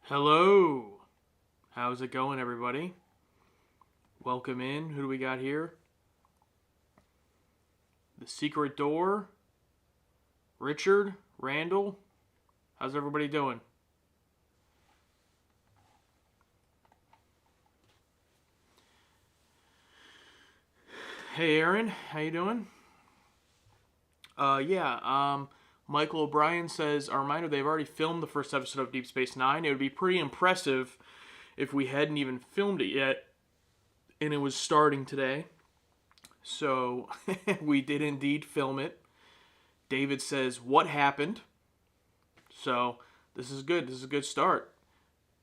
Hello. How's it going, everybody? Welcome in. Who do we got here? The Secret Door. Richard. Randall. How's everybody doing? Hey, Aaron. How you doing? Michael O'Brien says, a reminder, they've already filmed the first episode of Deep Space Nine. It would be pretty impressive if we hadn't even filmed it yet and it was starting today. So we did indeed film it. David says, what happened? So this is good. This is a good start.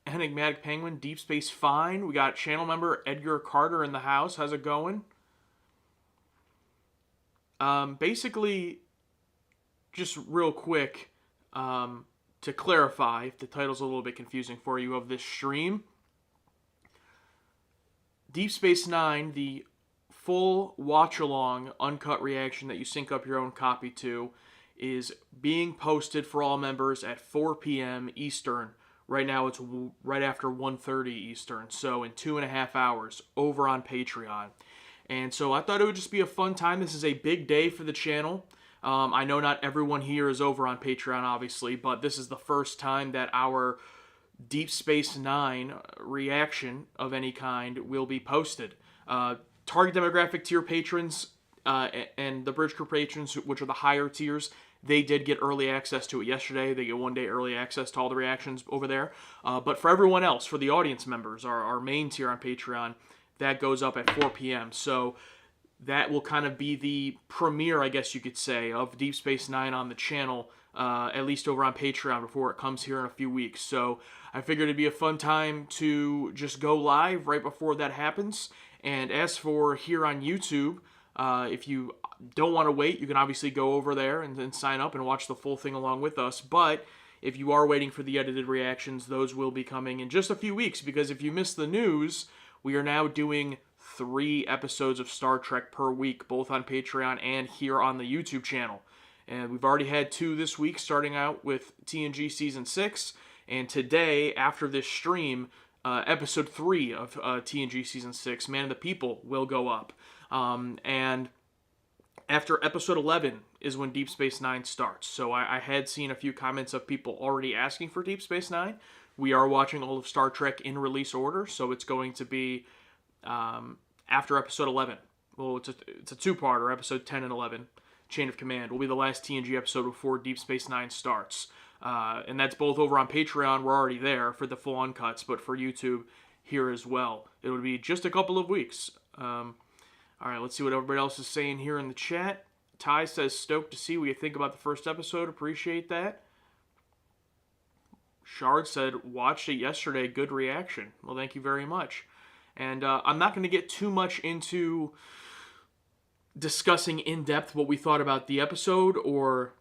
Enigmatic Penguin, Deep Space Fine. We got channel member Edgar Carter in the house. How's it going? Basically, just real quick, to clarify, if the title's a little bit confusing for you, of this stream, Deep Space Nine, the full watch-along, uncut reaction that you sync up your own copy to, is being posted for all members at 4 p.m. Eastern. Right now it's right after 1:30 Eastern, so in 2.5 hours, over on Patreon. And so I thought it would just be a fun time. This is a big day for the channel. I know not everyone here is over on Patreon, obviously, but this is the first time that our Deep Space Nine reaction of any kind will be posted. Target demographic tier patrons and the Bridge Crew patrons, which are the higher tiers, they did get early access to it yesterday. They get 1 day early access to all the reactions over there. But for everyone else, for the audience members, our main tier on Patreon, that goes up at 4 p.m. So that will kind of be the premiere, I guess you could say, of Deep Space Nine on the channel, at least over on Patreon, before it comes here in a few weeks. So I figured it'd be a fun time to just go live right before that happens. And as for here on YouTube, if you don't want to wait, you can obviously go over there and then sign up and watch the full thing along with us. But if you are waiting for the edited reactions, those will be coming in just a few weeks, because if you missed the news, we are now doing 3 episodes of Star Trek per week, both on Patreon and here on the YouTube channel. And we've already had 2 this week, starting out with TNG Season 6. And today, after this stream, Episode 3 of TNG Season 6, Man of the People, will go up. And after Episode 11 is when Deep Space Nine starts. So I had seen a few comments of people already asking for Deep Space Nine. We are watching all of Star Trek in release order, so it's going to be after Episode 11. Well, it's a 2-parter, Episode 10 and 11. Chain of Command will be the last TNG episode before Deep Space Nine starts. And that's both over on Patreon. We're already there for the full uncuts, but for YouTube here as well. It would be just a couple of weeks. All right, let's see what everybody else is saying here in the chat. Ty says, stoked to see what you think about the first episode. Appreciate that. Shard said, watched it yesterday. Good reaction. Well, thank you very much. And I'm not going to get too much into discussing in depth what we thought about the episode or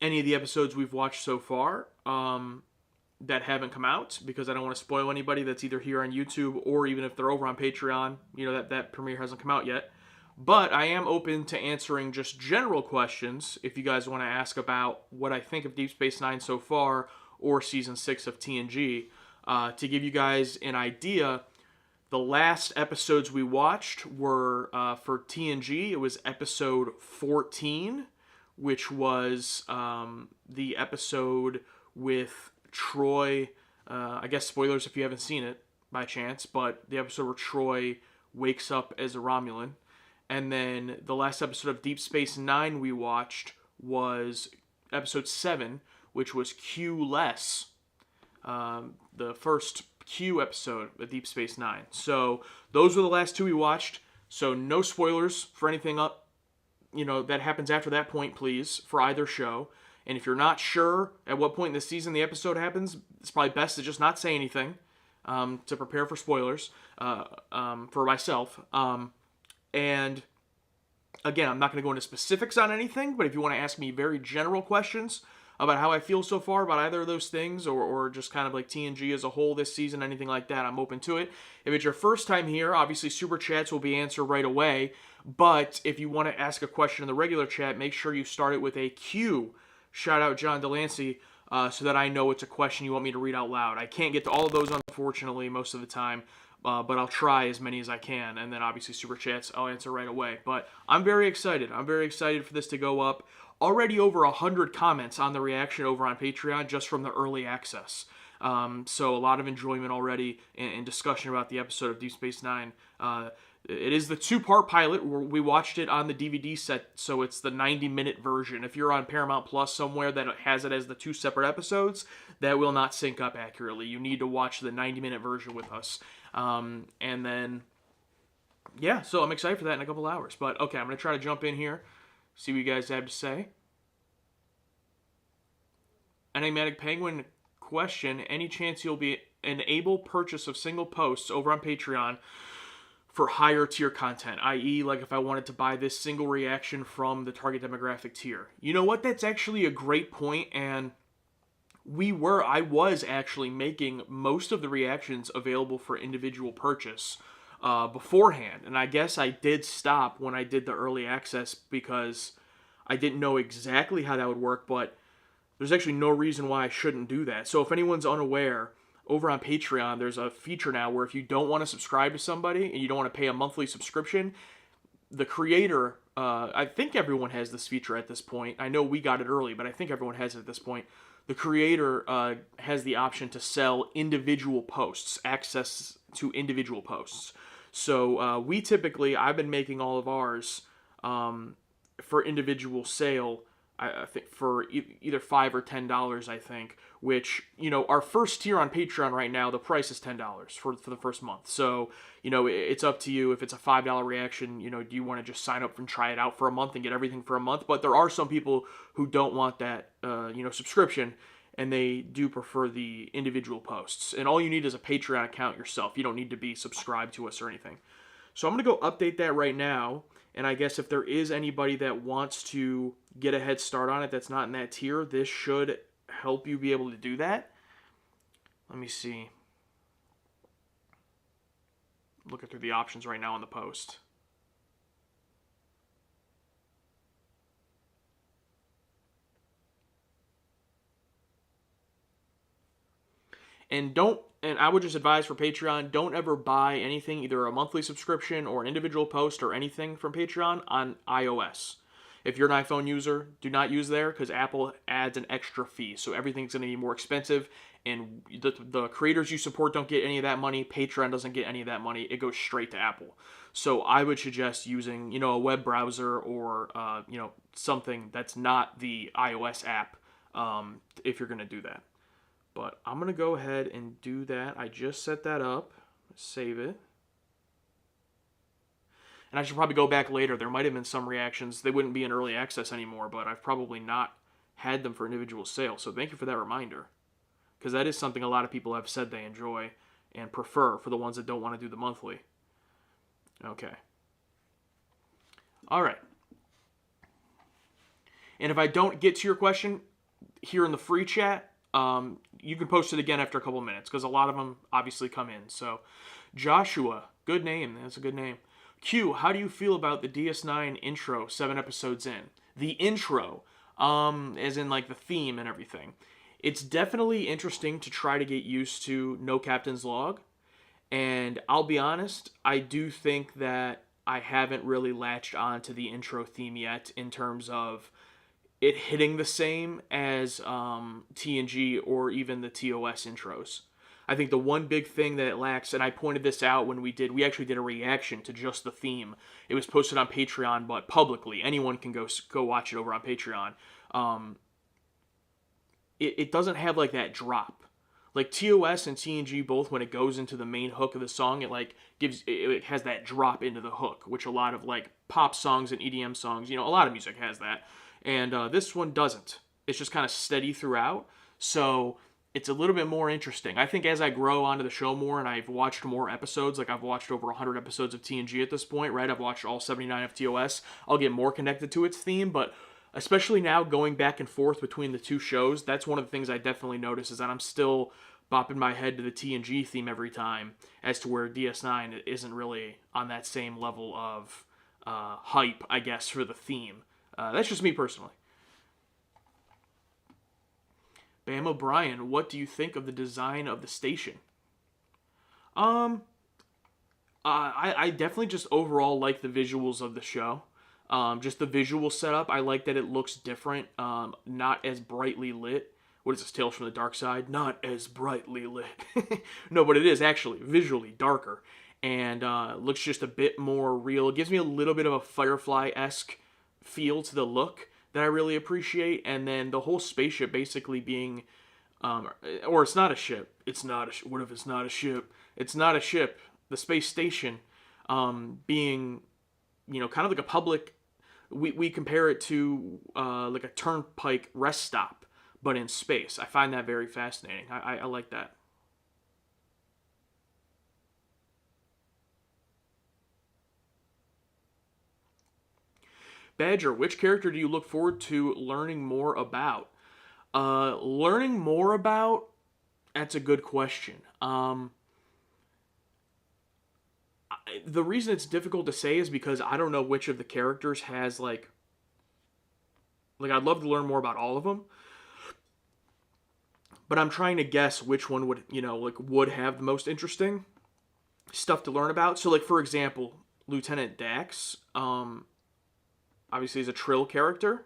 any of the episodes we've watched so far that haven't come out, because I don't want to spoil anybody that's either here on YouTube or even if they're over on Patreon. You know, that premiere hasn't come out yet. But I am open to answering just general questions if you guys want to ask about what I think of Deep Space Nine so far, or Season 6 of TNG. To give you guys an idea, the last episodes we watched were, for TNG, it was episode 14, which was the episode with Troy. I guess spoilers if you haven't seen it by chance, but the episode where Troy wakes up as a Romulan. And then the last episode of Deep Space Nine we watched was episode 7, which was Q-less, the first Q episode of Deep Space Nine. So those were the last 2 we watched. So no spoilers for anything that happens after that point, please, for either show. And if you're not sure at what point in the season the episode happens, it's probably best to just not say anything to prepare for spoilers for myself. And again, I'm not going to go into specifics on anything, but if you want to ask me very general questions about how I feel so far about either of those things, or just kind of like TNG as a whole this season, anything like that, I'm open to it. If it's your first time here, obviously Super Chats will be answered right away, but if you want to ask a question in the regular chat, make sure you start it with a Q shout out John Delancey, so that I know it's a question you want me to read out loud. I can't get to all of those, unfortunately, most of the time, but I'll try as many as I can. And then obviously Super Chats, I'll answer right away. But I'm very excited. I'm very excited for this to go up. Already over 100 comments on the reaction over on Patreon just from the early access. So a lot of enjoyment already and discussion about the episode of Deep Space Nine. It is the 2-part pilot. We watched it on the DVD set, so it's the 90-minute version. If you're on Paramount Plus somewhere that has it as the 2 separate episodes, that will not sync up accurately. You need to watch the 90-minute version with us. And then, yeah, so I'm excited for that in a couple hours. But, okay, I'm going to try to jump in here, see what you guys have to say. Enigmatic Penguin question, any chance you'll be enable purchase of single posts over on Patreon for higher tier content, i.e. like if I wanted to buy this single reaction from the target demographic tier? You know what? That's actually a great point, and I was actually making most of the reactions available for individual purchase beforehand, and I guess I did stop when I did the early access because I didn't know exactly how that would work, but there's actually no reason why I shouldn't do that. So if anyone's unaware, over on Patreon, there's a feature now where if you don't want to subscribe to somebody and you don't want to pay a monthly subscription, the creator, I think everyone has this feature at this point. I know we got it early, but I think everyone has it at this point. The creator has the option to sell individual posts, access to individual posts. So I've been making all of ours for individual sale, I think for either $5 or $10, I think, which, our first tier on Patreon right now, the price is $10 for the first month. So, it's up to you. If it's a $5 reaction, do you want to just sign up and try it out for a month and get everything for a month? But there are some people who don't want that, subscription, and they do prefer the individual posts. And all you need is a Patreon account yourself. You don't need to be subscribed to us or anything. So I'm going to go update that right now. And I guess if there is anybody that wants to get a head start on it that's not in that tier, this should help you be able to do that. Let me see. Looking through the options right now on the post. And I would just advise for Patreon, don't ever buy anything, either a monthly subscription or an individual post or anything from Patreon on iOS. If you're an iPhone user, do not use there because Apple adds an extra fee. So everything's going to be more expensive, and the creators you support don't get any of that money. Patreon doesn't get any of that money. It goes straight to Apple. So I would suggest using, a web browser or, something that's not the iOS app if you're going to do that. But I'm going to go ahead and do that. I just set that up. Save it. And I should probably go back later. There might have been some reactions. They wouldn't be in early access anymore, but I've probably not had them for individual sale. So thank you for that reminder. Because that is something a lot of people have said they enjoy and prefer for the ones that don't want to do the monthly. Okay. All right. And if I don't get to your question here in the free chat, you can post it again after a couple of minutes because a lot of them obviously come in. So, Joshua, good name. That's a good name. Q, how do you feel about the DS9 intro 7 episodes in? The intro, as in like the theme and everything. It's definitely interesting to try to get used to No Captain's Log. And I'll be honest, I do think that I haven't really latched on to the intro theme yet in terms of it hitting the same as TNG or even the TOS intros. I think the one big thing that it lacks, and I pointed this out when we actually did a reaction to just the theme. It was posted on Patreon, but publicly. Anyone can go watch it over on Patreon. It doesn't have like that drop. Like TOS and TNG both, when it goes into the main hook of the song, it has that drop into the hook, which a lot of like pop songs and EDM songs, a lot of music has that. And this one doesn't. It's just kind of steady throughout. So it's a little bit more interesting. I think as I grow onto the show more and I've watched more episodes, like I've watched over 100 episodes of TNG at this point, right? I've watched all 79 of TOS. I'll get more connected to its theme, but especially now going back and forth between the two shows, that's one of the things I definitely notice is that I'm still bopping my head to the TNG theme every time, as to where DS9 isn't really on that same level of hype, I guess, for the theme. That's just me personally. Bam O'Brien, what do you think of the design of the station? Um, I definitely just overall like the visuals of the show. Just the visual setup. I like that it looks different. Not as brightly lit. What is this, Tales from the Dark Side? Not as brightly lit. No, but it is actually visually darker. And looks just a bit more real. It gives me a little bit of a Firefly-esque feel to the look that I really appreciate. And then the whole spaceship basically being... or it's not a ship. It's not a ship. What if it's not a ship? It's not a ship. The space station being, kind of like a public... We compare it to like a turnpike rest stop, but in space. I find that very fascinating. I like that. Badger, which character do you look forward to learning more about? Learning more about? That's a good question. The reason it's difficult to say is because I don't know which of the characters has like I'd love to learn more about all of them, but I'm trying to guess which one would, would have the most interesting stuff to learn about. So like for example, Lieutenant Dax, obviously is a Trill character.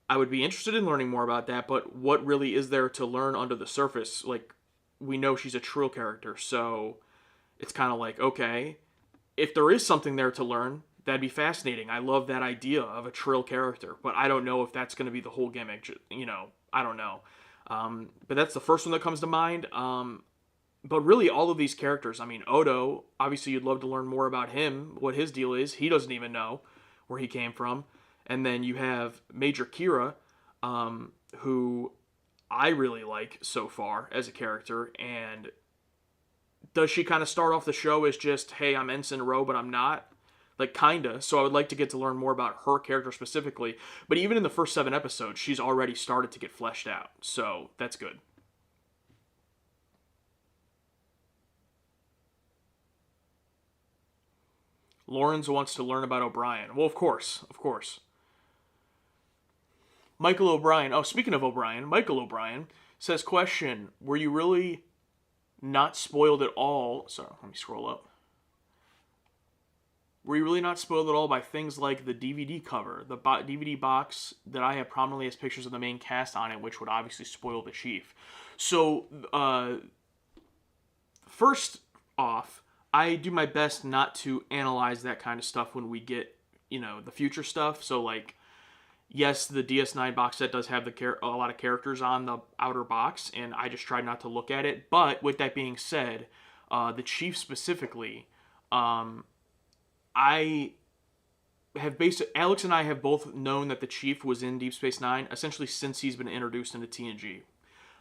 I would be interested in learning more about that, but what really is there to learn under the surface? Like, we know she's a Trill character, so it's kind of like, okay, if there is something there to learn, that'd be fascinating. I love that idea of a Trill character, but I don't know if that's going to be the whole gimmick. I don't know. But that's the first one that comes to mind. But really, all of these characters, I mean, Odo, obviously you'd love to learn more about him, what his deal is. He doesn't even know where he came from. And then you have Major Kira, who I really like so far as a character. And does she kind of start off the show as just, hey, I'm Ensign Ro, but I'm not? Like, kinda. So I would like to get to learn more about her character specifically. But even in the first 7 episodes, she's already started to get fleshed out. So that's good. Lawrence wants to learn about O'Brien. Well, of course. Of course. Michael O'Brien. Oh, speaking of O'Brien, Michael O'Brien says, question, were you really not spoiled at all? Sorry, let me scroll up. Were you really not spoiled at all by things like the DVD cover, the DVD box that I have prominently has pictures of the main cast on it, which would obviously spoil the Chief? So, first off, I do my best not to analyze that kind of stuff when we get, the future stuff. So, like, yes, the DS9 box set does have a lot of characters on the outer box, and I just tried not to look at it. But with that being said, the Chief specifically, I have Alex and I have both known that the Chief was in Deep Space Nine essentially since he's been introduced into TNG.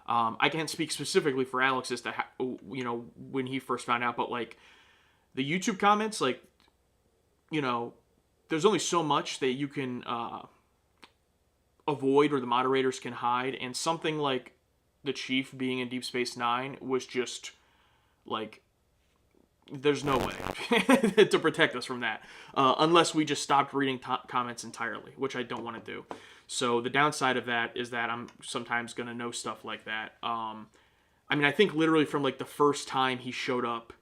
I can't speak specifically for Alex as to when he first found out, but like the YouTube comments, like there's only so much that you can avoid or the moderators can hide, and something like the Chief being in Deep Space Nine was just like, there's no way to protect us from that unless we just stopped reading comments entirely, which I don't want to do. So the downside of that is that I'm sometimes going to know stuff like that. I think literally from like the first time he showed up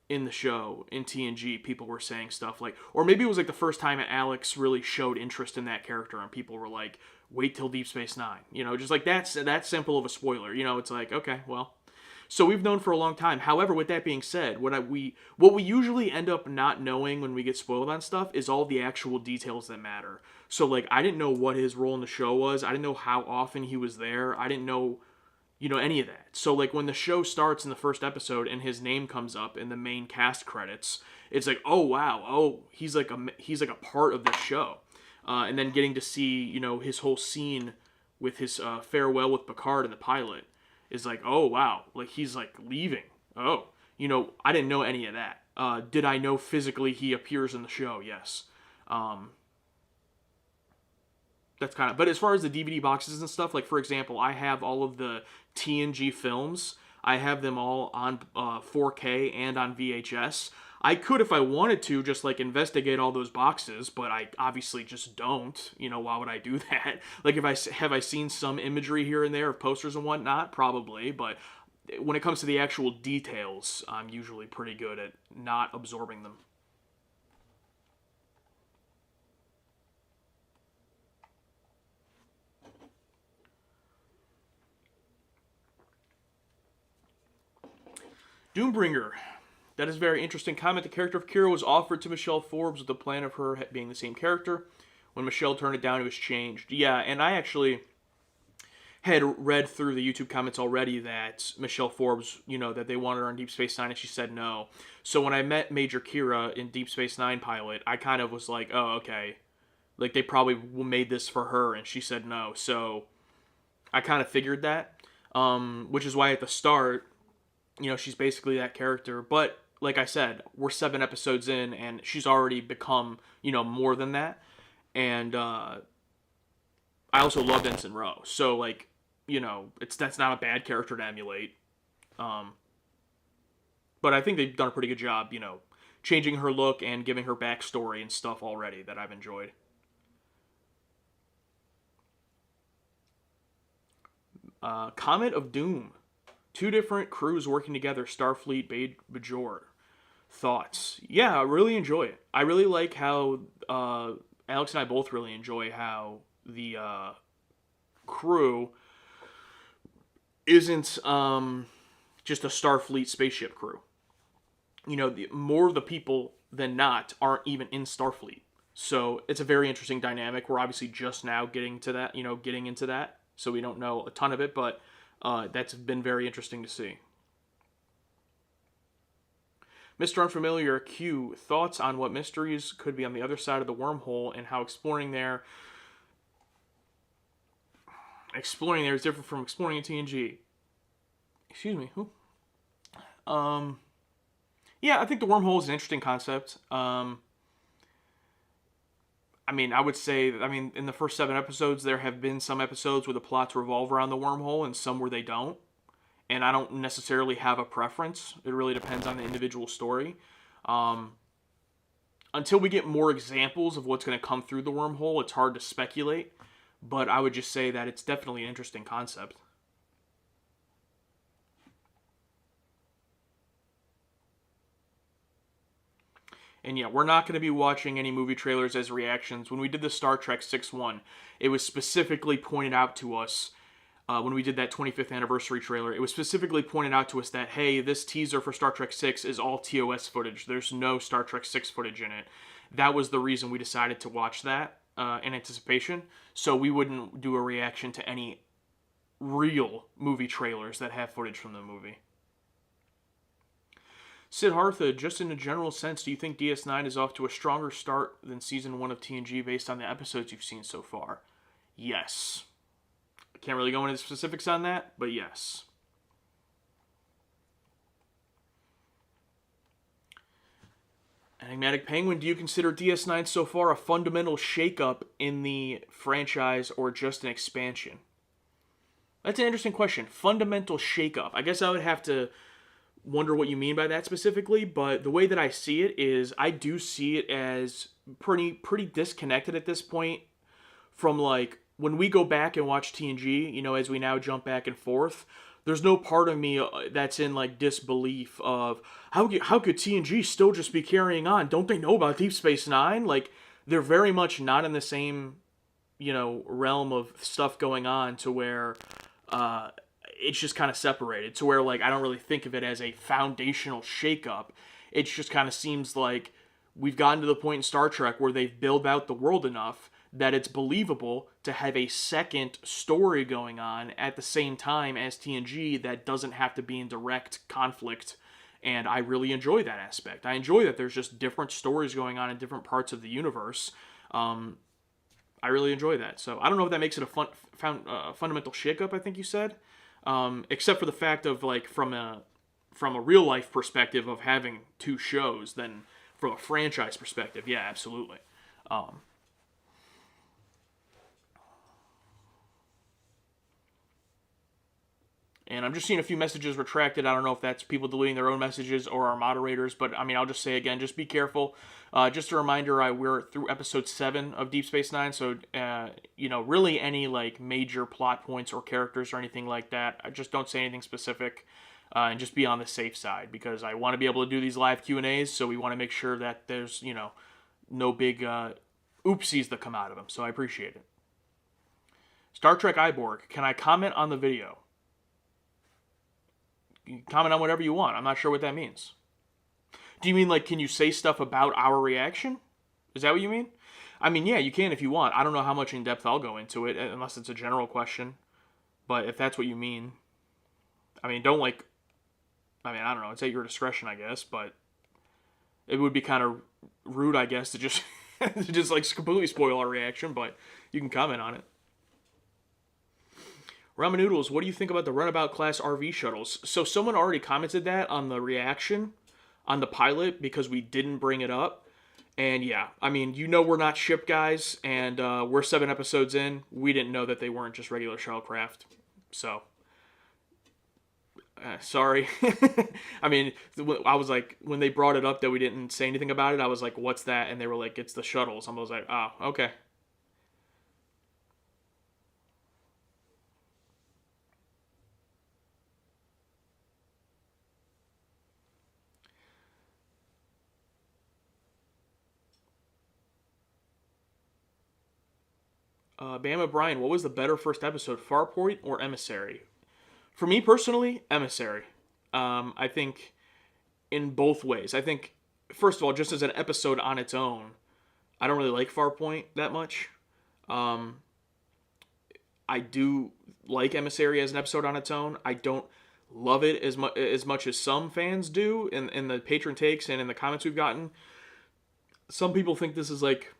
in the show in TNG, people were saying stuff like, or maybe it was like the first time Alex really showed interest in that character and people were like, wait till Deep Space Nine, just like that's that simple of a spoiler. It's like, okay, well. So we've known for a long time. However, with that being said, what we usually end up not knowing when we get spoiled on stuff is all the actual details that matter. So like, I didn't know what his role in the show was. I didn't know how often he was there. I didn't know, any of that. So like, when the show starts in the first episode and his name comes up in the main cast credits, it's like, oh wow, oh he's like a part of the show. And then getting to see his whole scene with his farewell with Picard and the pilot is like, oh wow, like he's like leaving. Oh, I didn't know any of that. Did I know physically he appears in the show? Yes. That's kind of, but as far as the DVD boxes and stuff, like for example, I have all of the TNG films I have them all on 4K and on VHS. I could, if I wanted to, just like investigate all those boxes, but I obviously just don't. You know, why would I do that? Like, if I seen some imagery here and there of posters and whatnot, probably. But when it comes to the actual details, I'm usually pretty good at not absorbing them. Doombringer. That is a very interesting comment. The character of Kira was offered to Michelle Forbes with the plan of her being the same character. When Michelle turned it down, it was changed. Yeah, and I actually had read through the YouTube comments already that Michelle Forbes, that they wanted her on Deep Space Nine, and she said no. So when I met Major Kira in Deep Space Nine pilot, I kind of was like, oh, okay. Like, they probably made this for her, and she said no. So I kind of figured that, which is why at the start, she's basically that character. But like I said, we're 7 episodes in, and she's already become, more than that. And I also loved Ensign Rowe. So, like, that's not a bad character to emulate. But I think they've done a pretty good job, changing her look and giving her backstory and stuff already that I've enjoyed. Comet of Doom. 2 different crews working together, Starfleet, Bajor. Thoughts? Yeah, I really enjoy it. I really like how, Alex and I both really enjoy how the crew isn't just a Starfleet spaceship crew. More of the people than not aren't even in Starfleet. So it's a very interesting dynamic. We're obviously just now getting into that. So we don't know a ton of it, but that's been very interesting to see. Mr. Unfamiliar Q, thoughts on what mysteries could be on the other side of the wormhole and how exploring there is different from exploring in TNG. Excuse me, who? Yeah, I think the wormhole is an interesting concept. I would say, in the first 7 episodes, there have been some episodes where the plots revolve around the wormhole and some where they don't. And I don't necessarily have a preference. It really depends on the individual story. Until we get more examples of what's going to come through the wormhole, it's hard to speculate. But I would just say that it's definitely an interesting concept. And yeah, we're not going to be watching any movie trailers as reactions. When we did the Star Trek 6-1, it was specifically pointed out to us, when we did that 25th anniversary trailer, it was specifically pointed out to us that, hey, this teaser for Star Trek 6 is all TOS footage. There's no Star Trek 6 footage in it. That was the reason we decided to watch that in anticipation, so we wouldn't do a reaction to any real movie trailers that have footage from the movie. Siddhartha, just in a general sense, do you think DS9 is off to a stronger start than Season 1 of TNG based on the episodes you've seen so far? Yes. I can't really go into specifics on that, but yes. Enigmatic Penguin, do you consider DS9 so far a fundamental shakeup in the franchise or just an expansion? That's an interesting question. Fundamental shakeup. I guess I would have to wonder what you mean by that specifically, but the way that I see it is I do see it as pretty disconnected at this point from, like, when we go back and watch TNG, as we now jump back and forth, there's no part of me that's in, like, disbelief of how could TNG still just be carrying on? Don't they know about Deep Space Nine? Like, they're very much not in the same, realm of stuff going on to where it's just kind of separated, to where, like, I don't really think of it as a foundational shakeup. It just kind of seems like we've gotten to the point in Star Trek where they've built out the world enough that it's believable to have a second story going on at the same time as TNG that doesn't have to be in direct conflict, and I really enjoy that aspect. I enjoy that there's just different stories going on in different parts of the universe. I really enjoy that. So I don't know if that makes it a fundamental shakeup, I think you said. Except for the fact of, like, from a real life perspective of having 2 shows, then from a franchise perspective, yeah, absolutely. And I'm just seeing a few messages retracted. I don't know if that's people deleting their own messages or our moderators, but I mean, I'll just say again, just be careful. Just a reminder, we're through episode 7 of Deep Space Nine, so really any like major plot points or characters or anything like that, I just don't say anything specific, and just be on the safe side, because I want to be able to do these live Q&As, so we want to make sure that there's no big oopsies that come out of them. So I appreciate it. Star Trek Iborg, can I comment on the video? You can comment on whatever you want. I'm not sure what that means. Do you mean like, can you say stuff about our reaction? Is that what you mean? I mean, yeah, you can if you want. I don't know how much in depth I'll go into it, unless it's a general question. But if that's what you mean, I mean, I don't know. It's at your discretion, I guess. But it would be kind of rude, I guess, to just like completely spoil our reaction. But you can comment on it. Ramen Noodles, what do you think about the Runabout class RV shuttles? So someone already commented that on the reaction on the pilot because we didn't bring it up. And yeah, I mean, we're not ship guys, and we're 7 episodes in. We didn't know that they weren't just regular shuttlecraft. So, sorry. I mean, I was like, when they brought it up that we didn't say anything about it, I was like, what's that? And they were like, it's the shuttles. I was like, oh, okay. Bama Brian, what was the better first episode, Farpoint or Emissary? For me personally, Emissary. I think in both ways. I think, first of all, just as an episode on its own, I don't really like Farpoint that much. I do like Emissary as an episode on its own. I don't love it as much as some fans do in the patron takes and in the comments we've gotten. Some people think this is like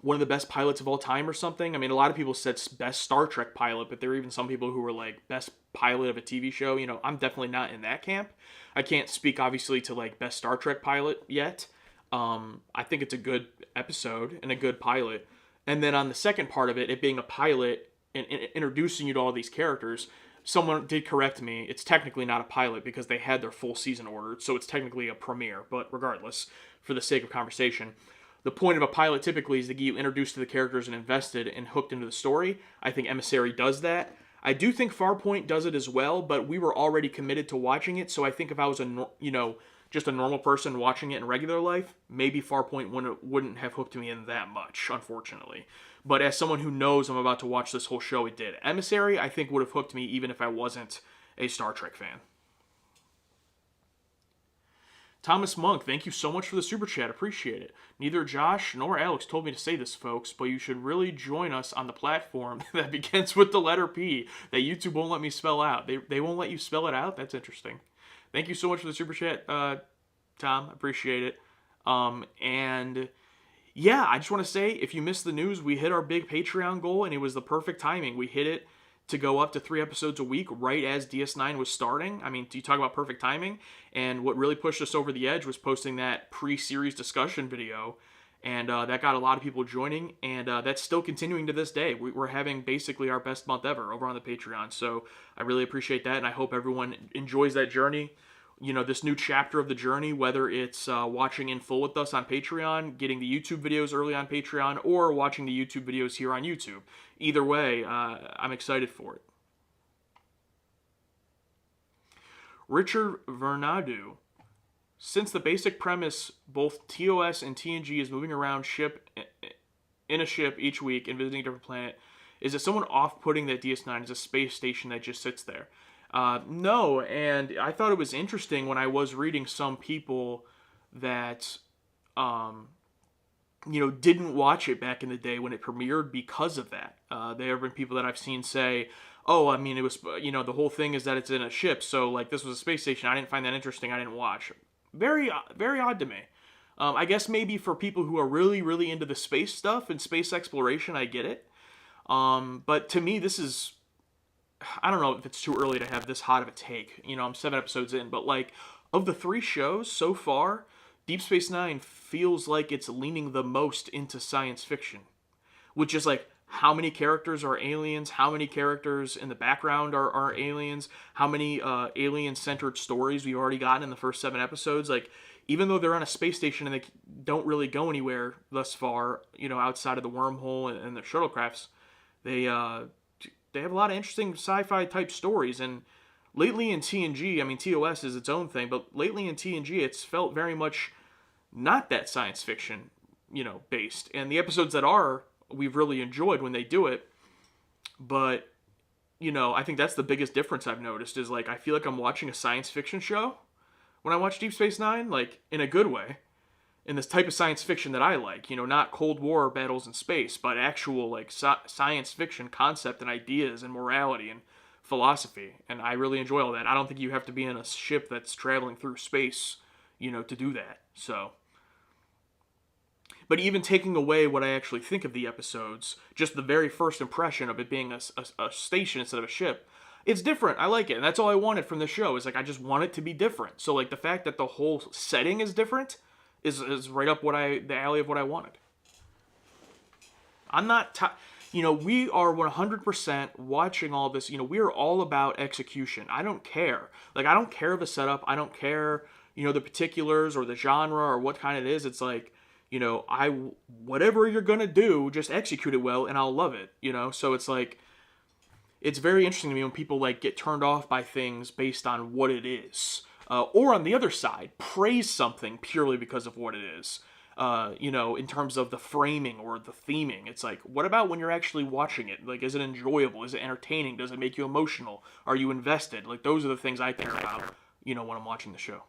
one of the best pilots of all time or something. I mean, a lot of people said best Star Trek pilot, but there are even some people who were like best pilot of a TV show. I'm definitely not in that camp. I can't speak obviously to like best Star Trek pilot yet. I think it's a good episode and a good pilot. And then on the second part of it, it being a pilot and introducing you to all these characters, someone did correct me. It's technically not a pilot because they had their full season ordered, so it's technically a premiere. But regardless, for the sake of conversation, the point of a pilot typically is to get you introduced to the characters and invested and hooked into the story. I think Emissary does that. I do think Farpoint does it as well, but we were already committed to watching it, so I think if I was just a normal person watching it in regular life, maybe Farpoint wouldn't have hooked me in that much, unfortunately. But as someone who knows I'm about to watch this whole show, it did. Emissary, I think, would have hooked me even if I wasn't a Star Trek fan. Thomas Monk, thank you so much for the super chat. Appreciate it. Neither Josh nor Alex told me to say this, folks, but you should really join us on the platform that begins with the letter P that YouTube won't let me spell out. They won't let you spell it out? That's interesting. Thank you so much for the super chat, Tom. Appreciate it. And yeah, I just want to say, if you missed the news, we hit our big Patreon goal, and it was the perfect timing. We hit it to go up to 3 episodes a week right as DS9 was starting. I mean, do you talk about perfect timing? And what really pushed us over the edge was posting that pre-series discussion video, and that got a lot of people joining, and that's still continuing to this day. We're having basically our best month ever over on the Patreon, so I really appreciate that, and I hope everyone enjoys that journey. This new chapter of the journey, whether it's watching in full with us on Patreon, getting the YouTube videos early on Patreon, or watching the YouTube videos here on YouTube. Either way, I'm excited for it. Richard Vernadu. Since the basic premise, both TOS and TNG is moving around in a ship each week and visiting a different planet, is it somewhat off-putting that DS9 is a space station that just sits there? No, and I thought it was interesting when I was reading some people that, didn't watch it back in the day when it premiered because of that. There have been people that I've seen say, oh, I mean, it was, the whole thing is that it's in a ship, so, like, this was a space station. I didn't find that interesting. I didn't watch. Very, very odd to me. I guess maybe for people who are really, really into the space stuff and space exploration, I get it. But to me, this is... I don't know if it's too early to have this hot of a take. I'm 7 episodes in, but like, of the 3 shows so far, Deep Space Nine feels like it's leaning the most into science fiction, which is like how many characters are aliens, how many characters in the background are aliens, how many alien-centered stories we've already gotten in the first 7 episodes. Like, even though they're on a space station and they don't really go anywhere thus far, outside of the wormhole and the shuttlecrafts, they have a lot of interesting sci-fi type stories. And lately in TNG, I mean, TOS is its own thing, but lately in TNG, it's felt very much not that science fiction, based. And the episodes that are, we've really enjoyed when they do it. But, I think that's the biggest difference I've noticed is, like, I feel like I'm watching a science fiction show when I watch Deep Space Nine, like, in a good way. In this type of science fiction that I like, not Cold War battles in space, but actual, like, science fiction concept and ideas and morality and philosophy. And I really enjoy all that. I don't think you have to be in a ship that's traveling through space, to do that. So, but even taking away what I actually think of the episodes, just the very first impression of it being a station instead of a ship, it's different. I like it. And that's all I wanted from the show. Is like, I just want it to be different. So, like, the fact that the whole setting is different is right up the alley of what I wanted. I'm not, we are 100% watching all this. We are all about execution. I don't care. Like, I don't care the setup. I don't care, the particulars or the genre or what kind it is. It's like, whatever you're gonna do, just execute it well, and I'll love it. So it's like, it's very interesting to me when people, like, get turned off by things based on what it is. Or on the other side, praise something purely because of what it is. In terms of the framing or the theming. It's like, what about when you're actually watching it? Like, is it enjoyable? Is it entertaining? Does it make you emotional? Are you invested? Like, those are the things I think about, when I'm watching the show.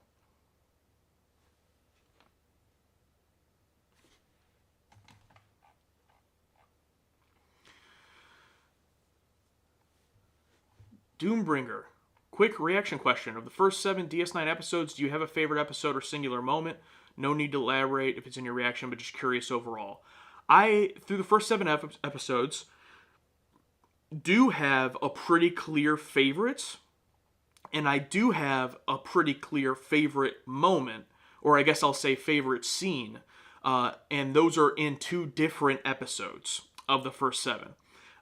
Doombringer. Quick reaction question. Of the first 7 DS9 episodes, do you have a favorite episode or singular moment? No need to elaborate if it's in your reaction, but just curious overall. Through the first 7 episodes, do have a pretty clear favorite, and I do have a pretty clear favorite moment, or I guess I'll say favorite scene, and those are in 2 different episodes of the first 7.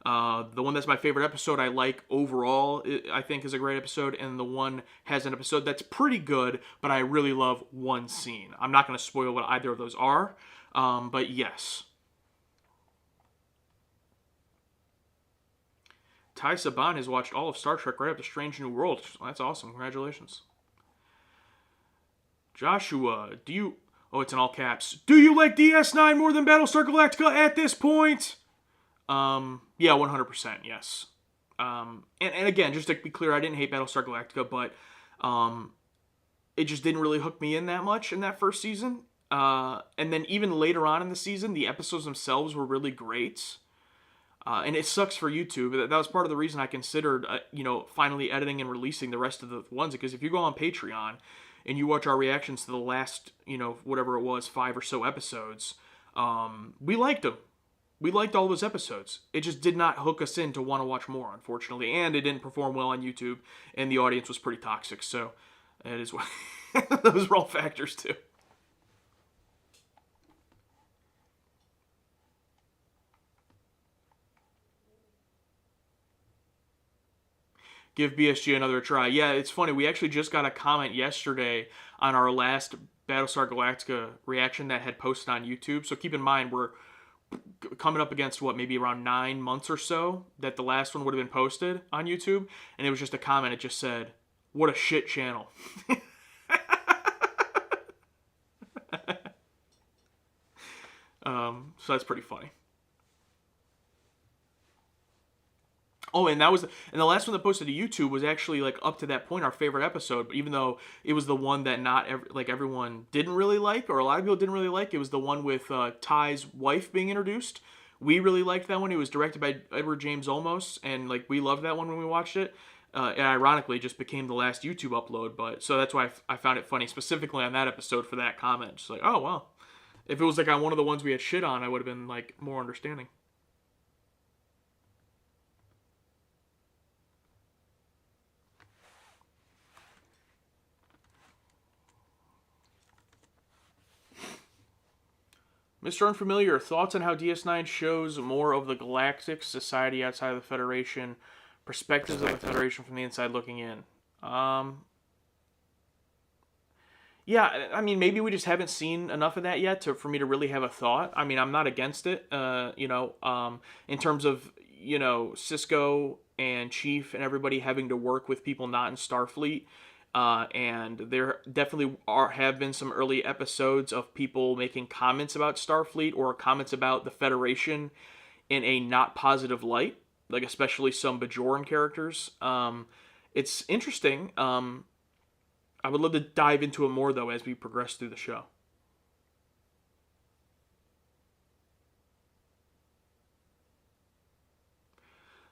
The one that's my favorite episode I like overall, I think, is a great episode, and the one has an episode that's pretty good, but I really love one scene. I'm not going to spoil what either of those are, but yes. Ty Saban has watched all of Star Trek right up to Strange New World. That's awesome. Congratulations. Joshua, oh, it's in all caps. Do you like DS9 more than Battlestar Galactica at this point? Yeah, 100%, yes. And again, just to be clear, I didn't hate Battlestar Galactica, but it just didn't really hook me in that much in that first season. And then even later on in the season, the episodes themselves were really great. And it sucks for YouTube. That was part of the reason I considered, finally editing and releasing the rest of the ones. Because if you go on Patreon and you watch our reactions to the last, whatever it was, 5 or so episodes, we liked them. We liked all those episodes. It just did not hook us in to want to watch more, unfortunately. And it didn't perform well on YouTube, and the audience was pretty toxic. So, it is what those were all factors, too. Give BSG another try. Yeah, it's funny. We actually just got a comment yesterday on our last Battlestar Galactica reaction that had posted on YouTube. So keep in mind, we're coming up against maybe around 9 months or so that the last one would have been posted on YouTube, and it was just a comment. It just said, "What a shit channel." So that's pretty funny. Oh, and the last one that posted to YouTube was actually, like, up to that point our favorite episode. But even though it was the one that everyone didn't really like, or a lot of people didn't really like, it was the one with Ty's wife being introduced. We really liked that one. It was directed by Edward James Olmos, and, like, we loved that one when we watched it. And ironically, it just became the last YouTube upload. But so that's why I found it funny specifically on that episode for that comment. Just like, oh well, if it was like on one of the ones we had shit on, I would have been like more understanding. Mr. Unfamiliar, thoughts on how DS9 shows more of the galactic society outside of the Federation, perspectives of the Federation from the inside looking in? Yeah, I mean, maybe we just haven't seen enough of that yet for me to really have a thought. I mean, I'm not against it, in terms of, Cisco and Chief and everybody having to work with people not in Starfleet. And there definitely have been some early episodes of people making comments about Starfleet or comments about the Federation in a not positive light, like especially some Bajoran characters. It's interesting. I would love to dive into it more, though, as we progress through the show.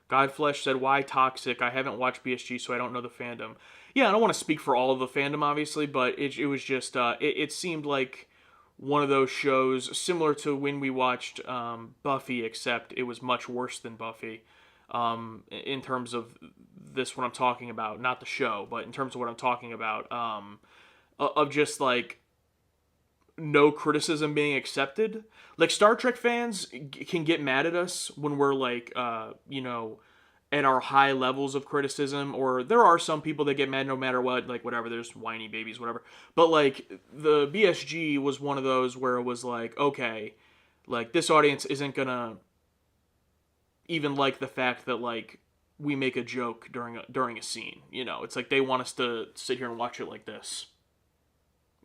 Godflesh said, "Why toxic? I haven't watched BSG, so I don't know the fandom." Yeah, I don't want to speak for all of the fandom, obviously, but it was just it seemed like one of those shows similar to when we watched Buffy, except it was much worse than Buffy. In terms of this, what I'm talking about, not the show, but in terms of what I'm talking about, of just like no criticism being accepted. Like Star Trek fans can get mad at us when we're like, at our high levels of criticism, or there are some people that get mad no matter what, like whatever, there's whiny babies, whatever. But like the BSG was one of those where it was like, okay, like this audience isn't gonna even like the fact that like we make a joke during a scene. It's like they want us to sit here and watch it like this.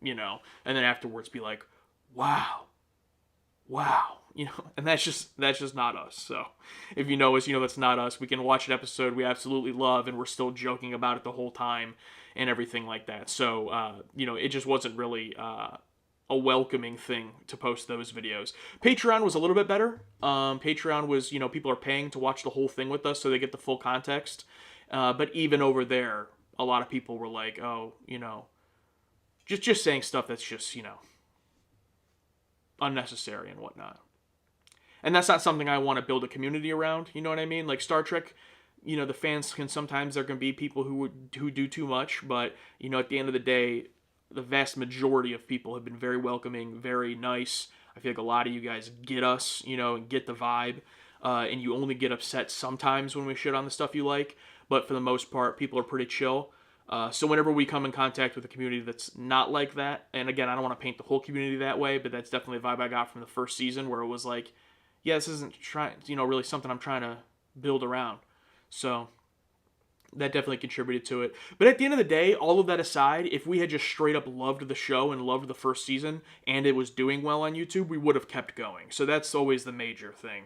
And then afterwards be like, wow, wow, and that's just not us. So if you know us, that's not us. We can watch an episode we absolutely love and we're still joking about it the whole time and everything like that. So it just wasn't really a welcoming thing to post those videos. Patreon was a little bit better. Patreon was, people are paying to watch the whole thing with us so they get the full context. But even over there, a lot of people were like, oh, just saying stuff that's just, unnecessary and whatnot. And that's not something I want to build a community around, you know what I mean? Like Star Trek, the fans can sometimes, there can be people who do too much, but, at the end of the day, the vast majority of people have been very welcoming, very nice. I feel like a lot of you guys get us, and get the vibe. And you only get upset sometimes when we shit on the stuff you like. But for the most part, people are pretty chill. So whenever we come in contact with a community that's not like that, and again, I don't want to paint the whole community that way, but that's definitely the vibe I got from the first season, where it was like, yeah, this isn't really something I'm trying to build around. So that definitely contributed to it. But at the end of the day, all of that aside, if we had just straight up loved the show and loved the first season and it was doing well on YouTube, we would have kept going. So that's always the major thing.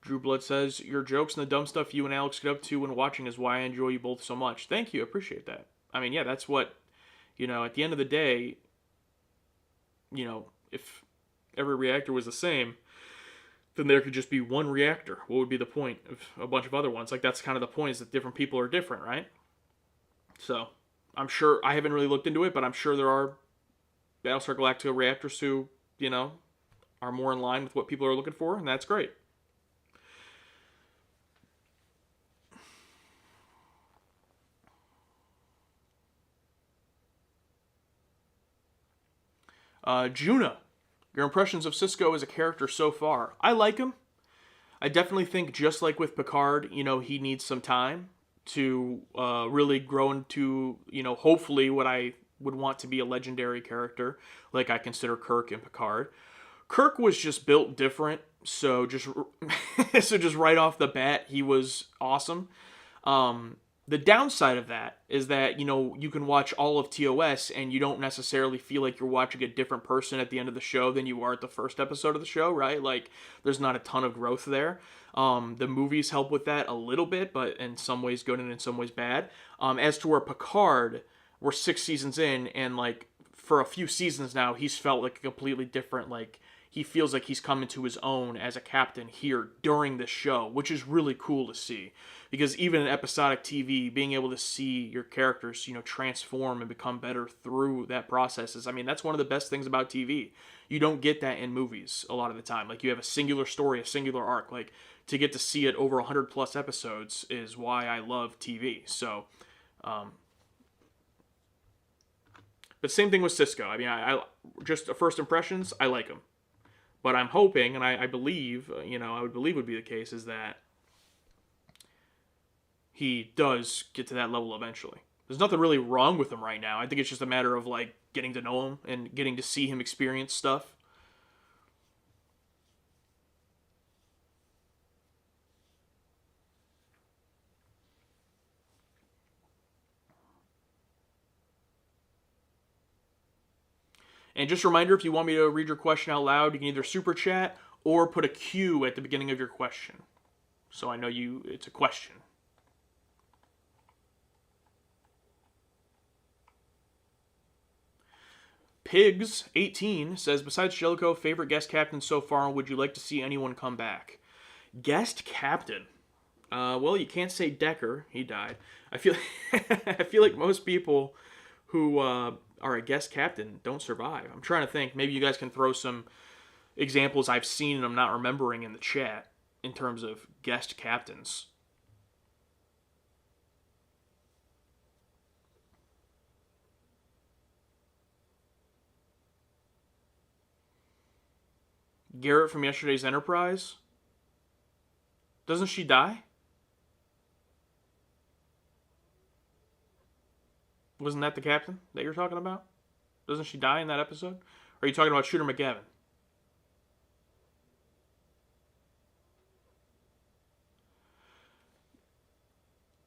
Drew Blood says, your jokes and the dumb stuff you and Alex get up to when watching is why I enjoy you both so much. Thank you. I appreciate that. I mean, yeah, that's what, at the end of the day, if every reactor was the same, then there could just be one reactor. What would be the point of a bunch of other ones? Like, that's kind of the point, is that different people are different, right? So, I'm sure, I haven't really looked into it, but I'm sure there are Battlestar Galactica reactors who, are more in line with what people are looking for, and that's great. Juna, your impressions of Cisco as a character so far? I like him. I definitely think, just like with Picard, he needs some time to really grow into, hopefully what I would want to be a legendary character, like I consider Kirk and Picard. Kirk was just built different, so just right off the bat, he was awesome. The downside of that is that, you can watch all of TOS and you don't necessarily feel like you're watching a different person at the end of the show than you are at the first episode of the show, right? Like, there's not a ton of growth there. The movies help with that a little bit, but in some ways good and in some ways bad. As to where Picard, we're 6 seasons in, and, like, for a few seasons now, he's felt like a completely different, like, he feels like he's come into his own as a captain here during this show, which is really cool to see. Because even in episodic TV, being able to see your characters, transform and become better through that process is, that's one of the best things about TV. You don't get that in movies a lot of the time. Like, you have a singular story, a singular arc. Like, to get to see it over 100 plus episodes is why I love TV. So, But same thing with Cisco. I mean, I just first impressions, I like him. But I'm hoping, and I believe, I would believe would be the case, is that he does get to that level eventually. There's nothing really wrong with him right now. I think it's just a matter of like getting to know him and getting to see him experience stuff. And just a reminder, if you want me to read your question out loud, you can either super chat or put a Q at the beginning of your question. So I know it's a question. Pigs18 says, besides Jellicoe, favorite guest captain so far, would you like to see anyone come back? Guest captain? Well, you can't say Decker. He died. I feel I feel like most people who are a guest captain don't survive. I'm trying to think. Maybe you guys can throw some examples I've seen and I'm not remembering in the chat in terms of guest captains. Garrett from yesterday's Enterprise? Doesn't she die? Wasn't that the captain that you're talking about? Doesn't she die in that episode? Or are you talking about Shooter McGavin?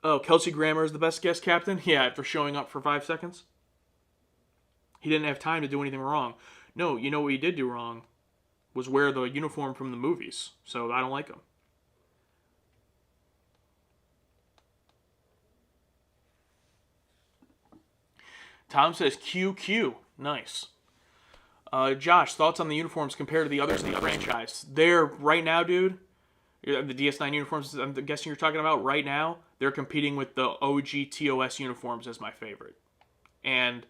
Oh, Kelsey Grammer is the best guest captain? Yeah, after showing up for 5 seconds? He didn't have time to do anything wrong. No, you know what he did do wrong? Was wear the uniform from the movies. So I don't like him. Tom says QQ. Nice. Josh, thoughts on the uniforms compared to the others in the franchise? They're, right now, dude, the DS9 uniforms I'm guessing you're talking about right now, they're competing with the OG TOS uniforms as my favorite. And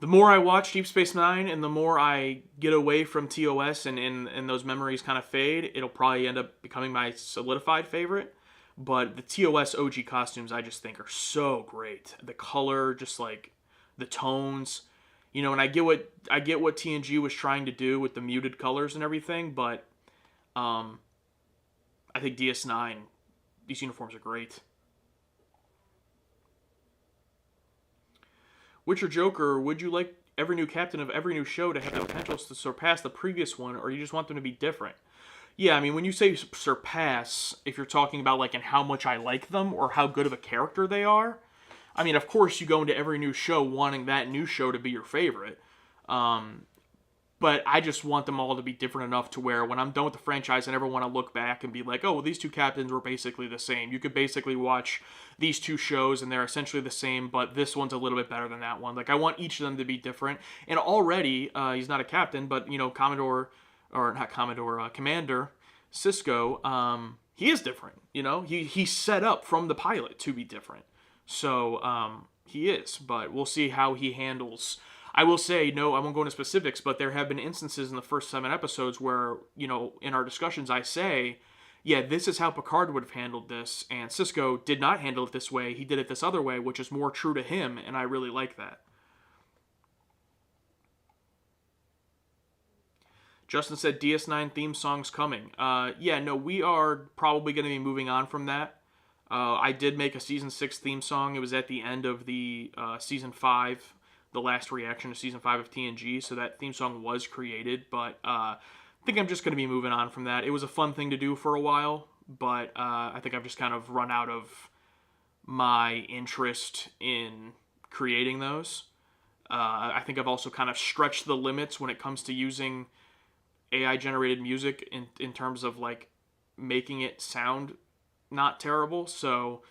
the more I watch Deep Space Nine and the more I get away from TOS and those memories kind of fade, it'll probably end up becoming my solidified favorite. But the TOS OG costumes I just think are so great. The color, just like the tones, and I get what TNG was trying to do with the muted colors and everything, but I think DS9, these uniforms are great. Witcher Joker, would you like every new captain of every new show to have the potential to surpass the previous one, or you just want them to be different? Yeah, I mean, when you say surpass, if you're talking about like in how much I like them or how good of a character they are, I mean, of course you go into every new show wanting that new show to be your favorite. But I just want them all to be different enough to where when I'm done with the franchise, I never want to look back and be like, oh, well, these two captains were basically the same. You could basically watch these two shows and they're essentially the same, but this one's a little bit better than that one. Like, I want each of them to be different. And already, he's not a captain, but, Commander Cisco, he is different. He's set up from the pilot to be different. So, he is, but we'll see how he handles. I will say, no, I won't go into specifics, but there have been instances in the first 7 episodes where, in our discussions, I say, yeah, this is how Picard would have handled this, and Cisco did not handle it this way. He did it this other way, which is more true to him, and I really like that. Justin said DS9 theme song's coming. We are probably going to be moving on from that. I did make a Season 6 theme song. It was at the end of the Season 5, the last reaction to Season 5 of TNG, so that theme song was created, but I think I'm just going to be moving on from that. It was a fun thing to do for a while, but I think I've just kind of run out of my interest in creating those. I think I've also kind of stretched the limits when it comes to using AI-generated music in terms of, like, making it sound not terrible, so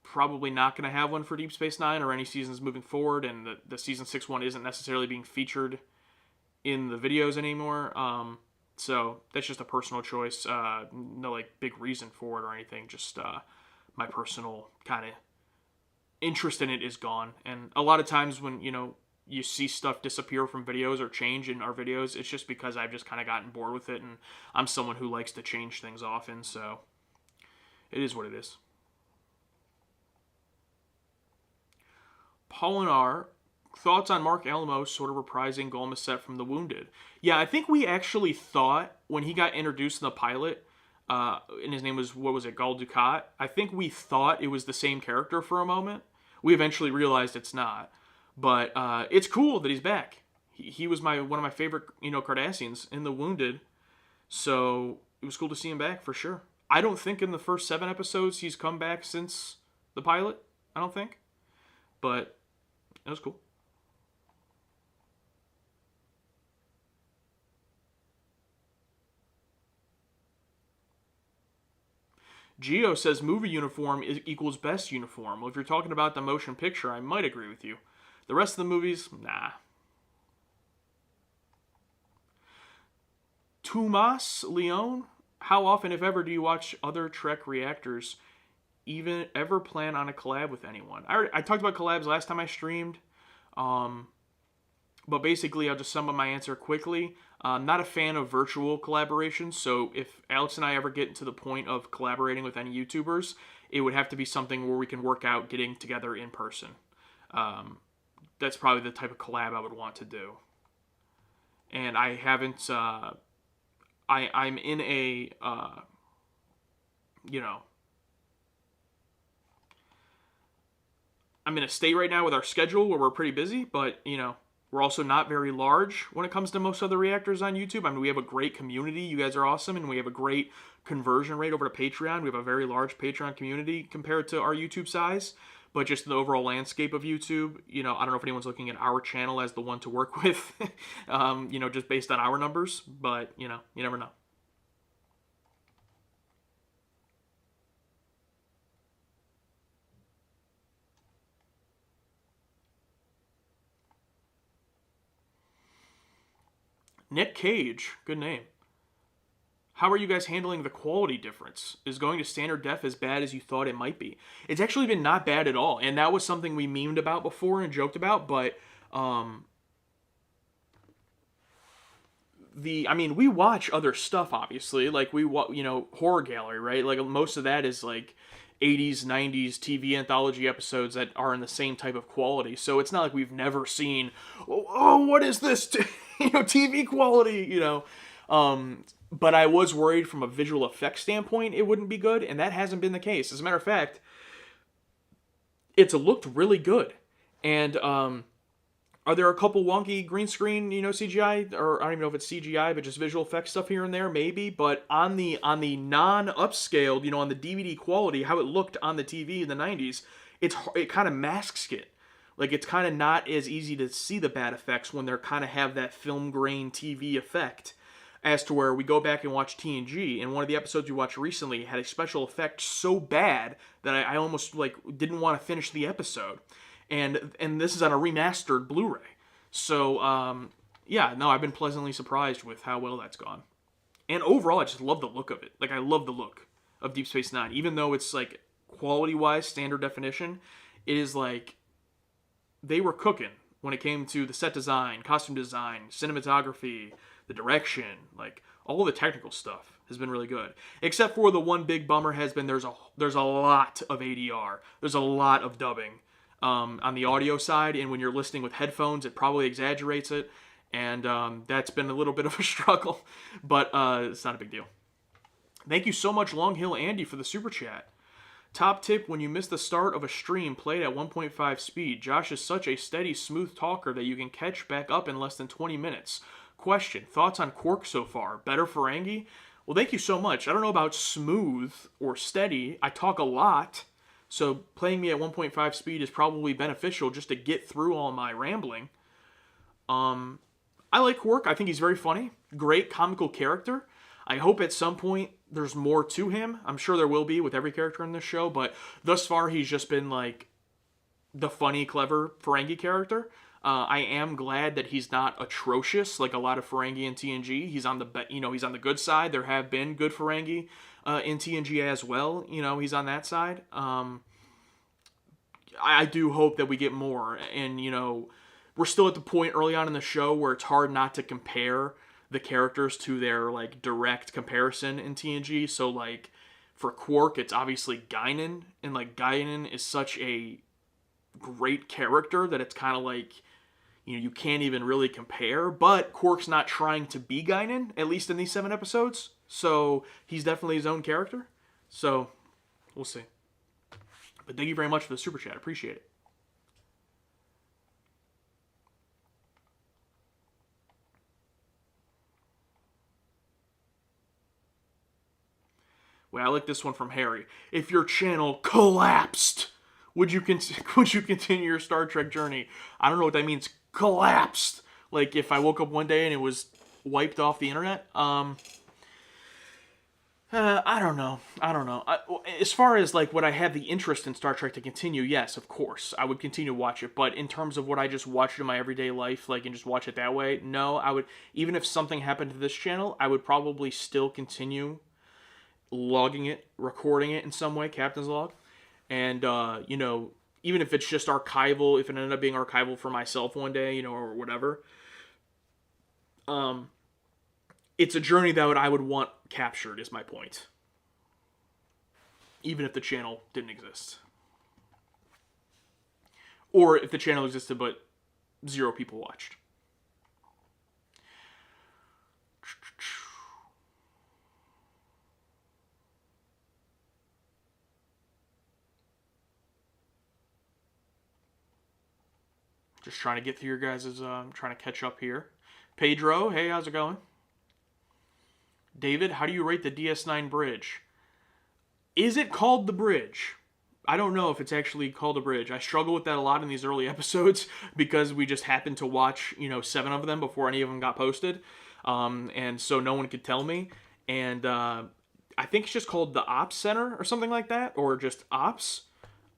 probably not going to have one for Deep Space Nine or any seasons moving forward, and the Season 6 one isn't necessarily being featured in the videos anymore, so that's just a personal choice, no, like, big reason for it or anything, just my personal kind of interest in it is gone, and a lot of times when, you see stuff disappear from videos or change in our videos, it's just because I've just kind of gotten bored with it, and I'm someone who likes to change things often, so it is what it is. Paulinar Thoughts on Mark Alamos sort of reprising Golmacet from The Wounded? Yeah, I think we actually thought when he got introduced in the pilot, and his name was, what was it, Gul Dukat? I think we thought it was the same character for a moment. We eventually realized it's not. But it's cool that he's back. He was one of my favorite, Cardassians in The Wounded. So it was cool to see him back for sure. I don't think in the first 7 episodes he's come back since the pilot. I don't think. But it was cool. Geo says movie uniform equals best uniform. Well, if you're talking about the motion picture, I might agree with you. The rest of the movies, nah. Tomas Leone, how often, if ever, do you watch other Trek reactors? Even ever plan on a collab with anyone? I talked about collabs last time I streamed. But basically, I'll just sum up my answer quickly. I'm not a fan of virtual collaborations, so if Alex and I ever get to the point of collaborating with any YouTubers, it would have to be something where we can work out getting together in person. That's probably the type of collab I would want to do. And I haven't... I'm in a... I'm in a state right now with our schedule where we're pretty busy, but, we're also not very large when it comes to most other reactors on YouTube. I mean, we have a great community. You guys are awesome, and we have a great conversion rate over to Patreon. We have a very large Patreon community compared to our YouTube size, but just the overall landscape of YouTube, I don't know if anyone's looking at our channel as the one to work with, just based on our numbers, but, you never know. Nick Cage, good name. How are you guys handling the quality difference? Is going to standard def as bad as you thought it might be? It's actually been not bad at all, and that was something we memed about before and joked about, but we watch other stuff, obviously, like Horror Gallery, right? Like most of that is like 80s, 90s TV anthology episodes that are in the same type of quality. So it's not like we've never seen, oh, what is this? TV quality, But I was worried from a visual effects standpoint it wouldn't be good, and that hasn't been the case. As a matter of fact, it's looked really good. And are there a couple wonky green screen, CGI, or I don't even know if it's CGI, but just visual effects stuff here and there, maybe. But on the non-upscaled, on the DVD quality, how it looked on the TV in the 90s, it kind of masks it. Like, it's kind of not as easy to see the bad effects when they're kind of have that film grain TV effect, as to where we go back and watch TNG, and one of the episodes we watched recently had a special effect so bad that I almost didn't want to finish the episode. And this is on a remastered Blu-ray. So, I've been pleasantly surprised with how well that's gone. And overall, I just love the look of it. Like, I love the look of Deep Space Nine. Even though it's, quality-wise, standard definition, it is, they were cooking when it came to the set design, costume design, cinematography, the direction, all the technical stuff has been really good. Except for the one big bummer has been there's a lot of ADR. There's a lot of dubbing on the audio side, and when you're listening with headphones, it probably exaggerates it, and that's been a little bit of a struggle, but it's not a big deal. Thank you so much, Long Hill Andy, for the super chat. Top tip when you miss the start of a stream played at 1.5 speed. Josh is such a steady, smooth talker that you can catch back up in less than 20 minutes. Question, thoughts on Quark so far? Better Ferengi? Well, thank you so much. I don't know about smooth or steady. I talk a lot, so playing me at 1.5 speed is probably beneficial just to get through all my rambling. I like Quark. I think he's very funny. Great comical character. I hope at some point there's more to him. I'm sure there will be with every character in this show, but thus far he's just been the funny, clever Ferengi character. I am glad that he's not atrocious like a lot of Ferengi in TNG. He's on the good side. There have been good Ferengi in TNG as well. He's on that side. I do hope that we get more, and we're still at the point early on in the show where it's hard not to compare the characters to their direct comparison in TNG. So for Quark, it's obviously Guinan, and Guinan is such a great character that it's kind of you can't even really compare. But Quark's not trying to be Guinan, at least in these 7 episodes. So he's definitely his own character. So we'll see. But thank you very much for the super chat. Appreciate it. Well, I like this one from Harry. If your channel collapsed, would you continue your Star Trek journey? I don't know what that means. Collapsed. Like if I woke up one day and it was wiped off the internet. I don't know. As far as like would I have the interest in Star Trek to continue? Yes, of course. I would continue to watch it. But in terms of what I just watched in my everyday life, like and just watch it that way, no. I would, even if something happened to this channel, I would probably still continue logging it, recording it in some way, captain's log, and even if it's just archival, if it ended up being archival for myself one day, or whatever, it's a journey that I would want captured, is my point, even if the channel didn't exist, or if the channel existed but 0 people watched. Just trying to get through your guys' trying to catch up here. Pedro, hey, how's it going? David, how do you rate the DS9 bridge? Is it called the bridge? I don't know if it's actually called a bridge. I struggle with that a lot in these early episodes because we just happened to watch, 7 of them before any of them got posted. And so no one could tell me. And I think it's just called the Ops Center or something like that, or just Ops.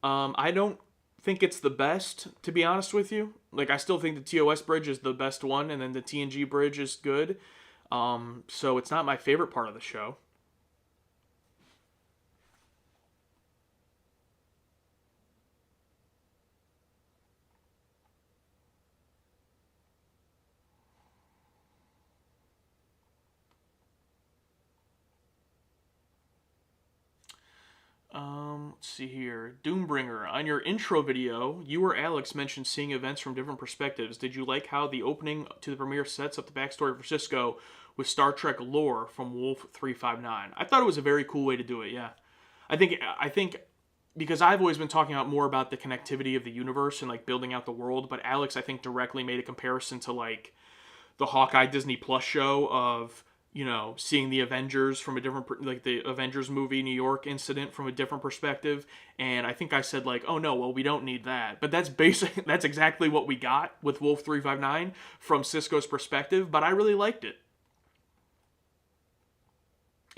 I don't think it's the best, to be honest with you. Like, I still think the TOS bridge is the best one, and then the TNG bridge is good. So it's not my favorite part of the show. Let's see here. Doombringer, on your intro video, you or Alex mentioned seeing events from different perspectives. Did you like how the opening to the premiere sets up the backstory for Cisco with Star Trek lore from Wolf 359? I thought it was a very cool way to do it, yeah. I think because I've always been talking more about the connectivity of the universe and like building out the world, but Alex, I think, directly made a comparison to like the Hawkeye Disney Plus show of seeing the Avengers from a different, like the Avengers movie New York incident from a different perspective. And I think I said like, oh no, well, we don't need that. But that's that's exactly what we got with Wolf 359 from Cisco's perspective. But I really liked it.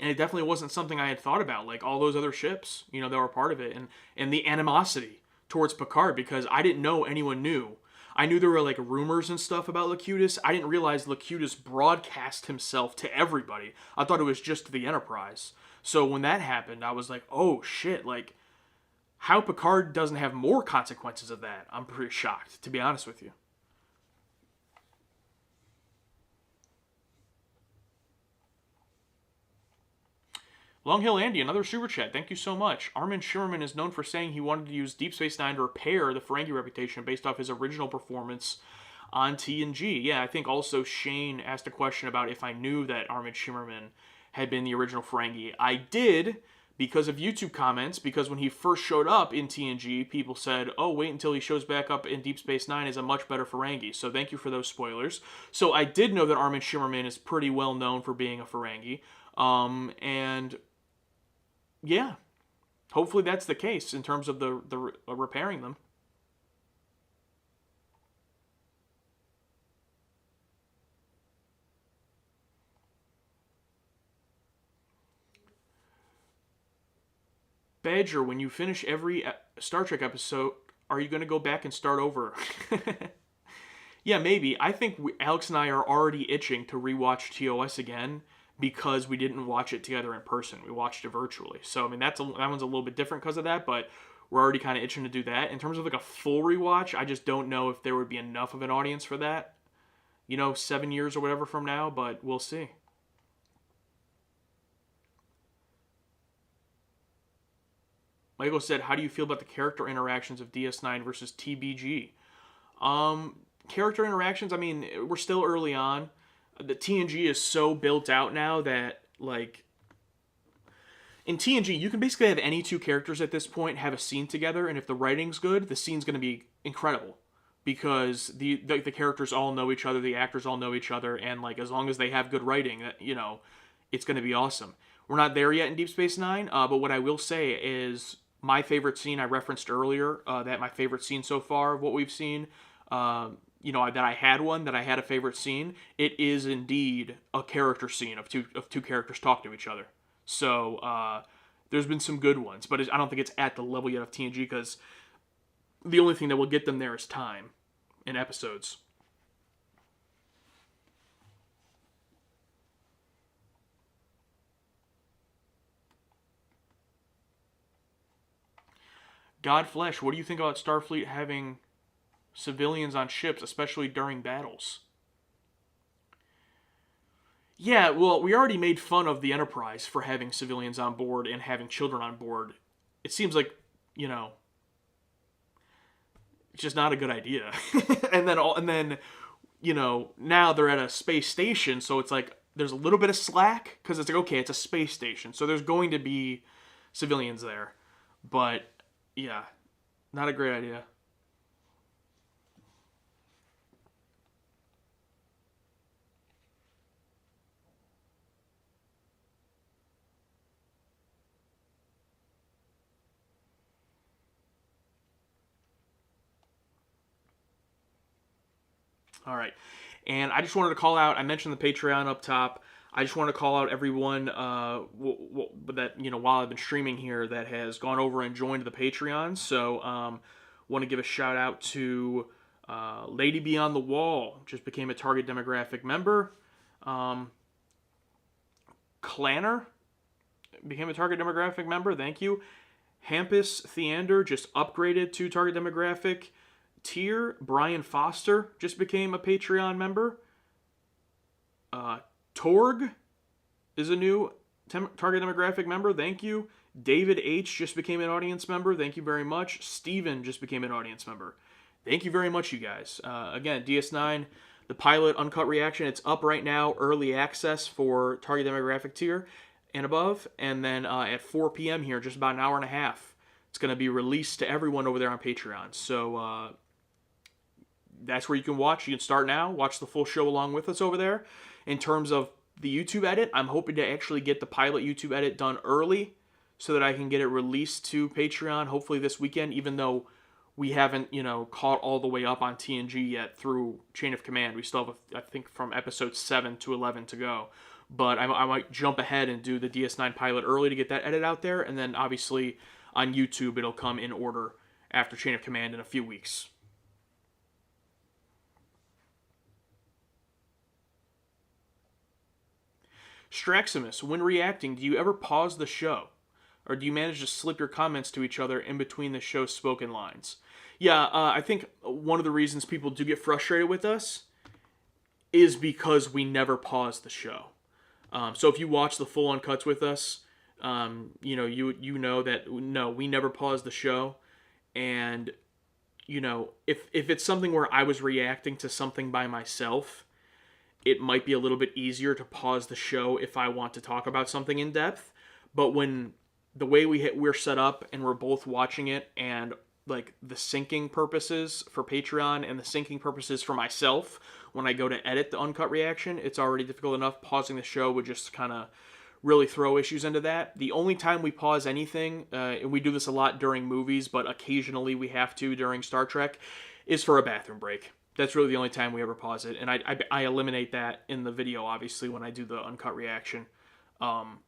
And it definitely wasn't something I had thought about, like all those other ships, that were part of it. And the animosity towards Picard, because I didn't know anyone knew. I knew there were like rumors and stuff about Locutus. I didn't realize Locutus broadcast himself to everybody. I thought it was just the Enterprise. So when that happened, I was like, oh shit, like how Picard doesn't have more consequences of that. I'm pretty shocked, to be honest with you. Long Hill Andy, another super chat. Thank you so much. Armin Shimmerman is known for saying he wanted to use Deep Space Nine to repair the Ferengi reputation based off his original performance on TNG. Yeah, I think also Shane asked a question about if I knew that Armin Shimmerman had been the original Ferengi. I did, because of YouTube comments, because when he first showed up in TNG, people said, oh, wait until he shows back up in Deep Space Nine as a much better Ferengi. So thank you for those spoilers. So I did know that Armin Shimmerman is pretty well known for being a Ferengi. And yeah, hopefully that's the case in terms of the repairing them. Badger, when you finish every Star Trek episode, are you going to go back and start over? Yeah, maybe. I think Alex and I are already itching to rewatch TOS again because we didn't watch it together in person. We watched it virtually. So, I mean, that one's a little bit different because of that, but we're already kind of itching to do that. In terms of like a full rewatch, I just don't know if there would be enough of an audience for that, 7 years or whatever from now, but we'll see. Michael said, how do you feel about the character interactions of DS9 versus TBG? character interactions, I mean, we're still early on. The TNG is so built out now that, like, in TNG, you can basically have any two characters at this point have a scene together, and if the writing's good, the scene's going to be incredible because the characters all know each other, the actors all know each other, and like as long as they have good writing, it's going to be awesome. We're not there yet in Deep Space Nine, but what I will say is my favorite scene I referenced earlier. That my favorite scene so far of what we've seen. That I had a favorite scene. It is indeed a character scene of two characters talk to each other. So there's been some good ones, but I don't think it's at the level yet of TNG because the only thing that will get them there is time in episodes. Godflesh, what do you think about Starfleet having civilians on ships, especially during battles? Yeah, well, we already made fun of the Enterprise for having civilians on board and having children on board. It seems like, it's just not a good idea. and then, now they're at a space station, so it's like there's a little bit of slack because it's like, okay, it's a space station, so there's going to be civilians there. But yeah, not a great idea. All right. And I just wanted to call out, I mentioned the Patreon up top. I just want to call out everyone that, while I've been streaming here that has gone over and joined the Patreon. So, want to give a shout out to Lady Beyond the Wall, just became a target demographic member. Clanner became a target demographic member. Thank you. Hampus Theander just upgraded to target demographic tier. Brian Foster just became a Patreon member. Torg is a new target demographic member. Thank you. David H. just became an audience member. Thank you very much. Steven just became an audience member. Thank you very much, you guys. Again, DS9, the pilot uncut reaction, it's up right now, early access for target demographic tier and above. And then at 4 p.m. here, just about an hour and a half, it's going to be released to everyone over there on Patreon. So that's where you can watch. You can start now, watch the full show along with us over there. In terms of the YouTube edit, I'm hoping to actually get the pilot YouTube edit done early so that I can get it released to Patreon, hopefully this weekend, even though we haven't, caught all the way up on TNG yet through Chain of Command. We still have, I think, from episode 7 to 11 to go. But I might jump ahead and do the DS9 pilot early to get that edit out there, and then obviously on YouTube it'll come in order after Chain of Command in a few weeks. Straximus, when reacting, do you ever pause the show? Or do you manage to slip your comments to each other in between the show's spoken lines? Yeah, I think one of the reasons people do get frustrated with us is because we never pause the show. So if you watch the full uncuts with us, you know that, no, we never pause the show. And, if it's something where I was reacting to something by myself, it might be a little bit easier to pause the show if I want to talk about something in depth. But when the way we're set up and we're both watching it, and like the syncing purposes for Patreon and the syncing purposes for myself, when I go to edit the uncut reaction, it's already difficult enough. Pausing the show would just kind of really throw issues into that. The only time we pause anything, and we do this a lot during movies, but occasionally we have to during Star Trek, is for a bathroom break. That's really the only time we ever pause it, and I eliminate that in the video, obviously, when I do the uncut reaction. But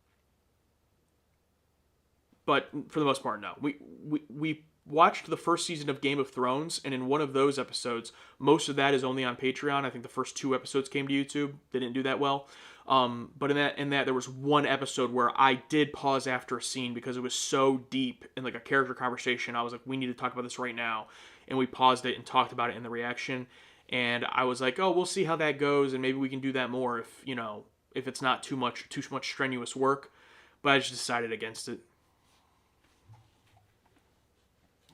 for the most part, no. We watched the first season of Game of Thrones, and in one of those episodes, most of that is only on Patreon. I think the first 2 episodes came to YouTube. They didn't do that well. But in that there was one episode where I did pause after a scene because it was so deep in like a character conversation. I was like, we need to talk about this right now. And we paused it and talked about it in the reaction. And I was like, oh, we'll see how that goes, and maybe we can do that more if it's not too much strenuous work. But I just decided against it.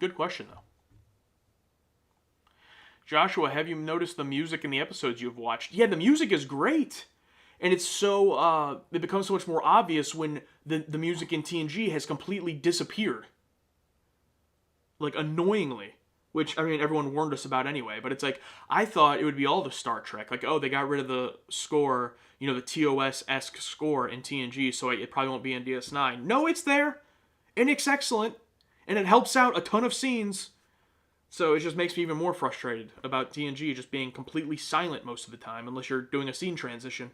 Good question, though. Joshua, have you noticed the music in the episodes you've watched? Yeah, the music is great. And it's so, it becomes so much more obvious when the music in TNG has completely disappeared. Like, annoyingly. Which, I mean, everyone warned us about anyway. But it's like, I thought it would be all the Star Trek. Like, oh, they got rid of the score, you know, the TOS-esque score in TNG, so it probably won't be in DS9. No, it's there. And it's excellent. And it helps out a ton of scenes. So it just makes me even more frustrated about TNG just being completely silent most of the time, unless you're doing a scene transition.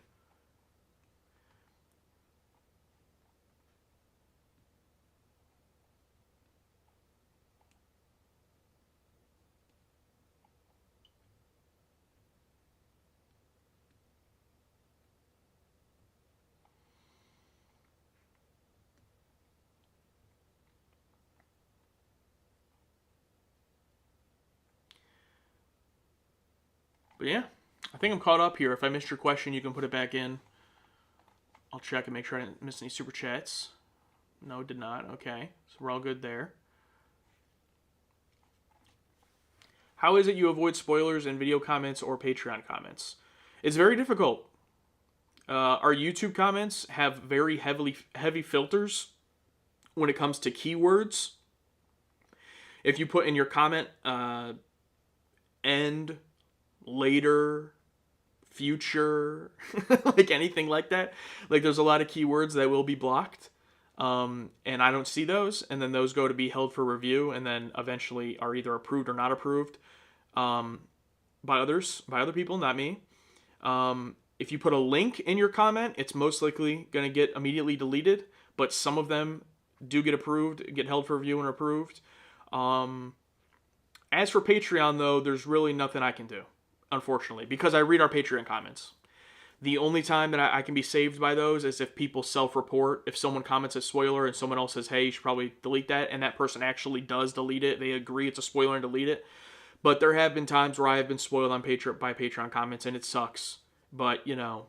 But yeah, I think I'm caught up here. If I missed your question, you can put it back in. I'll check and make sure I didn't miss any super chats. No, did not. Okay, so we're all good there. How is it you avoid spoilers in video comments or Patreon comments? It's very difficult. Our YouTube comments have very heavy filters when it comes to keywords. If you put in your comment, end, later, future, like anything like that, like there's a lot of keywords that will be blocked. And I don't see those, and then those go to be held for review, and then eventually are either approved or not approved by other people, not me. If you put a link in your comment, it's most likely going to get immediately deleted, but some of them do get approved, get held for review and approved. As for Patreon, though, there's really nothing I can do, unfortunately, because I read our Patreon comments. The only time that I can be saved by those is if people self-report. If someone comments a spoiler and someone else says, hey, you should probably delete that, and that person actually does delete it, they agree it's a spoiler and delete it. But there have been times where I have been spoiled on by Patreon comments, and it sucks. But, you know,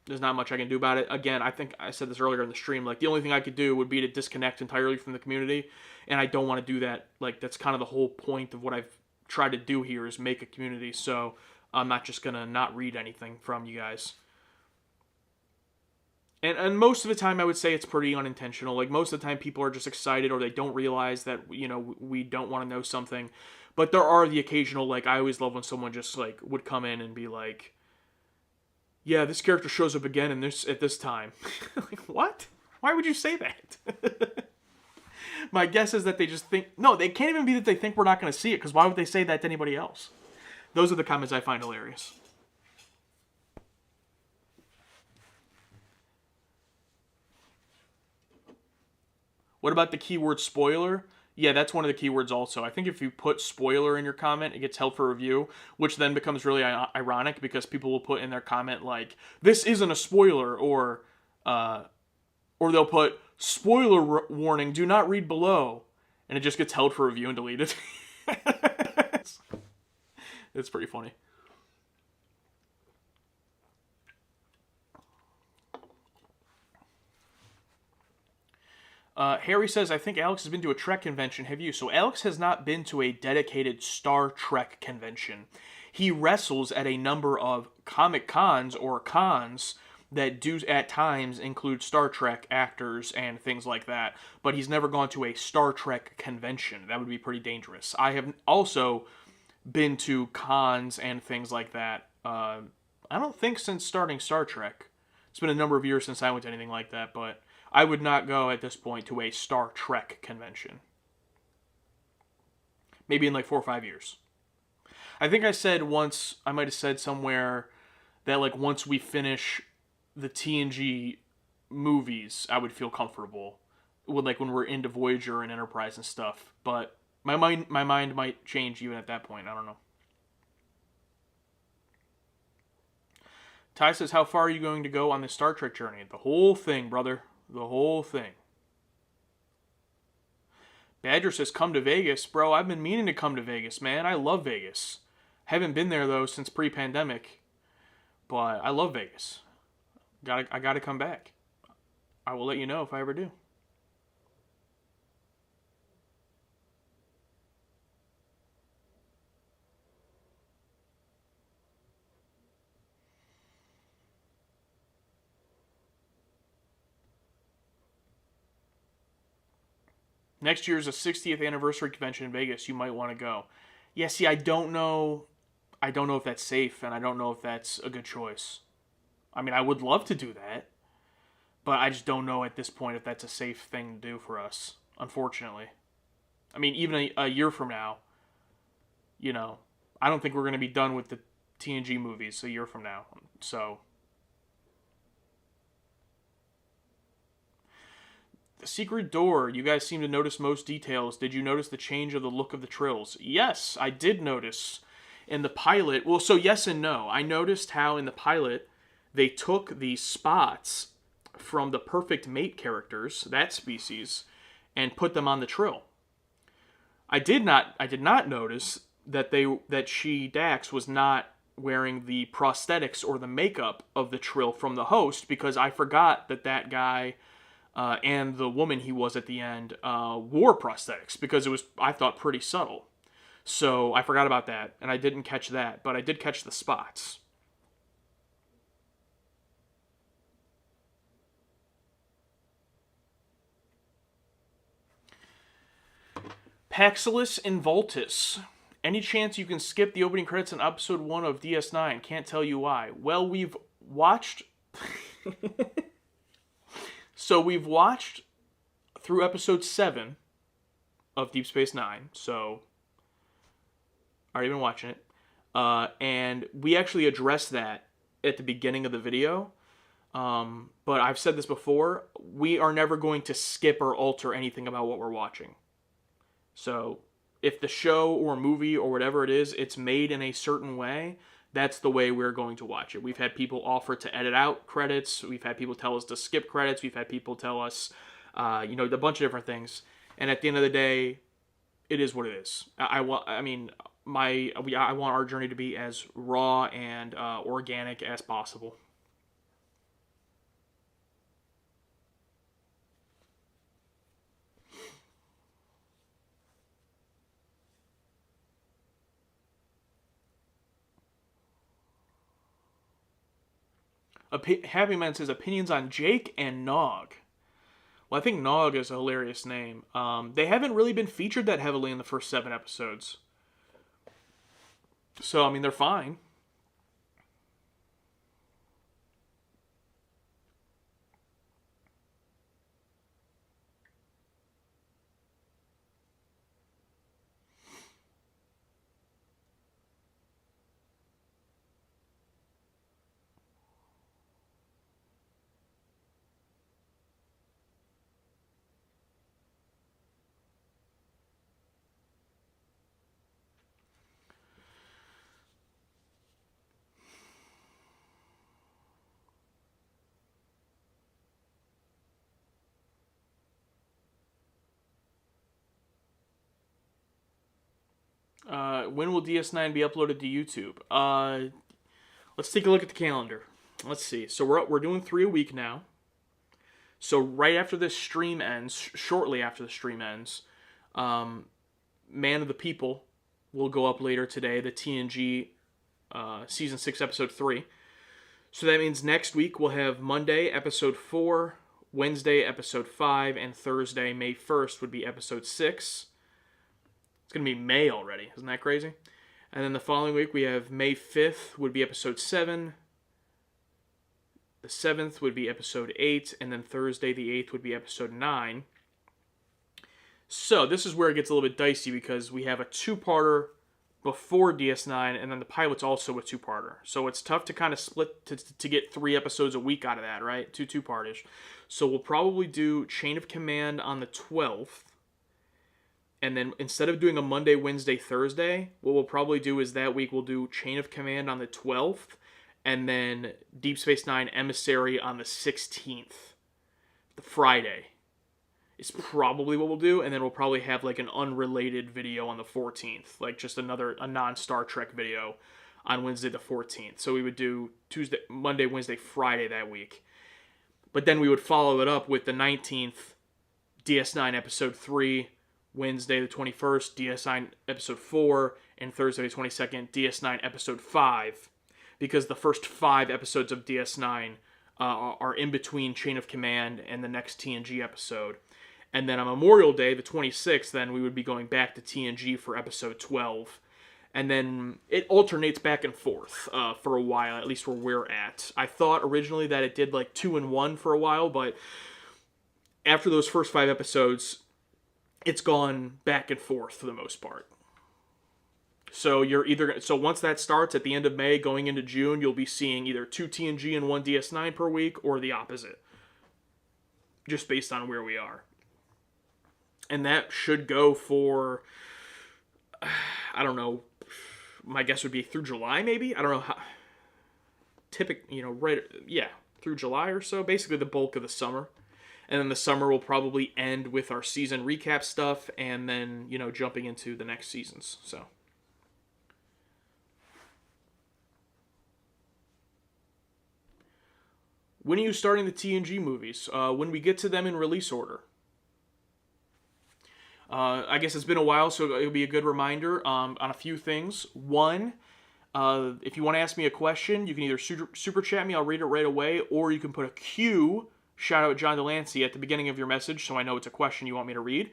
there's not much I can do about it. Again, I think I said this earlier in the stream, like, the only thing I could do would be to disconnect entirely from the community, and I don't want to do that. Like, that's kind of the whole point of what I've tried to do here is make a community, so I'm not just going to not read anything from you guys. And most of the time, I would say it's pretty unintentional. Like, most of the time, people are just excited or they don't realize that, you know, we don't want to know something. But there are the occasional, like, I always love when someone just, like, would come in and be like, yeah, this character shows up again at this time. Like, what? Why would you say that? My guess is that they just think... No, they can't even be that they think we're not going to see it, because why would they say that to anybody else? Those are the comments I find hilarious. What about the keyword spoiler? Yeah, that's one of the keywords also. I think if you put spoiler in your comment, it gets held for review, which then becomes really ironic because people will put in their comment like, this isn't a spoiler, or they'll put, spoiler warning, do not read below, and it just gets held for review and deleted. It's pretty funny. Harry says, I think Alex has been to a Trek convention. Have you? So Alex has not been to a dedicated Star Trek convention. He wrestles at a number of Comic Cons or cons that do at times include Star Trek actors and things like that. But he's never gone to a Star Trek convention. That would be pretty dangerous. I have also been to cons and things like that. I don't think since starting Star Trek. It's been a number of years since I went to anything like that, but I would not go at this point to a Star Trek convention. Maybe in like 4 or 5 years. I think I said once, I might have said somewhere that like once we finish the TNG movies, I would feel comfortable with like when we're into Voyager and Enterprise and stuff. But my mind might change even at that point. I don't know. Ty says, how far are you going to go on this Star Trek journey? The whole thing, brother. The whole thing. Badger says, come to Vegas. Bro, I've been meaning to come to Vegas, man. I love Vegas. Haven't been there, though, since pre-pandemic. But I love Vegas. I gotta come back. I will let you know if I ever do. Next year's a 60th anniversary convention in Vegas. You might want to go. Yeah, see, I don't know. I don't know if that's safe, and I don't know if that's a good choice. I mean, I would love to do that, but I just don't know at this point if that's a safe thing to do for us, unfortunately. I mean, even a year from now, you know, I don't think we're going to be done with the TNG movies a year from now. So, the secret door. You guys seem to notice most details. Did you notice the change of the look of the trills? Yes, I did notice. In the pilot, well, so yes and no. I noticed how in the pilot they took the spots from the perfect mate characters, that species, and put them on the trill. I did not notice that Dax was not wearing the prosthetics or the makeup of the trill from the host, because I forgot that guy and the woman he was at the end wore prosthetics, because it was, I thought, pretty subtle. So I forgot about that, and I didn't catch that, but I did catch the spots. Paxillus Involtus. Any chance you can skip the opening credits in episode 1 of DS9? Can't tell you why. Well, we've watched... So we've watched through episode 7 of Deep Space Nine, so... already been watching it. And we actually addressed that at the beginning of the video. But I've said this before, we are never going to skip or alter anything about what we're watching. So if the show or movie or whatever it is, it's made in a certain way, that's the way we're going to watch it. We've had people offer to edit out credits. We've had people tell us to skip credits. We've had people tell us, a bunch of different things. And at the end of the day, it is what it is. I want our journey to be as raw and organic as possible. Happy Man says opinions on Jake and Nog. Well, I think Nog is a hilarious name. They haven't really been featured that heavily in the first 7 episodes. So, I mean, they're fine. When will DS9 be uploaded to YouTube? Let's take a look at the calendar. Let's see. So we're doing 3 a week now. So right after this stream ends, shortly after the stream ends, Man of the People will go up later today, the TNG Season 6, Episode 3. So that means next week we'll have Monday, Episode 4, Wednesday, Episode 5, and Thursday, May 1st, would be Episode 6. It's going to be May already. Isn't that crazy? And then the following week we have May 5th would be Episode 7. The 7th would be Episode 8. And then Thursday the 8th would be Episode 9. So this is where it gets a little bit dicey, because we have a 2-parter before DS9, and then the pilot's also a 2-parter. So it's tough to kind of split to get 3 episodes a week out of that, right? 2-2-partish. So we'll probably do Chain of Command on the 12th. And then instead of doing a Monday, Wednesday, Thursday, what we'll probably do is that week we'll do Chain of Command on the 12th, and then Deep Space Nine Emissary on the 16th. The Friday is probably what we'll do, and then we'll probably have like an unrelated video on the 14th, like just a non-Star Trek video on Wednesday the 14th. So we would do Monday, Wednesday, Friday that week. But then we would follow it up with the 19th, DS9 Episode 3, Wednesday the 21st, DS9 Episode 4, and Thursday the 22nd, DS9 Episode 5, because the first 5 episodes of DS9 are in between Chain of Command and the next TNG episode. And then on Memorial Day, the 26th, then we would be going back to TNG for episode 12. And then it alternates back and forth for a while, at least where we're at. I thought originally that it did like 2 and 1 for a while, but after those first 5 episodes, it's gone back and forth for the most part. So once that starts at the end of May, going into June, you'll be seeing either 2 TNG and 1 DS9 per week, or the opposite, just based on where we are. And that should go for, I don't know, my guess would be through July, maybe? I don't know how, through July or so, basically the bulk of the summer. And then the summer will probably end with our season recap stuff, and then, jumping into the next seasons, so. When are you starting the TNG movies? When we get to them in release order. I guess it's been a while, so it'll be a good reminder on a few things. One, if you want to ask me a question, you can either super chat me, I'll read it right away, or you can put a Q, shout out John Delancey, at the beginning of your message, so I know it's a question you want me to read.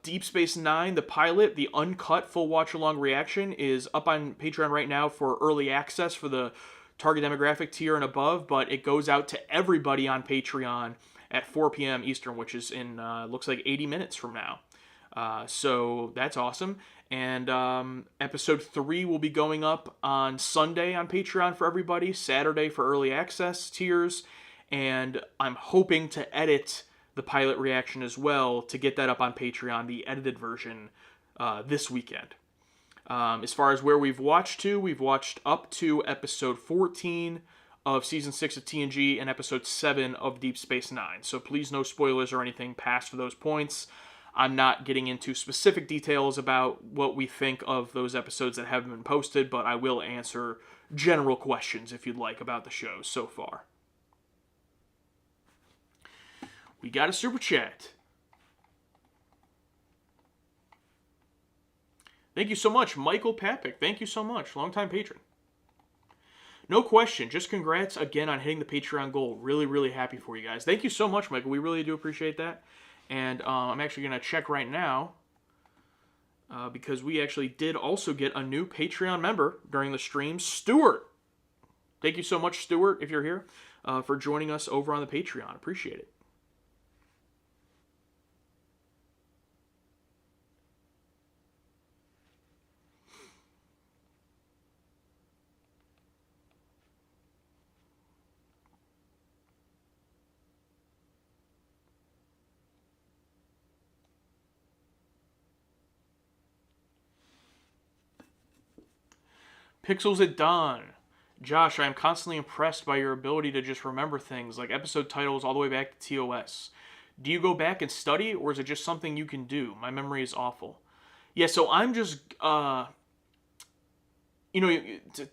Deep Space Nine, the pilot, the uncut full watch-along reaction, is up on Patreon right now for early access for the target demographic tier and above, but it goes out to everybody on Patreon at 4 p.m. Eastern, which is in, looks like 80 minutes from now. So that's awesome. And episode 3 will be going up on Sunday on Patreon for everybody, Saturday for early access tiers, and I'm hoping to edit the pilot reaction as well to get that up on Patreon, the edited version, this weekend. As far as where we've watched up to episode 14 of Season 6 of TNG and episode 7 of Deep Space Nine. So please no spoilers or anything past those points. I'm not getting into specific details about what we think of those episodes that haven't been posted, but I will answer general questions if you'd like about the shows so far. We got a super chat. Thank you so much, Michael Papik. Thank you so much. Longtime patron. No question. Just congrats again on hitting the Patreon goal. Really, really happy for you guys. Thank you so much, Michael. We really do appreciate that. And I'm actually going to check right now because we actually did also get a new Patreon member during the stream, Stuart. Thank you so much, Stuart, if you're here, for joining us over on the Patreon. Appreciate it. Pixels at Dawn. Josh, I am constantly impressed by your ability to just remember things, like episode titles all the way back to TOS. Do you go back and study, or is it just something you can do? My memory is awful. Yeah, so I'm just, to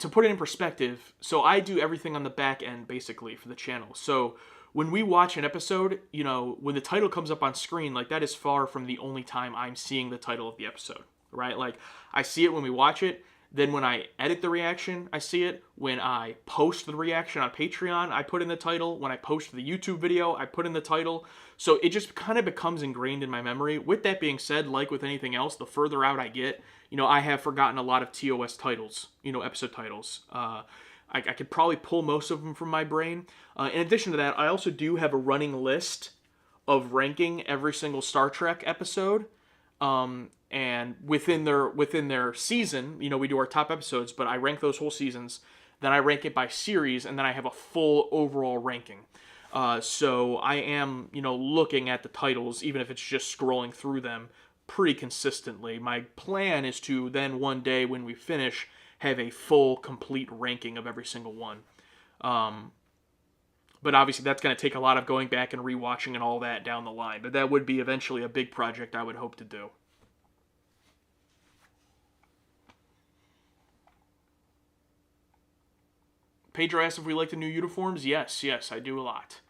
put it in perspective, so I do everything on the back end, basically, for the channel. So when we watch an episode, when the title comes up on screen, like, that is far from the only time I'm seeing the title of the episode, right? Like, I see it when we watch it. Then when I edit the reaction, I see it. When I post the reaction on Patreon, I put in the title. When I post the YouTube video, I put in the title. So it just kind of becomes ingrained in my memory. With that being said, like with anything else, the further out I get, I have forgotten a lot of TOS titles, episode titles. I could probably pull most of them from my brain. In addition to that, I also do have a running list of ranking every single Star Trek episode. And within their season, we do our top episodes, but I rank those whole seasons. Then I rank it by series, and then I have a full overall ranking. So I am, looking at the titles, even if it's just scrolling through them pretty consistently. My plan is to then one day when we finish have a full, complete ranking of every single one. But obviously that's going to take a lot of going back and rewatching and all that down the line. But that would be eventually a big project I would hope to do. Pedro asked if we like the new uniforms. Yes, I do a lot.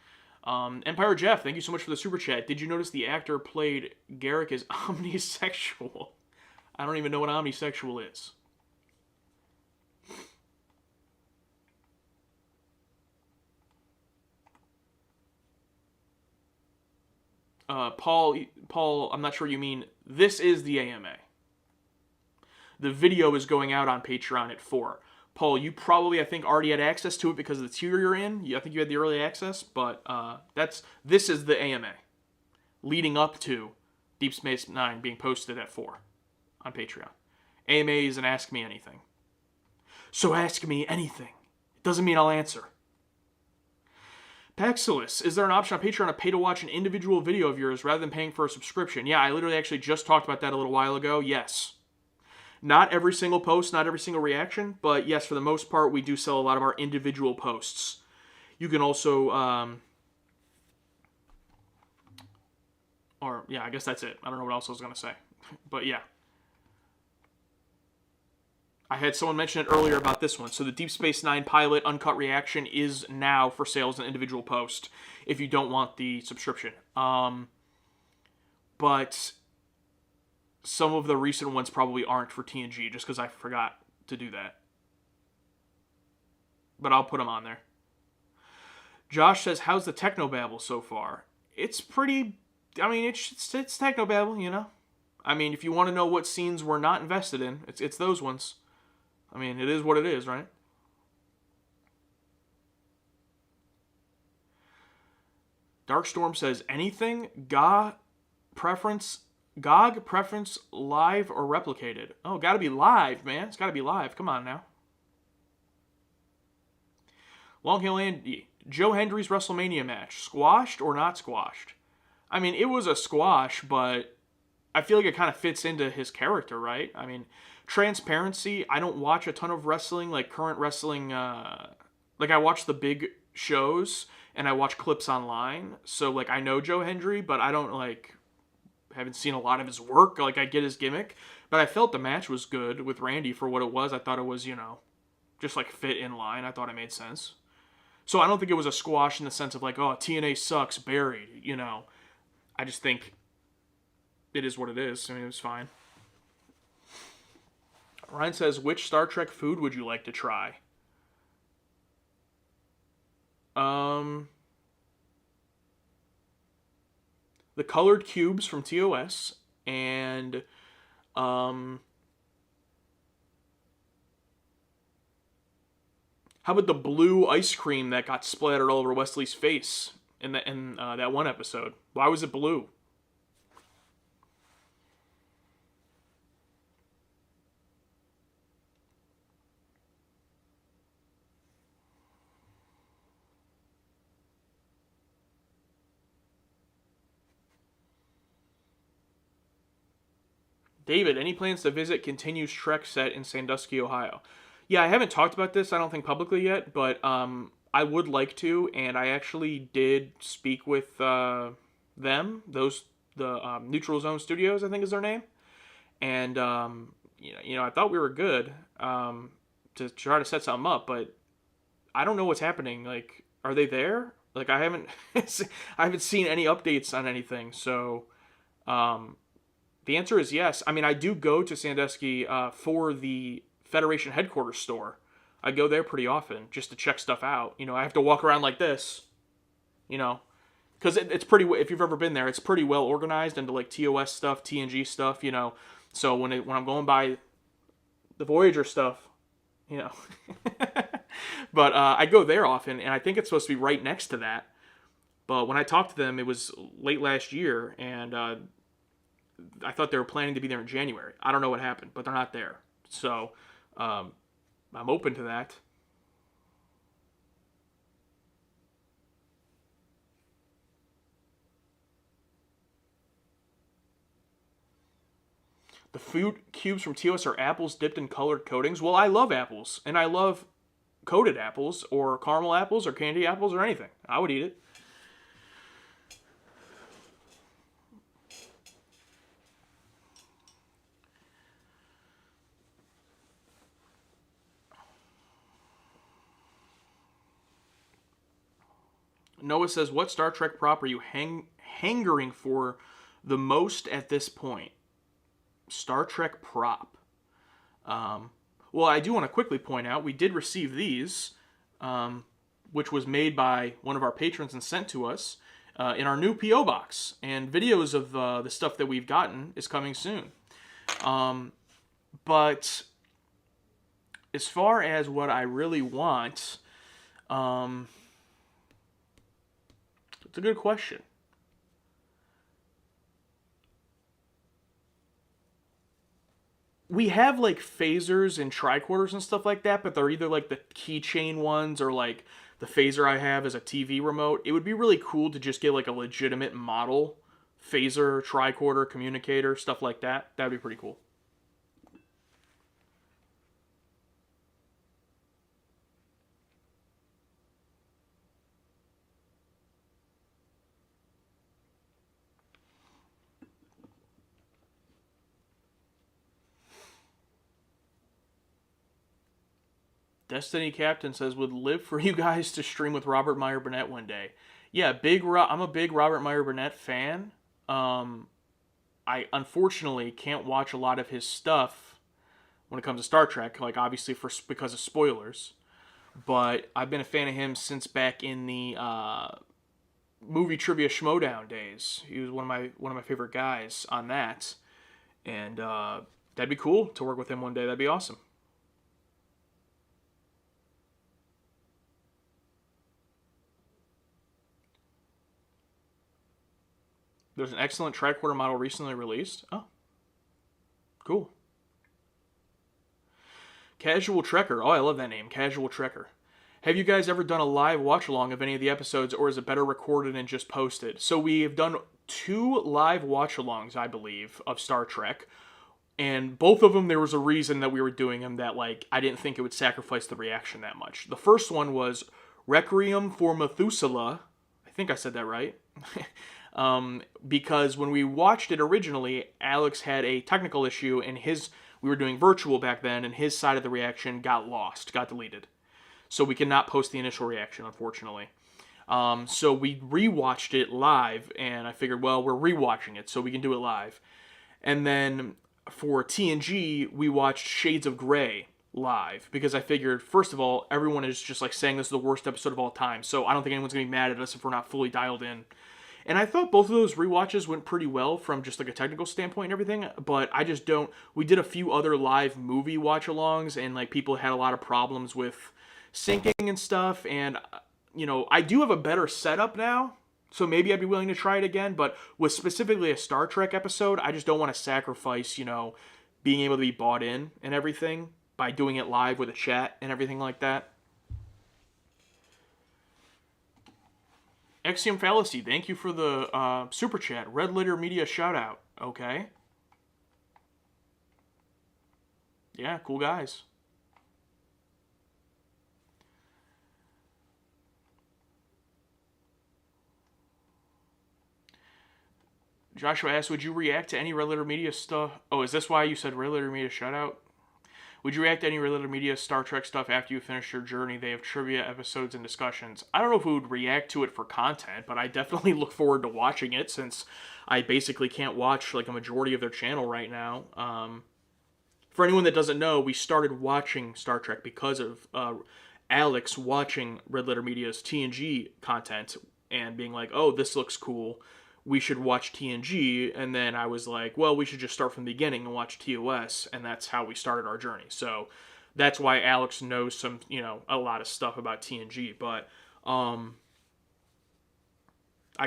Empire Jeff, thank you so much for the super chat. Did you notice the actor played Garrick is omnisexual? I don't even know what omnisexual is. Paul, I'm not sure you mean this is the AMA. The video is going out on Patreon at 4. Paul, you probably, I think, already had access to it because of the tier you're in. I think you had the early access, but this is the AMA, leading up to Deep Space Nine being posted at 4 on Patreon. AMA is an Ask Me Anything. So ask me anything. It doesn't mean I'll answer. Paxilus, is there an option on Patreon to pay to watch an individual video of yours rather than paying for a subscription? Yeah, I literally actually just talked about that a little while ago. Yes. Not every single post, not every single reaction, but yes, for the most part, we do sell a lot of our individual posts. You can also, yeah, I guess that's it. I don't know what else I was going to say, but yeah. I had someone mention it earlier about this one. So the Deep Space Nine pilot uncut reaction is now for sale as an individual post if you don't want the subscription. But some of the recent ones probably aren't for TNG just because I forgot to do that. But I'll put them on there. Josh says, how's the Technobabble so far? It's pretty, I mean, it's Technobabble, you know? I mean, if you want to know what scenes we're not invested in, it's those ones. I mean, it is what it is, right? Darkstorm says, anything? GOG preference live or replicated? Oh, gotta be live, man. It's gotta be live. Come on now. Long Hill Andy, Joe Hendry's WrestleMania match, squashed or not squashed? I mean, it was a squash, but I feel like it kind of fits into his character, right? I mean, transparency, I don't watch a ton of wrestling, like current wrestling, like I watch the big shows and I watch clips online. So like I know Joe Hendry, but I don't haven't seen a lot of his work. Like I get his gimmick, but I felt the match was good with Randy for what it was. I thought it was, just like fit in line. I thought it made sense. So I don't think it was a squash in the sense of like, oh, TNA sucks, buried, I just think it is what it is. I mean, it was fine. Ryan says, which Star Trek food would you like to try? The colored cubes from TOS, and how about the blue ice cream that got splattered all over Wesley's face in that one episode? Why was it blue? David, any plans to visit Continues Trek set in Sandusky, Ohio? Yeah, I haven't talked about this, I don't think, publicly yet, but I would like to, and I actually did speak with them, the Neutral Zone Studios, I think is their name, and I thought we were good to try to set something up, but I don't know what's happening. Like, are they there? Like, I haven't seen any updates on anything, so the answer is yes. I mean, I do go to Sandusky for the Federation headquarters store. I go there pretty often just to check stuff out. I have to walk around like this, because it's pretty. If you've ever been there, it's pretty well organized into like TOS stuff, TNG stuff. So when I'm going by the Voyager stuff, but I go there often, and I think it's supposed to be right next to that. But when I talked to them, it was late last year, and I thought they were planning to be there in January. I don't know what happened, but they're not there. So I'm open to that. The food cubes from TOS are apples dipped in colored coatings. Well, I love apples, and I love coated apples, or caramel apples, or candy apples, or anything. I would eat it. Noah says, what Star Trek prop are you hangering for the most at this point? Star Trek prop. Well, I do want to quickly point out, we did receive these, which was made by one of our patrons and sent to us. in our new P.O. box. And videos of the stuff that we've gotten is coming soon. But as far as what I really want, it's a good question. We have like phasers and tricorders and stuff like that, but they're either like the keychain ones or like the phaser I have is a TV remote. It would be really cool to just get like a legitimate model phaser, tricorder, communicator, stuff like that. That'd be pretty cool. Destiny Captain says, would live for you guys to stream with Robert Meyer Burnett one day. Yeah, I'm a big Robert Meyer Burnett fan. I unfortunately can't watch a lot of his stuff when it comes to Star Trek, like obviously because of spoilers. But I've been a fan of him since back in the movie trivia Schmodown days. He was one of my favorite guys on that, and that'd be cool to work with him one day. That'd be awesome. There's an excellent tricorder model recently released. Oh, cool. Casual Trekker. Oh, I love that name. Casual Trekker. Have you guys ever done a live watch along of any of the episodes, or is it better recorded and just posted? So we have done 2 live watch alongs, I believe, of Star Trek. And both of them, there was a reason that we were doing them that, like, I didn't think it would sacrifice the reaction that much. The first one was Requiem for Methuselah. I think I said that right. Because when we watched it originally, Alex had a technical issue, and we were doing virtual back then, and his side of the reaction got lost, got deleted. So we cannot post the initial reaction, unfortunately. So we rewatched it live, and I figured, well, we're rewatching it, so we can do it live. And then for TNG, we watched Shades of Grey live, because I figured, first of all, everyone is just like saying this is the worst episode of all time, so I don't think anyone's going to be mad at us if we're not fully dialed in. And I thought both of those rewatches went pretty well from just like a technical standpoint and everything, but I just don't. We did a few other live movie watch-alongs, and like people had a lot of problems with syncing and stuff, and I do have a better setup now, so maybe I'd be willing to try it again, but with specifically a Star Trek episode, I just don't want to sacrifice, being able to be bought in and everything by doing it live with a chat and everything like that. Axiom Fallacy, thank you for the super chat. Red Letter Media shout out. Okay. Yeah, cool guys. Joshua asks, would you react to any Red Letter Media stuff? Oh, is this why you said Red Letter Media shout out? Would you react to any Red Letter Media Star Trek stuff after you finish your journey? They have trivia episodes and discussions. I don't know if we would react to it for content, but I definitely look forward to watching it, since I basically can't watch like a majority of their channel right now. For anyone that doesn't know, we started watching Star Trek because of Alex watching Red Letter Media's TNG content and being like, oh, this looks cool, we should watch TNG, and then I was like, well, we should just start from the beginning and watch TOS, and that's how we started our journey. So that's why Alex knows a lot of stuff about TNG, but I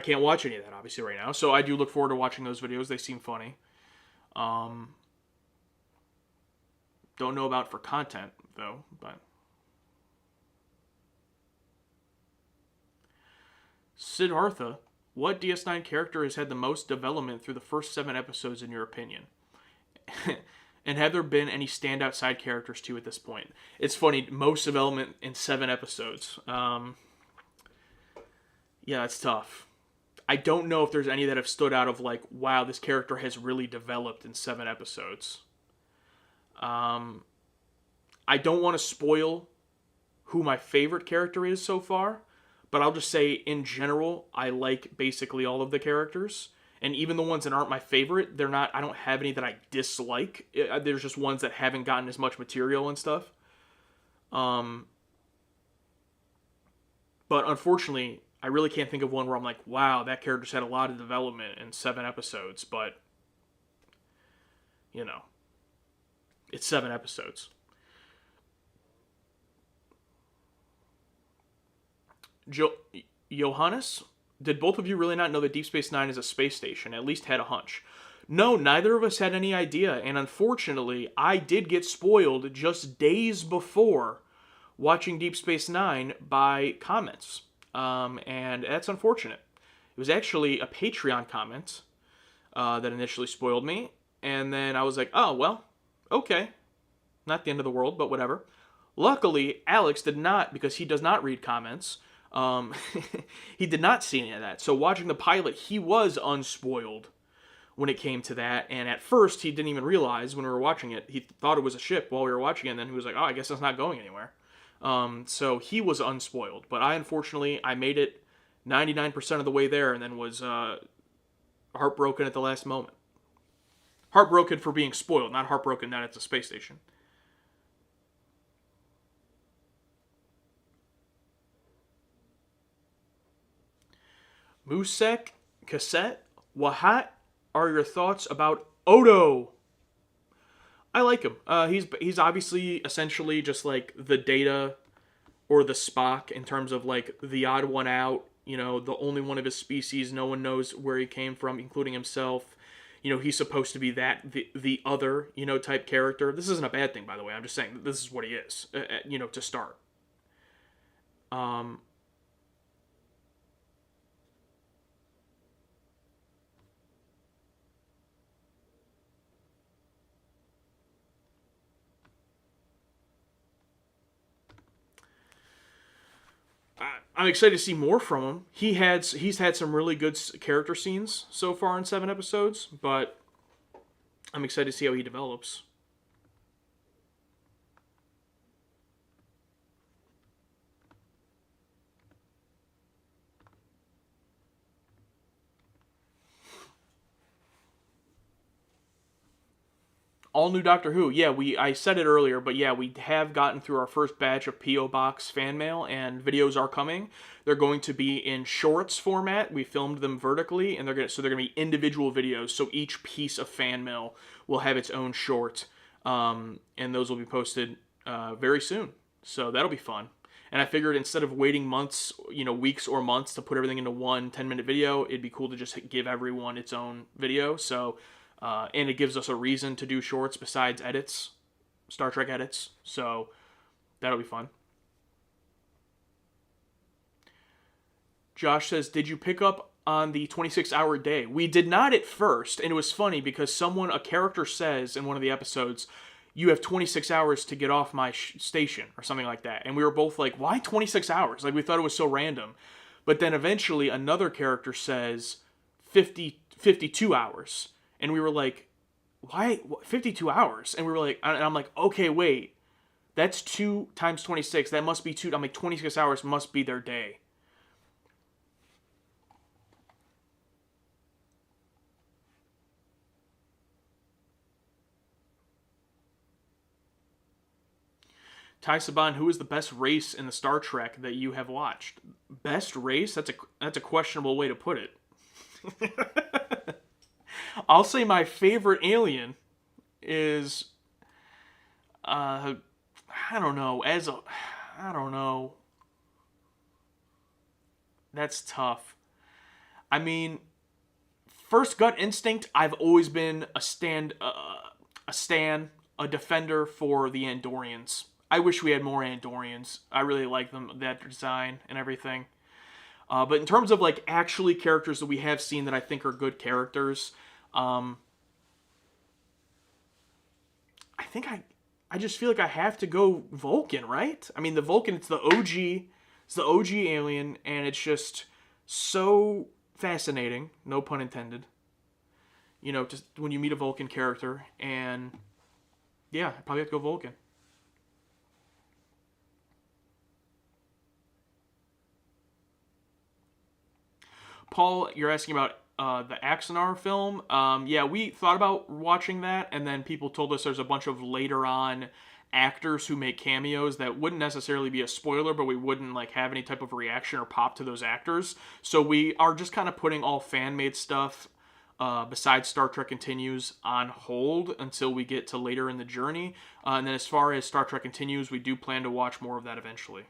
can't watch any of that, obviously, right now, so I do look forward to watching those videos. They seem funny. Don't know about for content, though, but... Siddhartha, what DS9 character has had the most development through the first 7 episodes, in your opinion? And have there been any standout side characters too at this point? It's funny, most development in 7 episodes. Yeah, it's tough. I don't know if there's any that have stood out of like, wow, this character has really developed in 7 episodes. I don't want to spoil who my favorite character is so far, but I'll just say, in general, I like basically all of the characters. And even the ones that aren't my favorite, I don't have any that I dislike. There's just ones that haven't gotten as much material and stuff. But unfortunately, I really can't think of one where I'm like, wow, that character's had a lot of development in 7 episodes, but, you know, it's 7 episodes. Jo- Johannes, did both of you really not know that Deep Space Nine is a space station? At least had a hunch. No, neither of us had any idea, and unfortunately, I did get spoiled just days before watching Deep Space Nine by comments, and that's unfortunate. It was actually a Patreon comment that initially spoiled me, and then I was like, oh well, okay, not the end of the world, but whatever. Luckily, Alex did not, because he does not read comments. Um, he did not see any of that. So watching the pilot, he was unspoiled when it came to that. And at first, he didn't even realize when we were watching it. He thought it was a ship while we were watching it. And then he was like, oh, I guess it's not going anywhere. So he was unspoiled. But unfortunately, I made it 99% of the way there and then was heartbroken at the last moment. Heartbroken for being spoiled, not heartbroken that it's a space station. Musek Cassette, what are your thoughts about Odo? I like him. He's obviously essentially just like the Data or the Spock in terms of like the odd one out. You know, the only one of his species. No one knows where he came from, including himself. You know, he's supposed to be the other, you know, type character. This isn't a bad thing, by the way. I'm just saying that this is what he is. You know, to start. Um, I'm excited to see more from him. He's had some really good character scenes so far in 7 episodes, but I'm excited to see how he develops. All new Doctor Who. Yeah, I said it earlier, but yeah, we have gotten through our first batch of PO Box fan mail, and videos are coming. They're going to be in shorts format. We filmed them vertically, and they're gonna be individual videos. So each piece of fan mail will have its own short, and those will be posted very soon. So that'll be fun. And I figured instead of waiting months, you know, weeks or months to put everything into one 10-minute video, it'd be cool to just give everyone its own video. So and it gives us a reason to do shorts besides edits, Star Trek edits. So that'll be fun. Josh says, did you pick up on the 26-hour day? We did not at first, and it was funny because a character says in one of the episodes, you have 26 hours to get off my station, or something like that. And we were both like, why 26 hours? Like, we thought it was so random. But then eventually another character says 52 hours. And we were like, why 52 hours? And we were like, and I'm like, okay, wait, that's 2 times 26. That must be 2. I'm like, 26 hours must be their day. Ty Saban, who is the best race in the Star Trek that you have watched? Best race? That's a questionable way to put it. I'll say my favorite alien is I don't know. I don't know. That's tough. I mean, first gut instinct, I've always been a defender for the Andorians. I wish we had more Andorians. I really like them, that design and everything. But in terms of like actually characters that we have seen that I think are good characters, I think I just feel like I have to go Vulcan, right? I mean, the Vulcan, it's the OG alien, and it's just so fascinating. No pun intended. You know, just when you meet a Vulcan character, and yeah, I probably have to go Vulcan. Paul, you're asking about the Axanar film. Yeah, we thought about watching that, and then people told us there's a bunch of later on actors who make cameos that wouldn't necessarily be a spoiler, but we wouldn't like have any type of reaction or pop to those actors. So we are just kind of putting all fan-made stuff besides Star Trek Continues on hold until we get to later in the journey. And then as far as Star Trek Continues, we do plan to watch more of that eventually.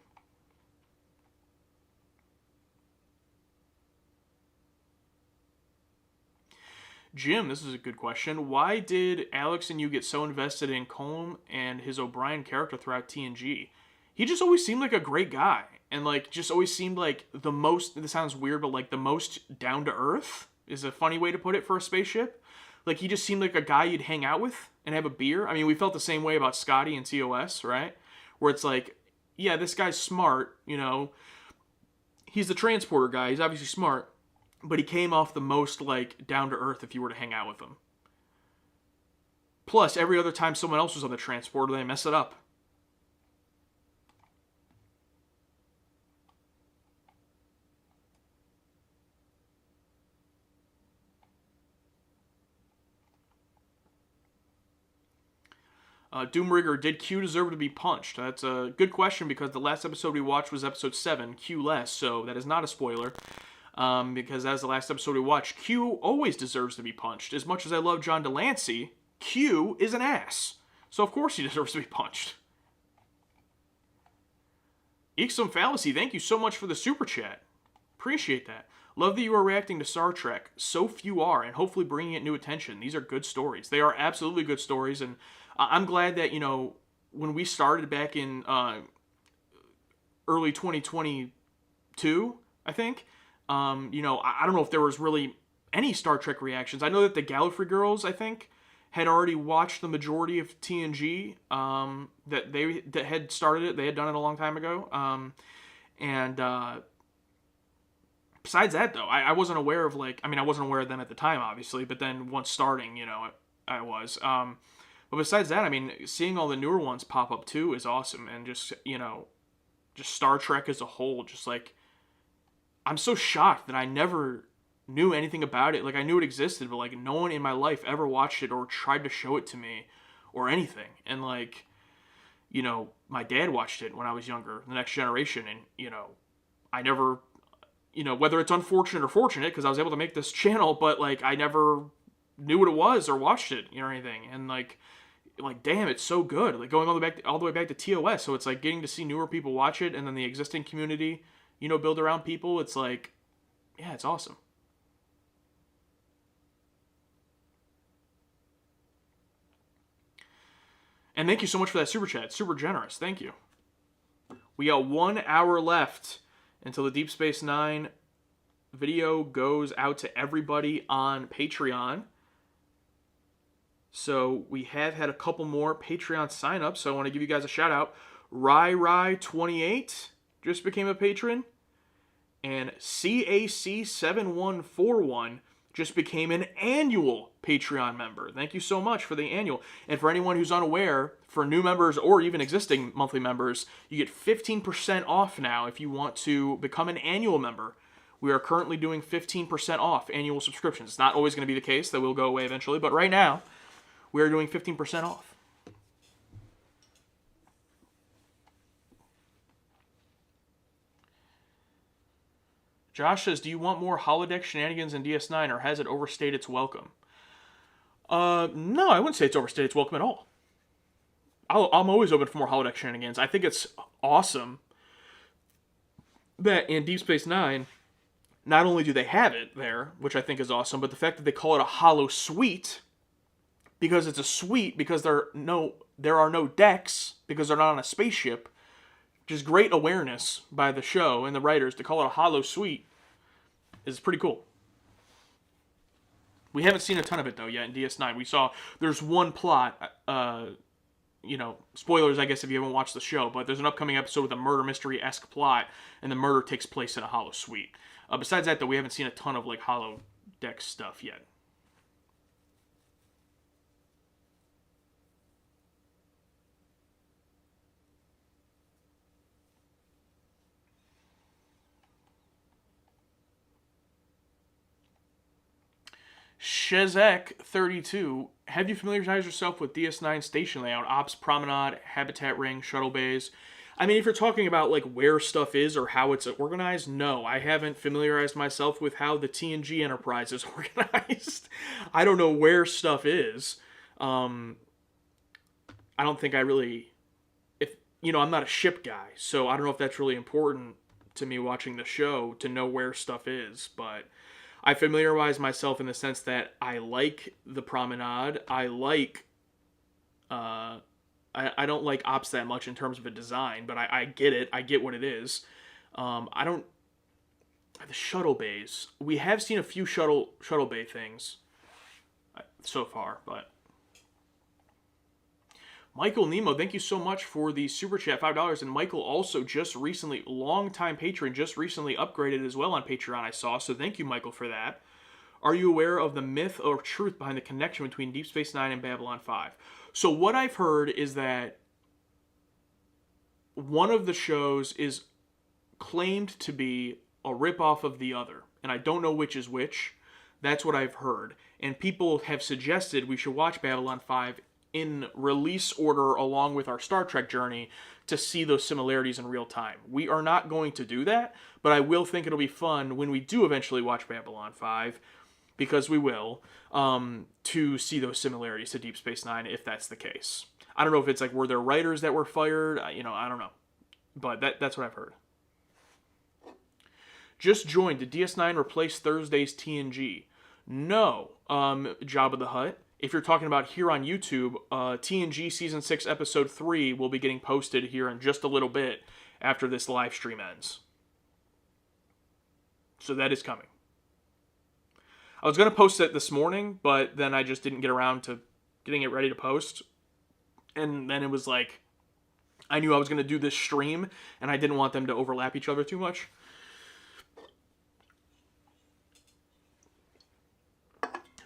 Jim, this is a good question. Why did Alex and you get so invested in Colm and his O'Brien character throughout TNG? He just always seemed like a great guy. And like just always seemed like the most, this sounds weird, but like the most down to earth is a funny way to put it for a spaceship. Like he just seemed like a guy you'd hang out with and have a beer. I mean, we felt the same way about Scotty and TOS, right? Where it's like, yeah, this guy's smart, you know. He's the transporter guy. He's obviously smart. But he came off the most, like, down to earth if you were to hang out with him. Plus, every other time someone else was on the transporter, they mess it up. Doomrigger, did Q deserve to be punched? That's a good question because the last episode we watched was episode 7, Q less, so that is not a spoiler. Because as the last episode we watched, Q always deserves to be punched. As much as I love John Delancey, Q is an ass. So of course he deserves to be punched. Ixom Fallacy, thank you so much for the super chat. Appreciate that. Love that you are reacting to Star Trek. So few are, and hopefully bringing it new attention. These are good stories. They are absolutely good stories, and I'm glad that, you know, when we started back in early 2022, I think, you know, I don't know if there was really any Star Trek reactions. I know that the Gallifrey girls, I think, had already watched the majority of TNG, that had started it. They had done it a long time ago. Besides that, though, I wasn't aware of, like, I mean, I wasn't aware of them at the time, obviously, but then once starting, you know, I was. But besides that, I mean, seeing all the newer ones pop up, too, is awesome. And just, you know, just Star Trek as a whole, just, like, I'm so shocked that I never knew anything about it. Like, I knew it existed, but, like, no one in my life ever watched it or tried to show it to me or anything. And, like, you know, my dad watched it when I was younger, The Next Generation, and, you know, I never, you know, whether it's unfortunate or fortunate, because I was able to make this channel, but, like, I never knew what it was or watched it, you know, or anything. And, like, damn, it's so good. Like, going all the way back to TOS, so it's, like, getting to see newer people watch it, and then the existing community, you know, build around people. It's like, yeah, it's awesome. And thank you so much for that super chat. Super generous. Thank you. We got 1 hour left until the Deep Space Nine video goes out to everybody on Patreon. So we have had a couple more Patreon signups, so I want to give you guys a shout out. Rai28 just became a patron, and CAC7141 just became an annual Patreon member. Thank you so much for the annual. And for anyone who's unaware, for new members or even existing monthly members, you get 15% off now if you want to become an annual member. We are currently doing 15% off annual subscriptions. It's not always going to be the case. That will go away eventually. But right now, we are doing 15% off. Josh says, do you want more holodeck shenanigans in DS9, or has it overstayed its welcome? No, I wouldn't say it's overstayed its welcome at all. I'm always open for more holodeck shenanigans. I think it's awesome that in Deep Space Nine, not only do they have it there, which I think is awesome, but the fact that they call it a holo suite, because it's a suite, because there are no decks, because they're not on a spaceship. Just great awareness by the show and the writers to call it a holo suite is pretty cool. We haven't seen a ton of it, though, yet in DS9. We saw there's one plot, you know, spoilers, I guess, if you haven't watched the show, but there's an upcoming episode with a murder mystery-esque plot, and the murder takes place in a holo suite. Besides that, though, we haven't seen a ton of, like, holodeck stuff yet. Shezek32, have you familiarized yourself with DS9 station layout, ops, promenade, habitat ring, shuttle bays? I mean, if you're talking about like where stuff is or how it's organized, no, I haven't familiarized myself with how the TNG Enterprise is organized. I don't know where stuff is. I don't think I really, if I'm not a ship guy, so I don't know if that's really important to me watching the show to know where stuff is, but I familiarize myself in the sense that I like the promenade. I like, I don't like ops that much in terms of a design, but I get it. I get what it is. I don't, the shuttle bays. We have seen a few shuttle bay things so far, but Michael Nemo, thank you so much for the super chat, $5. And Michael also just recently, longtime patron, just recently upgraded as well on Patreon, I saw. So thank you, Michael, for that. Are you aware of the myth or truth behind the connection between Deep Space Nine and Babylon 5? So what I've heard is that one of the shows is claimed to be a ripoff of the other. And I don't know which is which. That's what I've heard. And people have suggested we should watch Babylon 5 in release order along with our Star Trek journey to see those similarities in real time. We are not going to do that, but I will think it'll be fun when we do eventually watch Babylon 5, because we will, to see those similarities to Deep Space Nine if that's the case. I don't know if it's like, were there writers that were fired? I don't know. But that's what I've heard. Just joined. Did DS9 replace Thursday's TNG? No. Jabba the Hutt. If you're talking about here on YouTube, TNG Season 6 Episode 3 will be getting posted here in just a little bit after this live stream ends. So that is coming. I was going to post it this morning, but then I just didn't get around to getting it ready to post. And then it was like, I knew I was going to do this stream, and I didn't want them to overlap each other too much.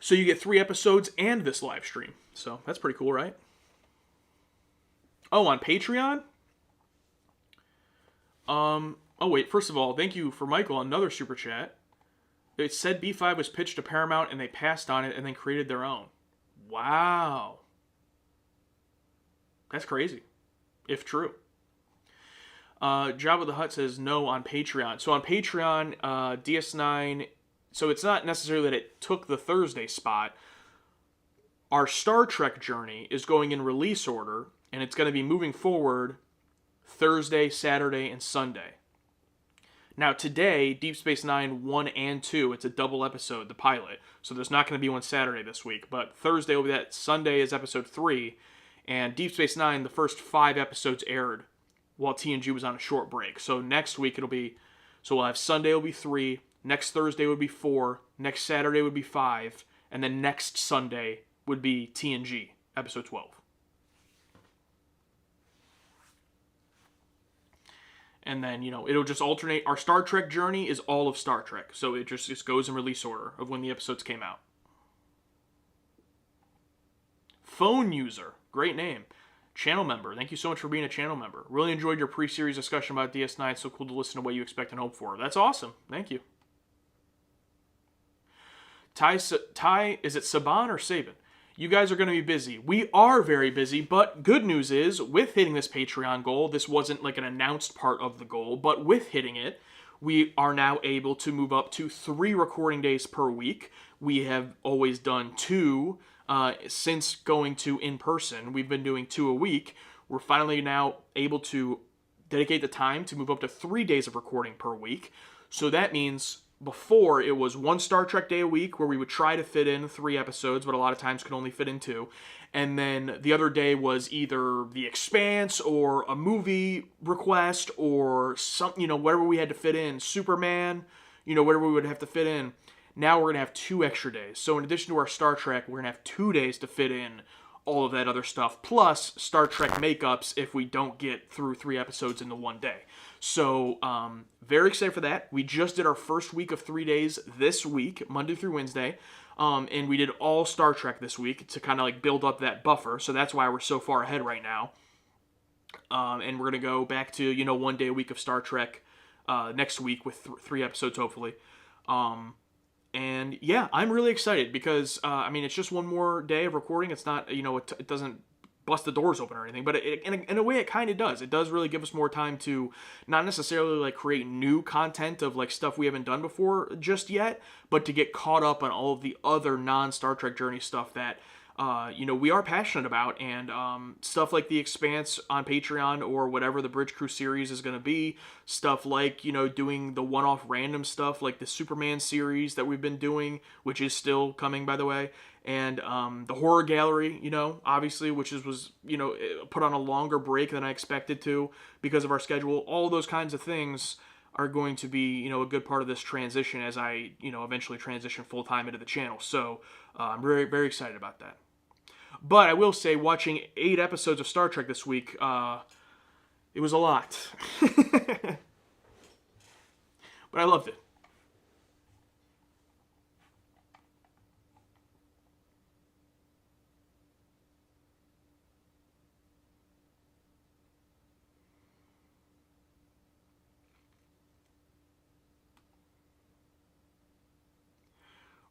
So you get 3 episodes and this live stream. So that's pretty cool, right? Oh, on Patreon? Oh wait, first of all, thank you for Michael, another super chat. It said B5 was pitched to Paramount and they passed on it and then created their own. Wow. That's crazy. If true. Jabba the Hutt says no on Patreon. So on Patreon, DS9... So it's not necessarily that it took the Thursday spot. Our Star Trek journey is going in release order, and it's going to be moving forward Thursday, Saturday, and Sunday. Now today, Deep Space Nine 1 and 2, it's a double episode, the pilot. So there's not going to be one Saturday this week, but Thursday will be that. Sunday is episode 3, and Deep Space Nine, the first 5 episodes aired while TNG was on a short break. So next week it'll be, so we'll have Sunday will be 3, next Thursday would be 4, next Saturday would be 5, and then next Sunday would be TNG, episode 12. And then, it'll just alternate. Our Star Trek journey is all of Star Trek, so it just goes in release order of when the episodes came out. Phone user, great name. Channel member, thank you so much for being a channel member. Really enjoyed your pre-series discussion about DS9. So cool to listen to what you expect and hope for. That's awesome. Thank you. Ty, is it Saban or Saban? You guys are going to be busy. We are very busy, but good news is, with hitting this Patreon goal, this wasn't like an announced part of the goal, but with hitting it, we are now able to move up to 3 recording days per week. We have always done 2 since going to in-person. We've been doing 2 a week. We're finally now able to dedicate the time to move up to 3 days of recording per week. So that means... Before, it was 1 Star Trek day a week where we would try to fit in 3 episodes, but a lot of times could only fit in 2. And then the other day was either The Expanse or a movie request or something, whatever we had to fit in. Superman, whatever we would have to fit in. Now we're going to have 2 extra days. So in addition to our Star Trek, we're going to have 2 days to fit in all of that other stuff, plus Star Trek makeups if we don't get through 3 episodes in the 1 day. So, very excited for that. We just did our first week of 3 days this week, Monday through Wednesday, and we did all Star Trek this week to kind of like build up that buffer, so that's why we're so far ahead right now. And we're going to go back to, 1 day a week of Star Trek next week with 3 episodes, hopefully. And yeah, I'm really excited because I mean, it's just one more day of recording. It's not, it doesn't bust the doors open or anything, but in a way, it kind of does. It does really give us more time to not necessarily like create new content of like stuff we haven't done before just yet, but to get caught up on all of the other non-Star Trek Journey stuff that we are passionate about, and stuff like The Expanse on Patreon or whatever the Bridge Crew series is going to be. Stuff like, doing the one-off random stuff like the Superman series that we've been doing, which is still coming, by the way. And the horror gallery, obviously, which was put on a longer break than I expected to because of our schedule. All those kinds of things are going to be, a good part of this transition as I, eventually transition full-time into the channel. So I'm very, very excited about that. But I will say, watching 8 episodes of Star Trek this week, it was a lot. But I loved it.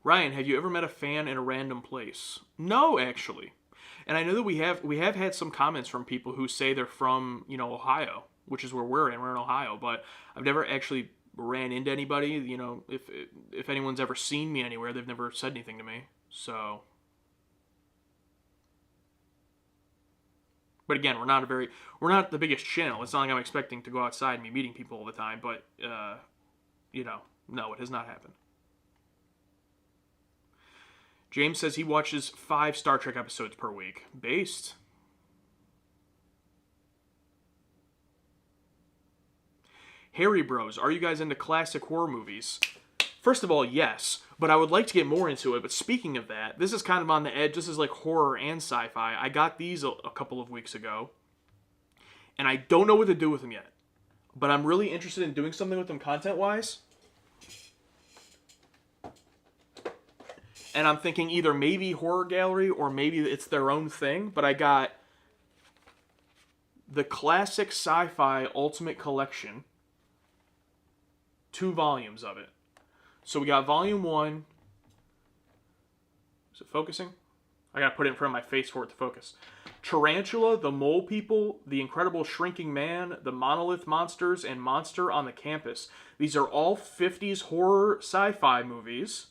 Ryan, have you ever met a fan in a random place? No, actually. And I know that we have had some comments from people who say they're from, Ohio, which is where we're in. We're in Ohio, but I've never actually ran into anybody. If anyone's ever seen me anywhere, they've never said anything to me. So, but again, we're not the biggest channel. It's not like I'm expecting to go outside and be meeting people all the time. But no, it has not happened. James says he watches 5 Star Trek episodes per week. Based. Harry Bros, are you guys into classic horror movies? First of all, yes, but I would like to get more into it. But speaking of that, this is kind of on the edge. This is like horror and sci-fi. I got these a couple of weeks ago, and I don't know what to do with them yet. But I'm really interested in doing something with them content-wise. And I'm thinking either maybe horror gallery or maybe it's their own thing. But I got the classic sci-fi Ultimate Collection. 2 volumes of it. So we got volume 1. Is it focusing? I gotta put it in front of my face for it to focus. Tarantula, the Mole People, The Incredible Shrinking Man, The Monolith Monsters, and Monster on the Campus. These are all 50s horror sci-fi movies.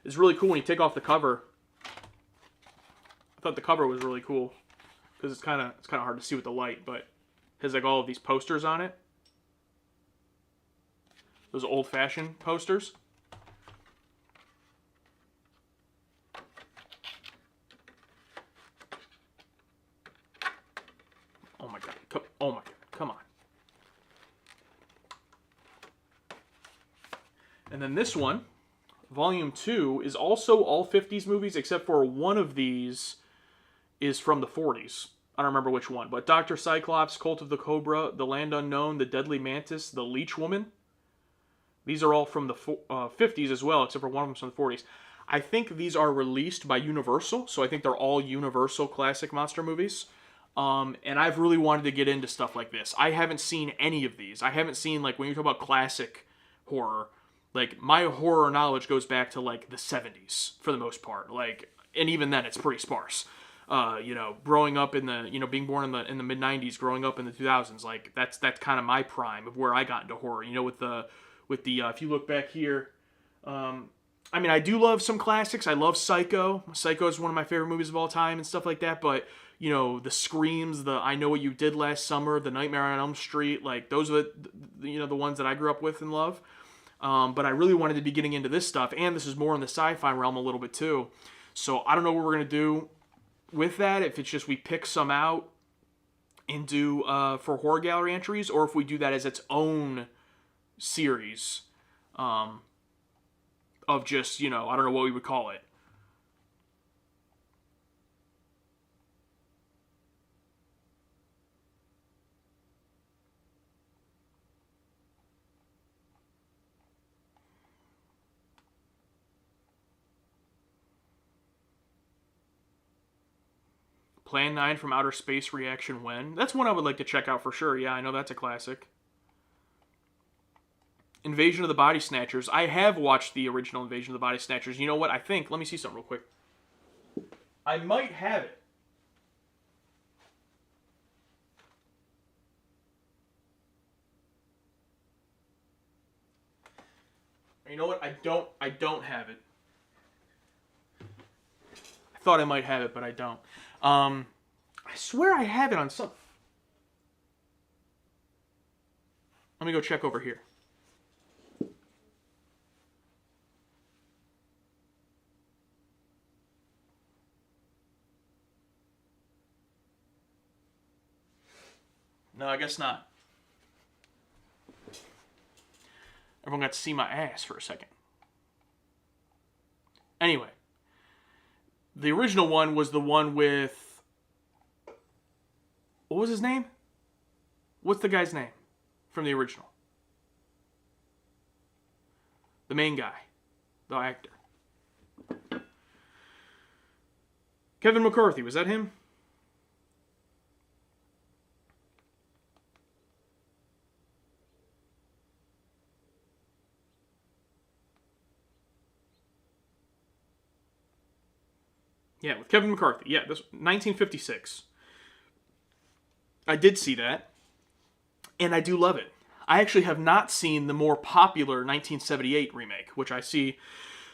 It's really cool when you take off the cover. I thought the cover was really cool because it's kind of hard to see with the light, but it has like all of these posters on it. Those old-fashioned posters. Oh my god! Oh my god! Come on! And then this one. Volume 2 is also all 50s movies, except for one of these is from the 40s. I don't remember which one, but Dr. Cyclops, Cult of the Cobra, The Land Unknown, The Deadly Mantis, The Leech Woman. These are all from the 50s as well, except for one of them's from the 40s. I think these are released by Universal, so I think they're all Universal classic monster movies. And I've really wanted to get into stuff like this. I haven't seen any of these. I haven't seen, like, when you talk about classic horror, like, my horror knowledge goes back to, like, the 70s, for the most part. Like, and even then, it's pretty sparse. Growing up in the, being born in the mid-90s, growing up in the 2000s, like, that's kind of my prime of where I got into horror. With the if you look back here, I mean, I do love some classics. I love Psycho. Psycho is one of my favorite movies of all time and stuff like that, but, the Screams, the I Know What You Did Last Summer, the Nightmare on Elm Street, like, those are the ones that I grew up with and love. But I really wanted to be getting into this stuff, and this is more in the sci-fi realm a little bit too. So I don't know what we're going to do with that, if it's just we pick some out and do for horror gallery entries, or if we do that as its own series of just, I don't know what we would call it. Plan 9 from Outer Space Reaction When? That's one I would like to check out for sure. Yeah, I know that's a classic. Invasion of the Body Snatchers. I have watched the original Invasion of the Body Snatchers. You know what? I think. Let me see something real quick. I might have it. You know what? I don't have it. I thought I might have it, but I don't. I swear I have it on some. Let me go check over here. No, I guess not. Everyone got to see my ass for a second. Anyway, the original one was the one with... What was his name? What's the guy's name from the original? The main guy. The actor. Kevin McCarthy, was that him? Yeah, with Kevin McCarthy. Yeah, this 1956. I did see that, and I do love it. I actually have not seen the more popular 1978 remake, which I see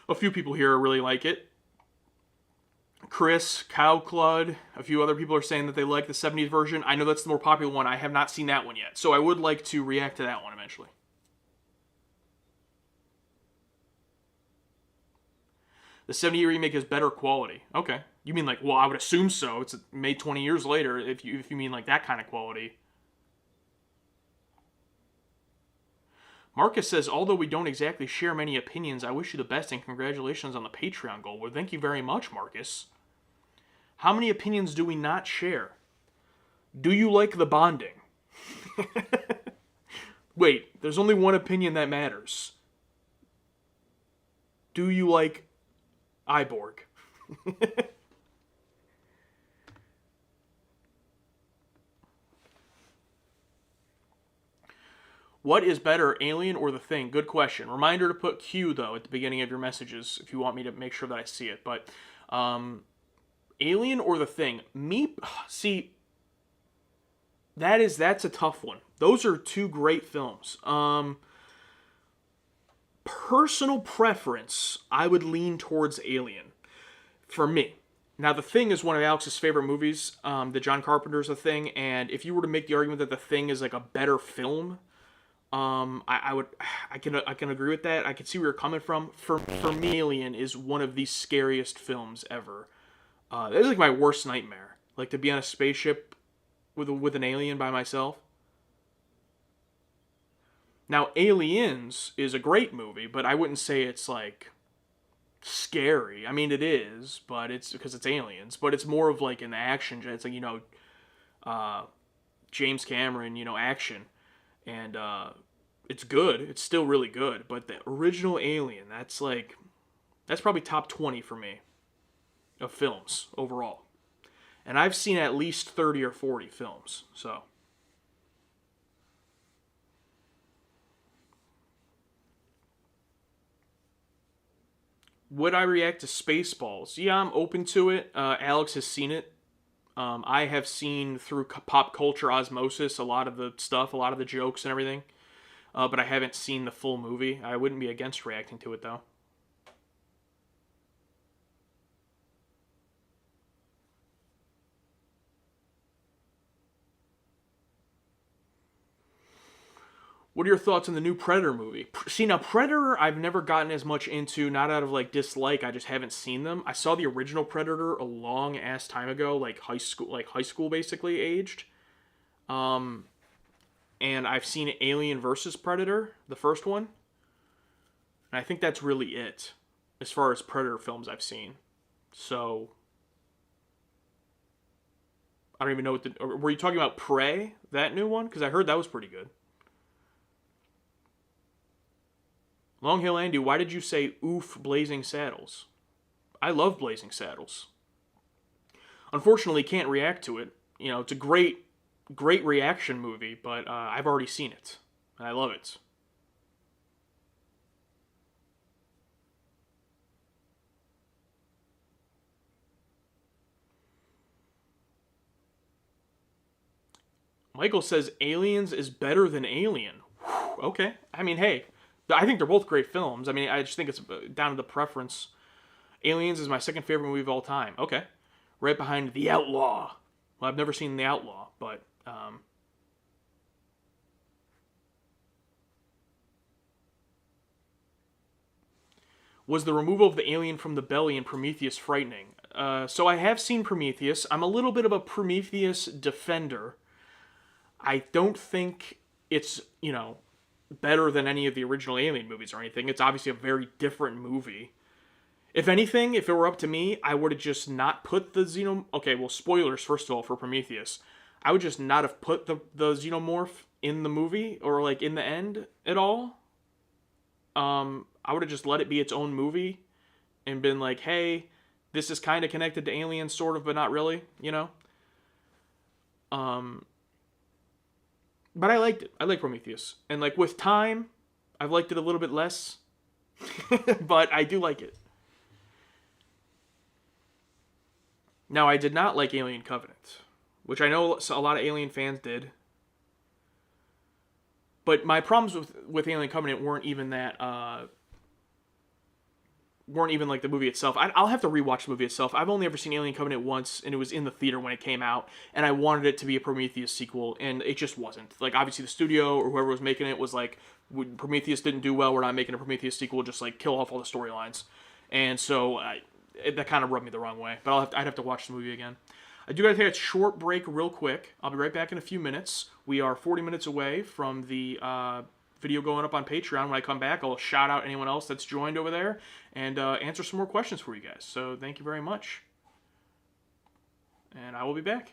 a few people here really like it. Chris, Cowclud, a few other people are saying that they like the 70s version. I know that's the more popular one. I have not seen that one yet, so I would like to react to that one eventually. The 78 remake is better quality. Okay. You mean like, well, I would assume so. It's made 20 years later, if you mean like that kind of quality. Marcus says, although we don't exactly share many opinions, I wish you the best and congratulations on the Patreon goal. Well, thank you very much, Marcus. How many opinions do we not share? Do you like the bonding? Wait, there's only one opinion that matters. Do you like Iborg? What is better, Alien or The Thing? Good question. Reminder to put Q, though, at the beginning of your messages if you want me to make sure that I see it. But Alien or The Thing? See, that's a tough one. Those are two great films. Personal preference, I would lean towards Alien. For me. Now, The Thing is one of Alex's favorite movies. The John Carpenter's The Thing, and if you were to make the argument that The Thing is like a better film, I can agree with that. I can see where you're coming from. For me, Alien is one of the scariest films ever. That is like my worst nightmare. Like to be on a spaceship with an alien by myself. Now, Aliens is a great movie, but I wouldn't say it's like scary. I mean, it is, but it's because it's aliens. But it's more of like an action. It's like James Cameron, action. And it's good. It's still really good. But the original Alien, that's probably top 20 for me of films overall. And I've seen at least 30 or 40 films. So. Would I react to Spaceballs? Yeah, I'm open to it. Alex has seen it. I have seen through pop culture osmosis a lot of the stuff, a lot of the jokes and everything. But I haven't seen the full movie. I wouldn't be against reacting to it, though. What are your thoughts on the new Predator movie? See, now, Predator, I've never gotten as much into, not out of, like, dislike, I just haven't seen them. I saw the original Predator a long-ass time ago, like high school, basically, aged. And I've seen Alien vs. Predator, the first one. And I think that's really it, as far as Predator films I've seen. So, I don't even know what were you talking about Prey, that new one? Because I heard that was pretty good. Long Hill Andy, why did you say oof Blazing Saddles? I love Blazing Saddles. Unfortunately, can't react to it. It's a great reaction movie, but I've already seen it. And I love it. Michael says Aliens is better than Alien. Whew, okay. I mean, hey, I think they're both great films. I mean, I just think it's down to the preference. Aliens is my second favorite movie of all time. Okay. Right behind The Outlaw. Well, I've never seen The Outlaw, but was the removal of the alien from the belly in Prometheus frightening? So I have seen Prometheus. I'm a little bit of a Prometheus defender. I don't think it's, better than any of the original Alien movies or anything. It's obviously a very different movie. If anything, if it were up to me, I would have just not put the Okay, well, spoilers, first of all, for Prometheus. I would just not have put the xenomorph in the movie or, like, in the end at all. I would have just let it be its own movie and been like, hey, this is kind of connected to Alien, sort of, but not really, But I liked it. I like Prometheus. And, like, with time, I've liked it a little bit less. But I do like it. Now, I did not like Alien Covenant, which I know a lot of Alien fans did. But my problems with Alien Covenant weren't even that, weren't even like the movie itself. I'll have to rewatch the movie itself. I've only ever seen Alien Covenant once, and it was in the theater when it came out, and I wanted it to be a Prometheus sequel, and it just wasn't. Like, obviously the studio or whoever was making it was like, Prometheus didn't do well, we're not making a Prometheus sequel, just like kill off all the storylines. And so that kind of rubbed me the wrong way, but I'd have to watch the movie again. I do gotta take a short break real quick. I'll be right back in a few minutes. We are 40 minutes away from the video going up on Patreon. When I come back, I'll shout out anyone else that's joined over there and answer some more questions for you guys. So thank you very much. And I will be back.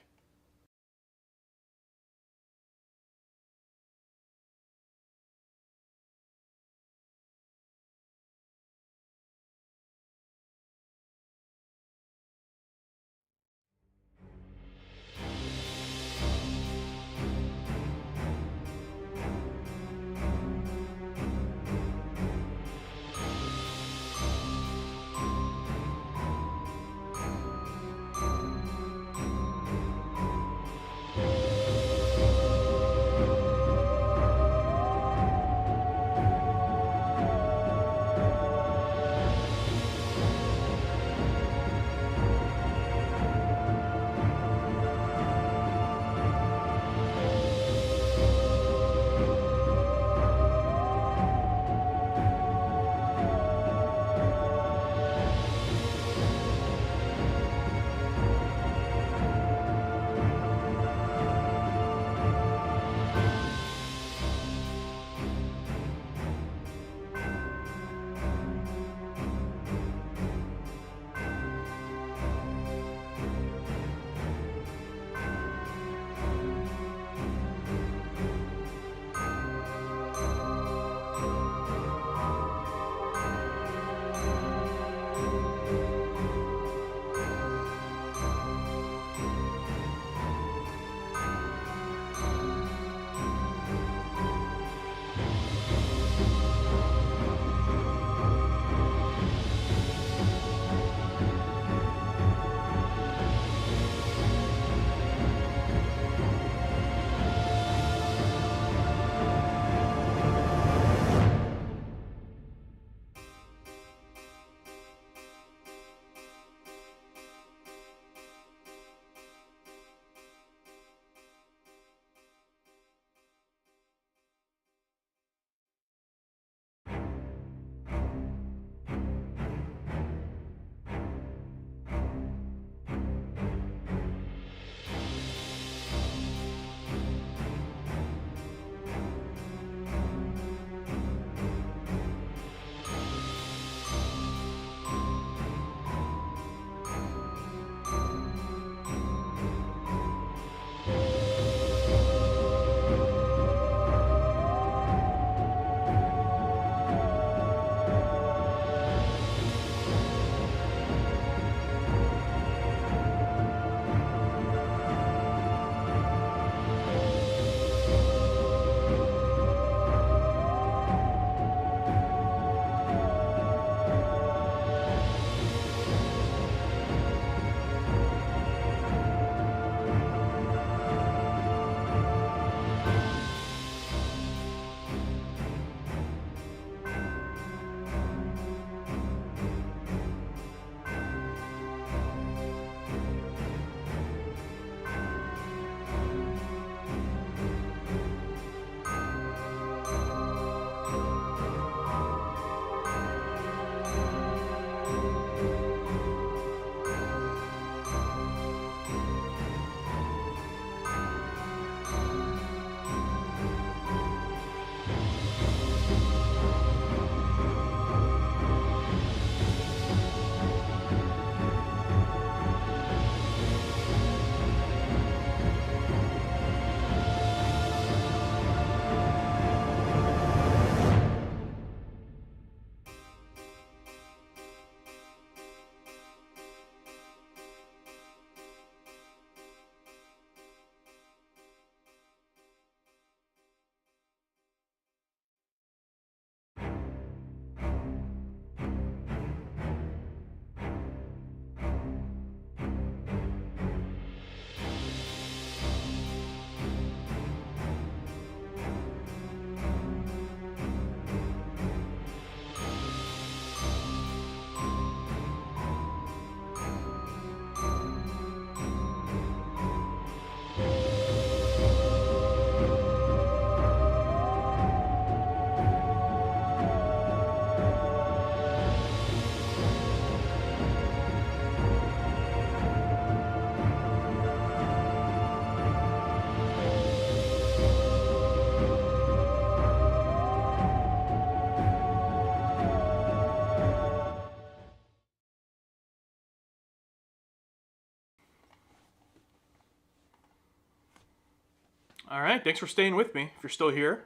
All right, thanks for staying with me if you're still here.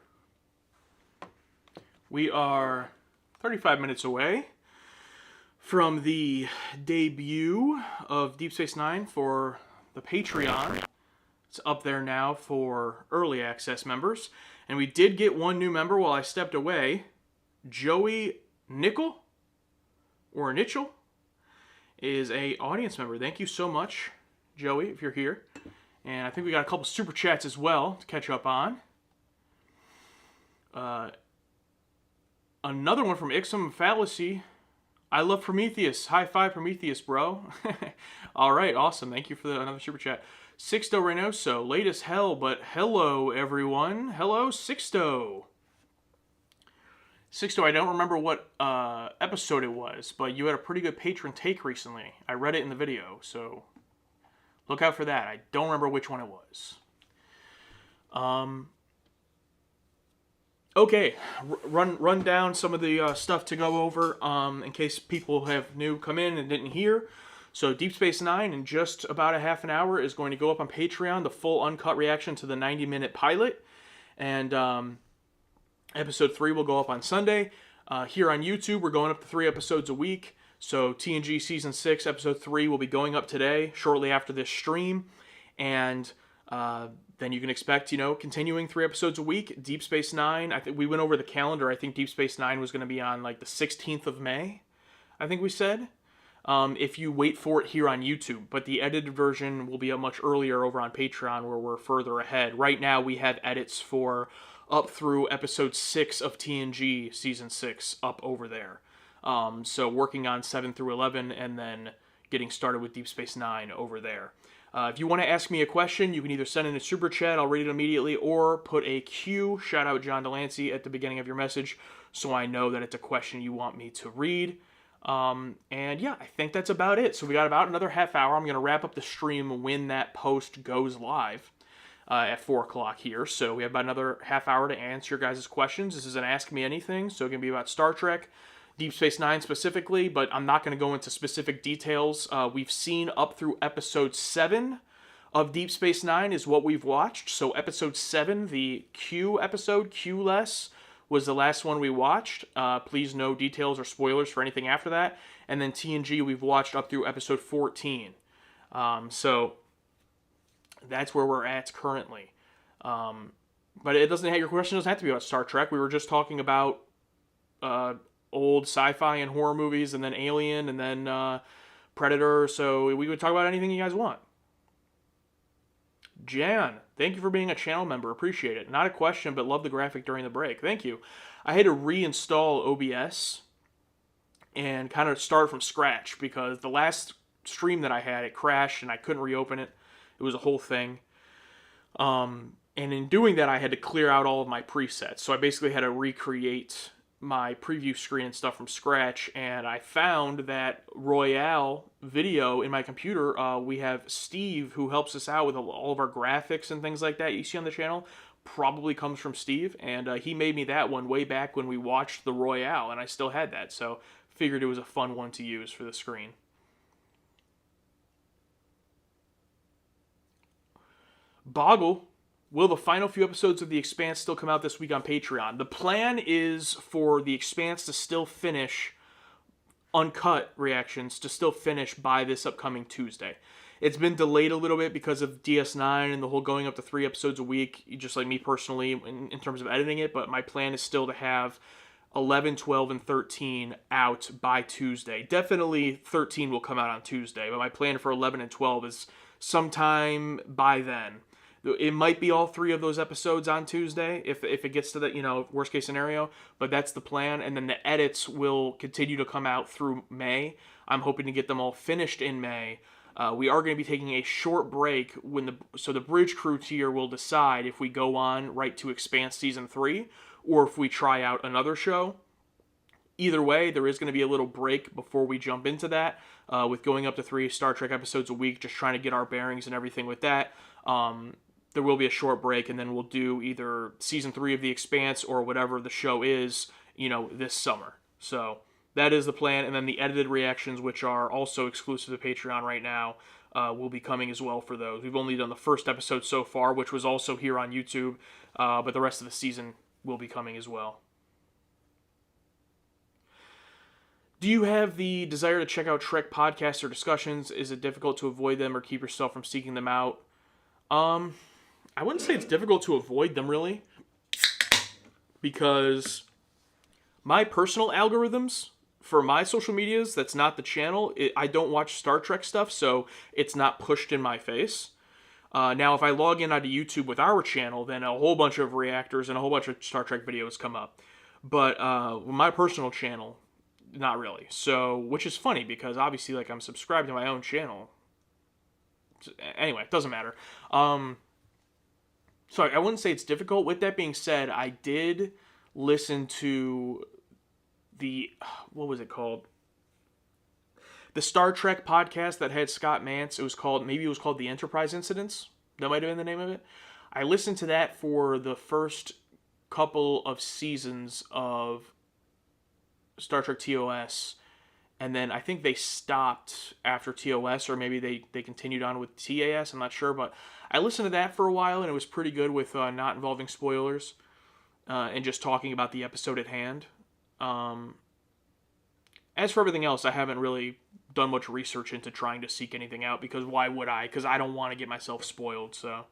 We are 35 minutes away from the debut of Deep Space Nine for the Patreon. It's up there now for early access members. And we did get one new member while I stepped away. Joey Nickel, or Nichel, is a audience member. Thank you so much, Joey, if you're here. And I think we got a couple super chats as well to catch up on. Another one from Ixum Fallacy. I love Prometheus. High five, Prometheus, bro. All right, awesome. Thank you for another super chat. Sixto Reynoso, late as hell, but hello, everyone. Hello, Sixto. Sixto, I don't remember what episode it was, but you had a pretty good patron take recently. I read it in the video, so look out for that. I don't remember which one it was. Okay, run down some of the stuff to go over in case people have new come in and didn't hear. So Deep Space Nine in just about a half an hour is going to go up on Patreon, the full uncut reaction to the 90-minute pilot. And episode 3 will go up on Sunday. Here on YouTube, we're going up to 3 episodes a week. So TNG Season 6, Episode 3 will be going up today, shortly after this stream. And then you can expect, continuing 3 episodes a week. Deep Space Nine, I think we went over the calendar. I think Deep Space Nine was going to be on like the 16th of May, I think we said. If you wait for it here on YouTube. But the edited version will be up much earlier over on Patreon where we're further ahead. Right now we have edits for up through Episode 6 of TNG Season 6 up over there. So working on 7 through 11 and then getting started with Deep Space Nine over there. If you want to ask me a question, you can either send in a super chat, I'll read it immediately, or put a Q, shout out John Delancey, at the beginning of your message so I know that it's a question you want me to read. And yeah, I think that's about it. So we got about another half hour. I'm going to wrap up the stream when that post goes live at 4 o'clock here. So we have about another half hour to answer your guys' questions. This is an Ask Me Anything, so it can be about Star Trek, Deep Space Nine specifically, but I'm not going to go into specific details. We've seen up through Episode 7 of Deep Space Nine is what we've watched. So Episode 7, the Q episode, Q-less, was the last one we watched. Please no details or spoilers for anything after that. And then TNG we've watched up through Episode 14. So that's where we're at currently. But it doesn't have, your question doesn't have to be about Star Trek. We were just talking about old sci-fi and horror movies, and then Alien, and then Predator. So we would talk about anything you guys want. Jan, thank you for being a channel member. Appreciate it. Not a question, but love the graphic during the break. Thank you. I had to reinstall OBS and kind of start from scratch because the last stream that I had, it crashed and I couldn't reopen it. It was a whole thing. And in doing that, I had to clear out all of my presets. So I basically had to recreate my preview screen and stuff from scratch, and I found that Royale video in my computer, we have Steve who helps us out with all of our graphics and things like that you see on the channel, probably comes from Steve, and he made me that one way back when we watched the Royale, and I still had that, so figured it was a fun one to use for the screen. Boggle, will the final few episodes of The Expanse still come out this week on Patreon? The plan is for The Expanse to still finish, uncut reactions, to still finish by this upcoming Tuesday. It's been delayed a little bit because of DS9 and the whole going up to 3 episodes a week, just like me personally in terms of editing it, but my plan is still to have 11, 12, and 13 out by Tuesday. Definitely 13 will come out on Tuesday, but my plan for 11 and 12 is sometime by then. It might be all 3 of those episodes on Tuesday if it gets to the worst case scenario, but that's the plan. And then the edits will continue to come out through May. I'm hoping to get them all finished in May. We are going to be taking a short break so the Bridge Crew tier will decide if we go on right to Expanse Season 3 or if we try out another show. Either way, there is going to be a little break before we jump into that with going up to 3 Star Trek episodes a week, just trying to get our bearings and everything with that. There will be a short break, and then we'll do either Season 3 of The Expanse or whatever the show is, this summer. So that is the plan. And then the edited reactions, which are also exclusive to Patreon right now, will be coming as well for those. We've only done the first episode so far, which was also here on YouTube, but the rest of the season will be coming as well. Do you have the desire to check out Trek podcasts or discussions? Is it difficult to avoid them or keep yourself from seeking them out? I wouldn't say it's difficult to avoid them, really, because my personal algorithms for my social medias, that's not the channel. I don't watch Star Trek stuff, so it's not pushed in my face. Now, if I log in onto YouTube with our channel, then a whole bunch of reactors and a whole bunch of Star Trek videos come up. But my personal channel, not really. So, which is funny because obviously, like, I'm subscribed to my own channel. Anyway, it doesn't matter. Sorry, I wouldn't say it's difficult. With that being said, I did listen to what was it called? The Star Trek podcast that had Scott Mantz. It was called the Enterprise Incidents. That might have been the name of it. I listened to that for the first couple of seasons of Star Trek TOS, and then I think they stopped after TOS, or maybe they continued on with TAS, I'm not sure, but I listened to that for a while, and it was pretty good with not involving spoilers, and just talking about the episode at hand. As for everything else, I haven't really done much research into trying to seek anything out, because why would I? Because I don't want to get myself spoiled, so...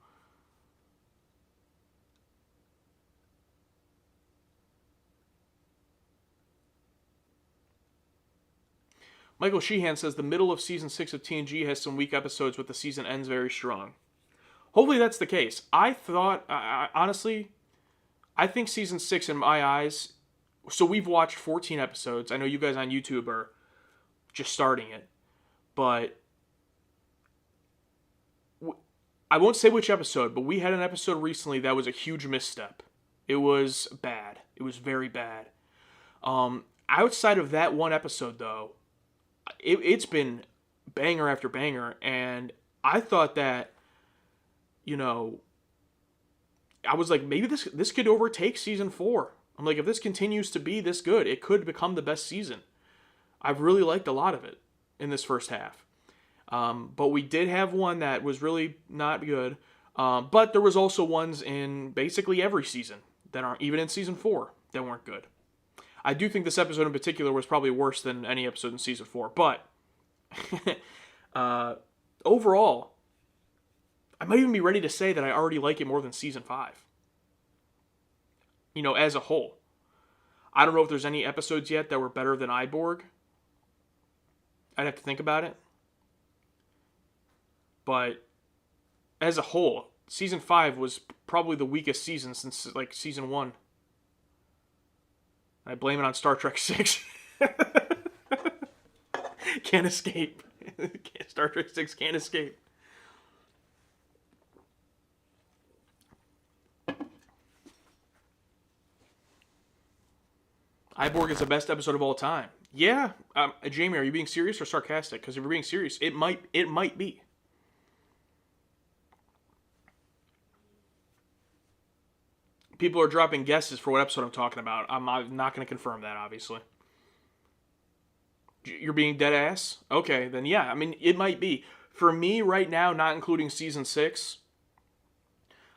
Michael Sheehan says the middle of Season 6 of TNG has some weak episodes, but the season ends very strong. Hopefully that's the case. Honestly, I think Season 6 in my eyes... So we've watched 14 episodes. I know you guys on YouTube are just starting it. But I won't say which episode, but we had an episode recently that was a huge misstep. It was bad. It was very bad. Outside of that one episode, though, it's been banger after banger, and I thought that, I was like, maybe this could overtake Season 4. I'm like, if this continues to be this good, it could become the best season. I've really liked a lot of it in this first half. But we did have one that was really not good. But there was also ones in basically every season that aren't, even in Season 4, that weren't good. I do think this episode in particular was probably worse than any episode in Season 4. But overall, I might even be ready to say that I already like it more than Season 5. As a whole. I don't know if there's any episodes yet that were better than Iborg. I'd have to think about it. But as a whole, Season 5 was probably the weakest season since, Season 1. I blame it on Star Trek 6. Can't escape. Star Trek 6 can't escape. Iborg is the best episode of all time. Yeah, Jamie, are you being serious or sarcastic? Because if you're being serious, it might be. People are dropping guesses for what episode I'm talking about. I'm not going to confirm that, obviously. You're being dead ass? Okay, then yeah, it might be. For me, right now, not including Season 6,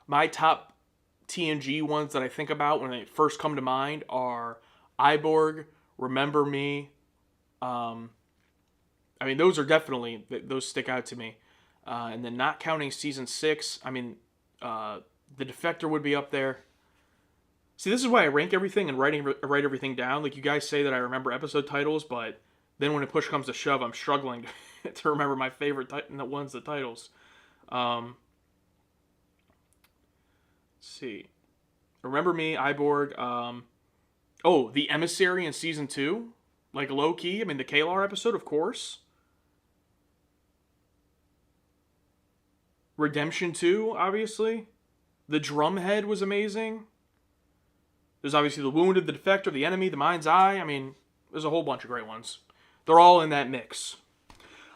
my top TNG ones that I think about when they first come to mind are Iborg, Remember Me. Those are definitely, those stick out to me. And then not counting Season 6, The Defector would be up there. See, this is why I rank everything and write everything down. Like, you guys say that I remember episode titles, but then when push comes to shove, I'm struggling to remember my favorite ones, the titles. Let's see. Remember Me, Iborg, The Emissary in Season 2. Like, low-key. The Kalar episode, of course. Redemption 2, obviously. The Drumhead was amazing. There's obviously The Wounded, The Defector, The Enemy, The Mind's Eye. There's a whole bunch of great ones. They're all in that mix.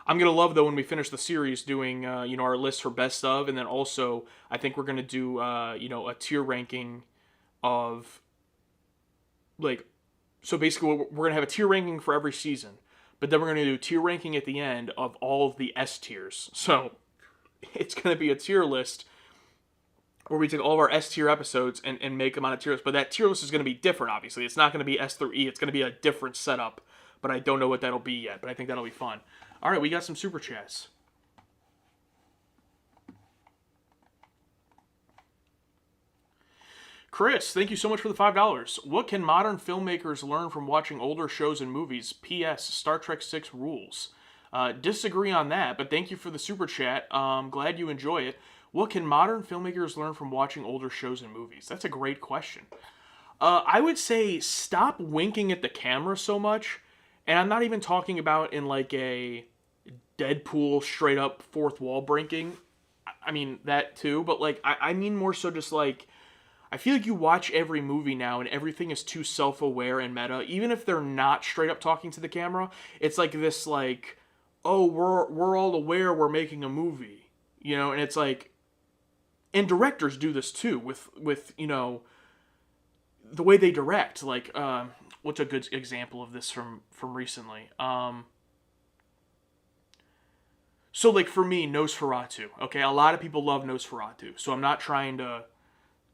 I'm going to love, though, when we finish the series, doing, our list for best of, and then also, I think we're going to do, a tier ranking of, so basically, we're going to have a tier ranking for every season. but then we're going to do tier ranking at the end of all of the S tiers. So it's going to be a tier list where we take all of our S tier episodes and make them on a tier list. But that tier list is going to be different, obviously. It's not going to be S through E. It's going to be a different setup. But I don't know what that'll be yet. But I think that'll be fun. All right, we got some super chats. Chris, thank you so much for the $5. What can modern filmmakers learn from watching older shows and movies? P.S. Star Trek 6 rules. Disagree on that, but thank you for the super chat. Glad you enjoy it. What can modern filmmakers learn from watching older shows and movies? That's a great question. I would say stop winking at the camera so much, and I'm not even talking about in like a Deadpool straight up fourth wall breaking. I mean, that too, but like, I mean more so just like, I feel like you watch every movie now and everything is too self-aware and meta. Even if they're not straight up talking to the camera, it's like this like, oh, we're all aware we're making a movie, you know? And it's like, and directors do this too with you know, the way they direct. Like, what's a good example of this from recently? So like for me, Nosferatu. Okay, a lot of people love Nosferatu, so I'm not trying to,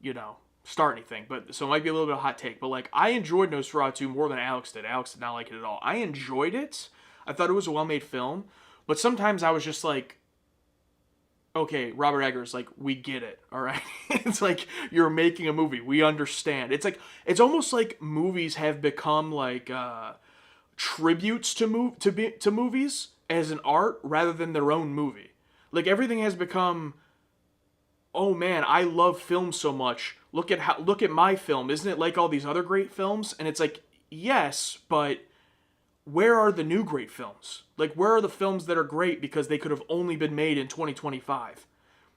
you know, start anything, but so it might be a little bit of a hot take, but like I enjoyed Nosferatu more than Alex did. Alex did not like it at all. I enjoyed it. I thought it was a well-made film, but sometimes I was just like, okay, Robert Eggers, like, we get it, all right? It's like, you're making a movie. We understand. It's like, it's almost like movies have become like tributes to movies as an art rather than their own movie. Like everything has become, oh man, I love film so much. Look at my film. Isn't it like all these other great films? And it's like, yes, but where are the new great films? Like, where are the films that are great because they could have only been made in 2025?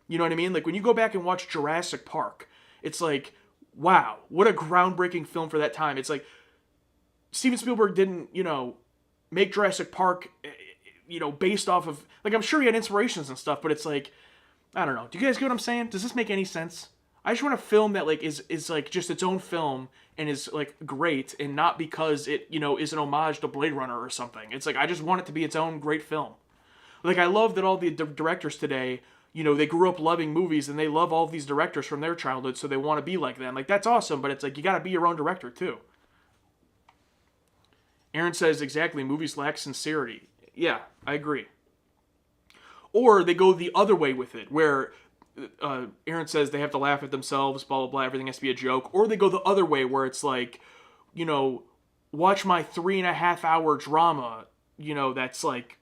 You know what I mean? Like, when you go back and watch Jurassic Park, it's like, wow, what a groundbreaking film for that time. It's like, Steven Spielberg didn't, you know, make Jurassic Park, you know, based off of, like, I'm sure he had inspirations and stuff, but it's like, I don't know. Do you guys get what I'm saying? Does this make any sense? I just want a film that like is like just its own film and is like great, and not because it, you know, is an homage to Blade Runner or something. It's like I just want it to be its own great film. Like I love that all the directors today, you know, they grew up loving movies and they love all these directors from their childhood, so they want to be like them. Like that's awesome, but it's like you got to be your own director too. Aaron says exactly, movies lack sincerity. Yeah, I agree. Or they go the other way with it, where Aaron says they have to laugh at themselves, blah, blah, blah, everything has to be a joke. Or they go the other way, where it's like, you know, watch my 3.5 hour drama, you know, that's like,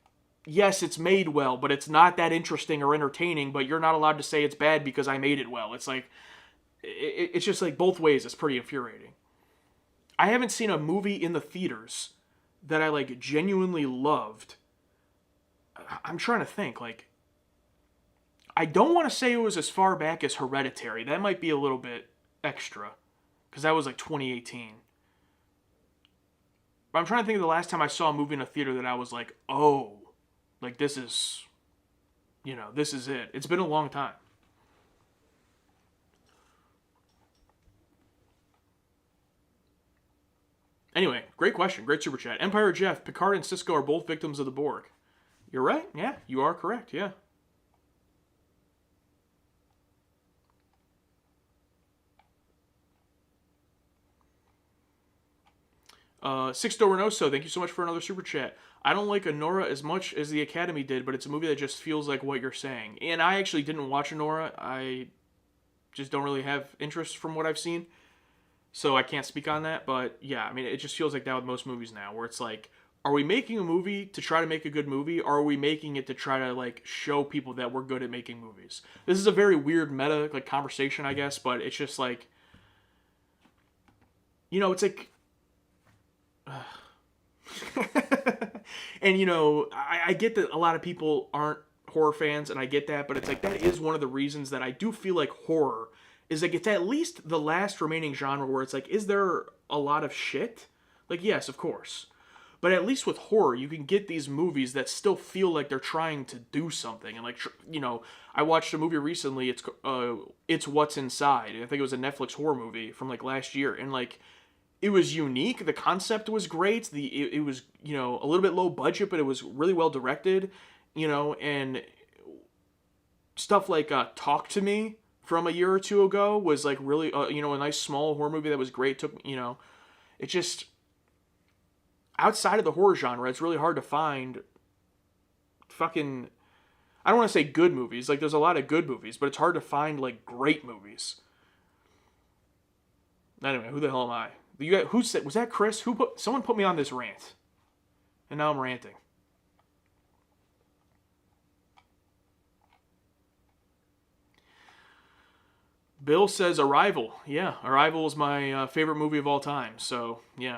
yes, it's made well, but it's not that interesting or entertaining, but you're not allowed to say it's bad because I made it well. It's like, it's just like both ways. It's pretty infuriating. I haven't seen a movie in the theaters that I like genuinely loved. I'm trying to think, like, I don't want to say it was as far back as Hereditary. That might be a little bit extra, because that was like 2018. But I'm trying to think of the last time I saw a movie in a theater that I was like, oh, like this is, you know, this is it. It's been a long time. Anyway, great question. Great super chat. Empire Jeff, Picard and Sisko are both victims of the Borg. You're right. Yeah, you are correct. Yeah. Sixto Renoso, thank you so much for another super chat. I don't like Anora as much as the Academy did, but it's a movie that just feels like what you're saying. And I actually didn't watch Anora. I just don't really have interest from what I've seen. So I can't speak on that. But yeah, I mean, it just feels like that with most movies now, where it's like, are we making a movie to try to make a good movie, or are we making it to try to like show people that we're good at making movies? This is a very weird meta like conversation, I guess, but it's just like, you know, it's like, and you know, I get that a lot of people aren't horror fans, and I get that, but it's like that is one of the reasons that I do feel like horror is like it's at least the last remaining genre where it's like, is there a lot of shit? Like, yes, of course. But at least with horror, you can get these movies that still feel like they're trying to do something. And like, you know, I watched a movie recently. It's What's Inside. I think it was a Netflix horror movie from like last year. And like, it was unique. The concept was great. It was, a little bit low budget, but it was really well directed. And stuff like Talk to Me from a year or two ago was like really, a nice small horror movie that was great. It just, outside of the horror genre, it's really hard to find fucking, I don't want to say good movies. Like, there's a lot of good movies, but it's hard to find like great movies. Anyway, who the hell am I? You got, who said, was that Chris? Someone put me on this rant, and now I'm ranting. Bill says Arrival. Yeah, Arrival is my favorite movie of all time. So yeah.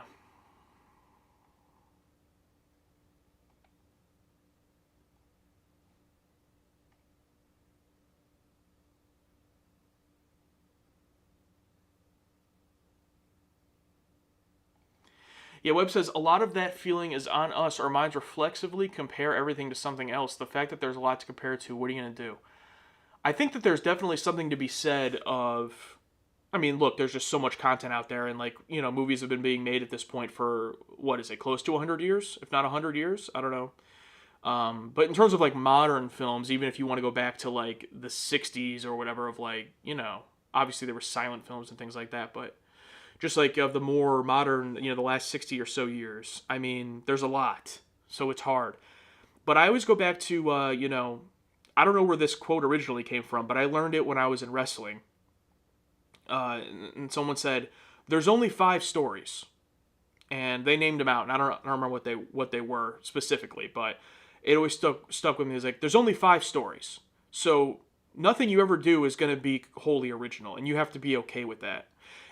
Yeah, Webb says a lot of that feeling is on us. Our minds reflexively compare everything to something else. The fact that there's a lot to compare to, what are you going to do? I think that there's definitely something to be said of. I mean, look, there's just so much content out there, and movies have been being made at this point for what is it, close to 100 years, if not 100 years? I don't know. But in terms of like modern films, even if you want to go back to like the 60s or whatever, of like, obviously there were silent films and things like that, but just like of the more modern, the last 60 or so years, I mean, there's a lot, so it's hard. But I always go back to, I don't know where this quote originally came from, but I learned it when I was in wrestling. And someone said, "There's only 5 stories," and they named them out, and I don't remember what they were specifically, but it always stuck with me. It's like, there's only 5 stories, so nothing you ever do is going to be wholly original, and you have to be okay with that.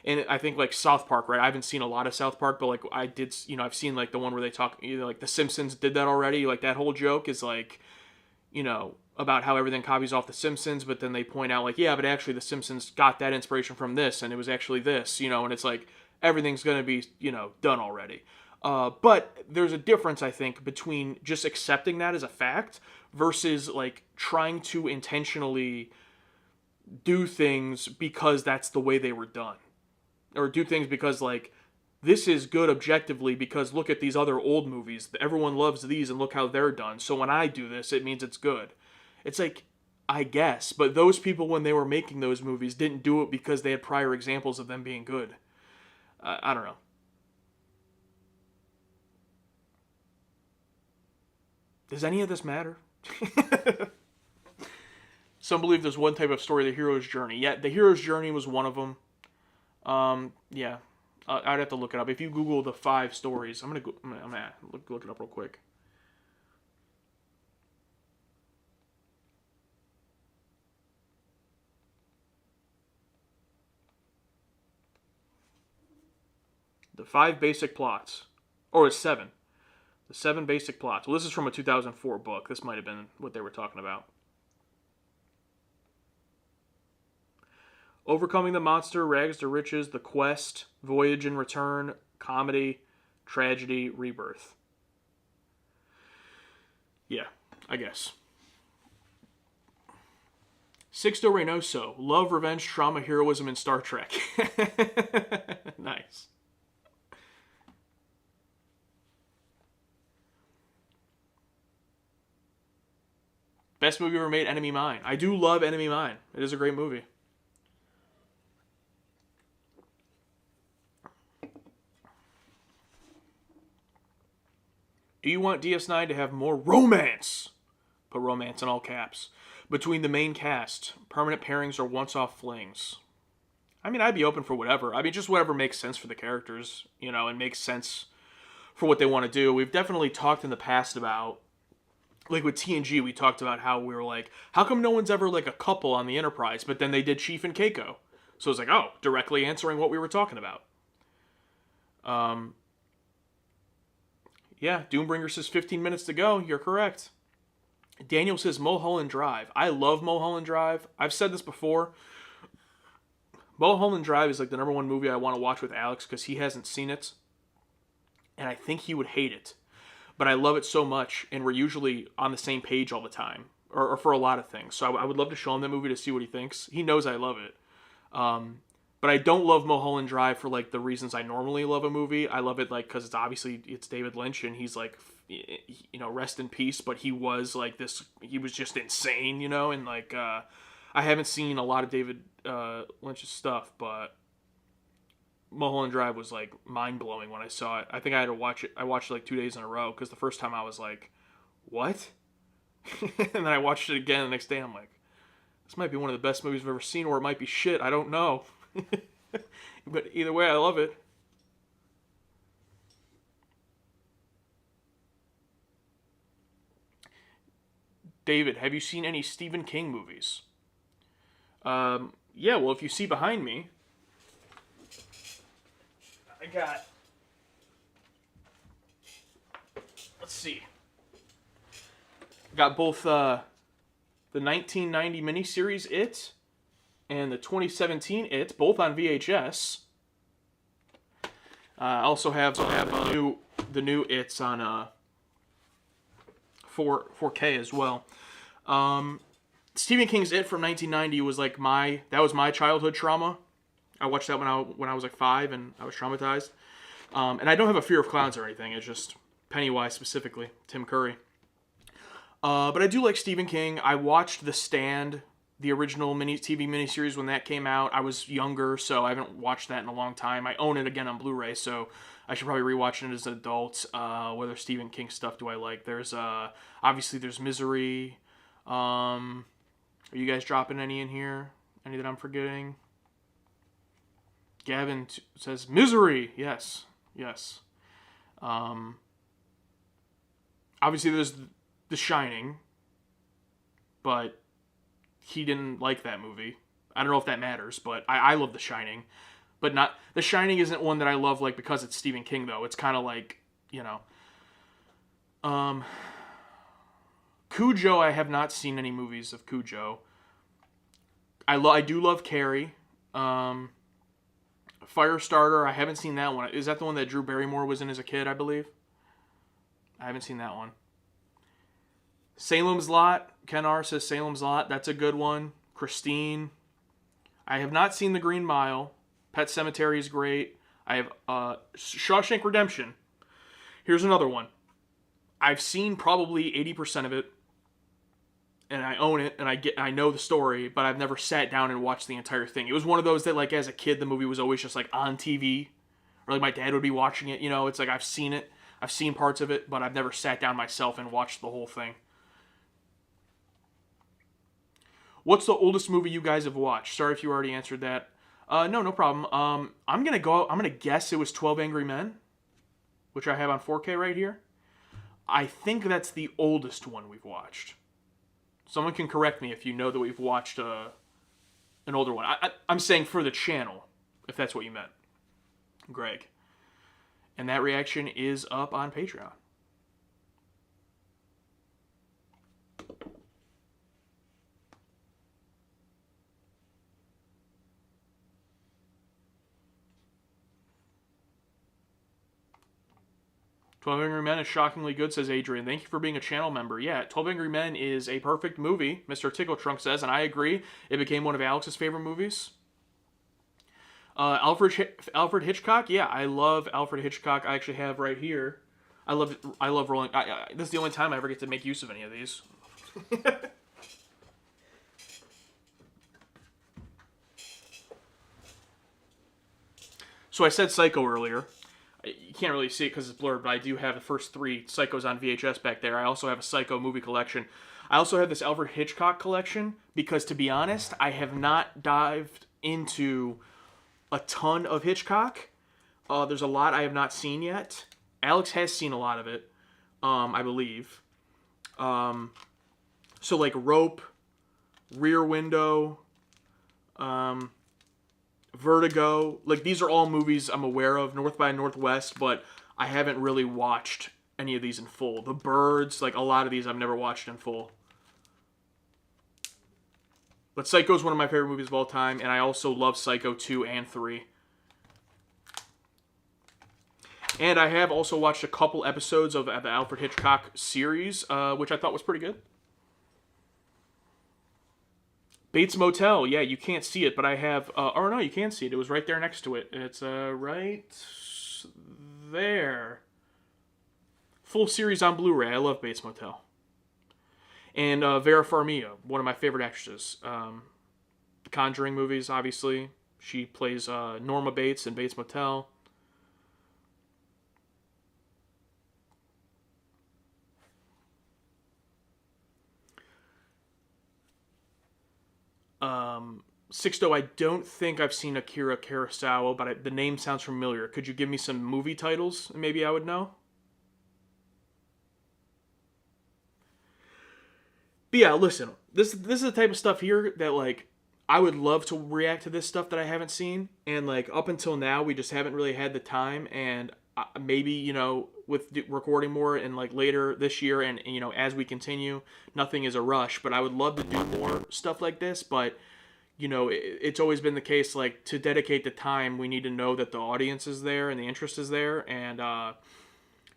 And I think like South Park, right? I haven't seen a lot of South Park, but like I did, I've seen like the one where they talk, like The Simpsons did that already. Like that whole joke is like, about how everything copies off The Simpsons, but then they point out like, yeah, but actually The Simpsons got that inspiration from this, and it was actually this, and it's like everything's going to be, done already. But there's a difference, I think, between just accepting that as a fact versus like trying to intentionally do things because that's the way they were done. Or do things because like, this is good objectively because look at these other old movies. Everyone loves these and look how they're done. So when I do this, it means it's good. It's like, I guess, but those people when they were making those movies didn't do it because they had prior examples of them being good. I don't know. Does any of this matter? Some believe there's one type of story, the hero's journey. Yeah, the hero's journey was one of them. Yeah, I'd have to look it up. If you Google the 5 stories, I'm gonna look it up real quick. The 5 basic plots, or it's 7. The 7 basic plots. Well, this is from a 2004 book. This might have been what they were talking about. Overcoming the monster, rags to riches, the quest, voyage and return, comedy, tragedy, rebirth. Yeah, I guess. Sixto Reynoso, love, revenge, trauma, heroism, and Star Trek. Nice. Best movie ever made, Enemy Mine. I do love Enemy Mine. It is a great movie. Do you want DS9 to have more romance? Put romance in all caps. Between the main cast, permanent pairings or once-off flings? I mean, I'd be open for whatever. I mean, just whatever makes sense for the characters, and makes sense for what they want to do. We've definitely talked in the past about, like with TNG, we talked about how we were like, how come no one's ever like a couple on the Enterprise? But then they did Chief and Keiko. So it's like, oh, directly answering what we were talking about. Yeah, Doombringer says 15 minutes to go. You're correct. Daniel says Mulholland Drive. I love Mulholland Drive. I've said this before. Mulholland Drive is like the #1 movie I want to watch with Alex because he hasn't seen it. And I think he would hate it. But I love it so much, and we're usually on the same page all the time. Or for a lot of things. So I would love to show him that movie to see what he thinks. He knows I love it. But I don't love Mulholland Drive for like the reasons I normally love a movie. I love it like because it's David Lynch and he's like, rest in peace. But he was like this. He was just insane, and like I haven't seen a lot of David Lynch's stuff, but Mulholland Drive was like mind blowing when I saw it. I think I had to watch it. I watched it like 2 days in a row because the first time I was like, what? And then I watched it again the next day. I'm like, this might be one of the best movies I've ever seen, or it might be shit. I don't know. But either way, I love it. David, have you seen any Stephen King movies? Yeah, well, if you see behind me, I got, let's see, got both the 1990 miniseries It and the 2017 It, both on VHS. I also have the new It's on 4K as well. Stephen King's It from 1990 was like my childhood trauma. I watched that when I was like 5 and I was traumatized. And I don't have a fear of clowns or anything. It's just Pennywise specifically, Tim Curry. But I do like Stephen King. I watched The Stand, the original TV miniseries when that came out. I was younger, so I haven't watched that in a long time. I own it again on Blu-ray, so I should probably rewatch it as an adult. What other Stephen King stuff do I like? There's obviously there's Misery. Are you guys dropping any in here? Any that I'm forgetting? Gavin says Misery. Yes. Obviously there's The Shining, but he didn't like that movie. I don't know if that matters, but I love The Shining. But not The Shining isn't one that I love like because it's Stephen King though. It's kind of like, Cujo, I have not seen any movies of Cujo. I do love Carrie. Firestarter, I haven't seen that one. Is that the one that Drew Barrymore was in as a kid, I believe? I haven't seen that one. Salem's Lot. Ken R says Salem's Lot. That's a good one. Christine. I have not seen The Green Mile. Pet Sematary is great. I have Shawshank Redemption. Here's another one. I've seen probably 80% of it. And I own it, and I know the story, but I've never sat down and watched the entire thing. It was one of those that, like, as a kid, the movie was always just, like, on TV. Or, like, my dad would be watching it, It's like I've seen it. I've seen parts of it, but I've never sat down myself and watched the whole thing. What's the oldest movie you guys have watched? Sorry if you already answered that. No problem. I'm gonna guess it was 12 Angry Men, which I have on 4K right here. I think that's the oldest one we've watched. Someone can correct me if you know that we've watched an older one. I'm saying for the channel, if that's what you meant, Greg. And that reaction is up on Patreon. "12 Angry Men is shockingly good," says Adrian. Thank you for being a channel member. Yeah, 12 Angry Men is a perfect movie, Mr. Tickle Trunk says, and I agree. It became one of Alex's favorite movies. Alfred Hitchcock? Yeah, I love Alfred Hitchcock. I actually have right here. I love rolling. This is the only time I ever get to make use of any of these. So I said Psycho earlier. You can't really see it because it's blurred, but I do have the first 3 Psychos on VHS back there. I also have a Psycho movie collection. I also have this Alfred Hitchcock collection because, to be honest, I have not dived into a ton of Hitchcock. There's a lot I have not seen yet. Alex has seen a lot of it, I believe. So like Rope, Rear Window, Vertigo, like these are all movies I'm aware of. North by Northwest, but I haven't really watched any of these in full. The Birds, like a lot of these I've never watched in full. But Psycho is one of my favorite movies of all time, and I also love Psycho 2 and 3. And I have also watched a couple episodes of the Alfred Hitchcock series, which I thought was pretty good. Bates Motel. Yeah, you can't see it, but I have. Or no, you can see it. It was right there next to it. It's right there. Full series on Blu-ray. I love Bates Motel. And Vera Farmiga, one of my favorite actresses. The Conjuring movies, obviously. She plays Norma Bates in Bates Motel. Sixto, I don't think I've seen Akira Kurosawa, but the name sounds familiar. Could you give me some movie titles? Maybe I would know. But yeah, listen, this is the type of stuff here that like I would love to react to this stuff that I haven't seen, and like up until now we just haven't really had the time, and maybe with recording more and like later this year, and as we continue, nothing is a rush, but I would love to do more stuff like this, but it's always been the case, like, to dedicate the time, we need to know that the audience is there and the interest is there. And,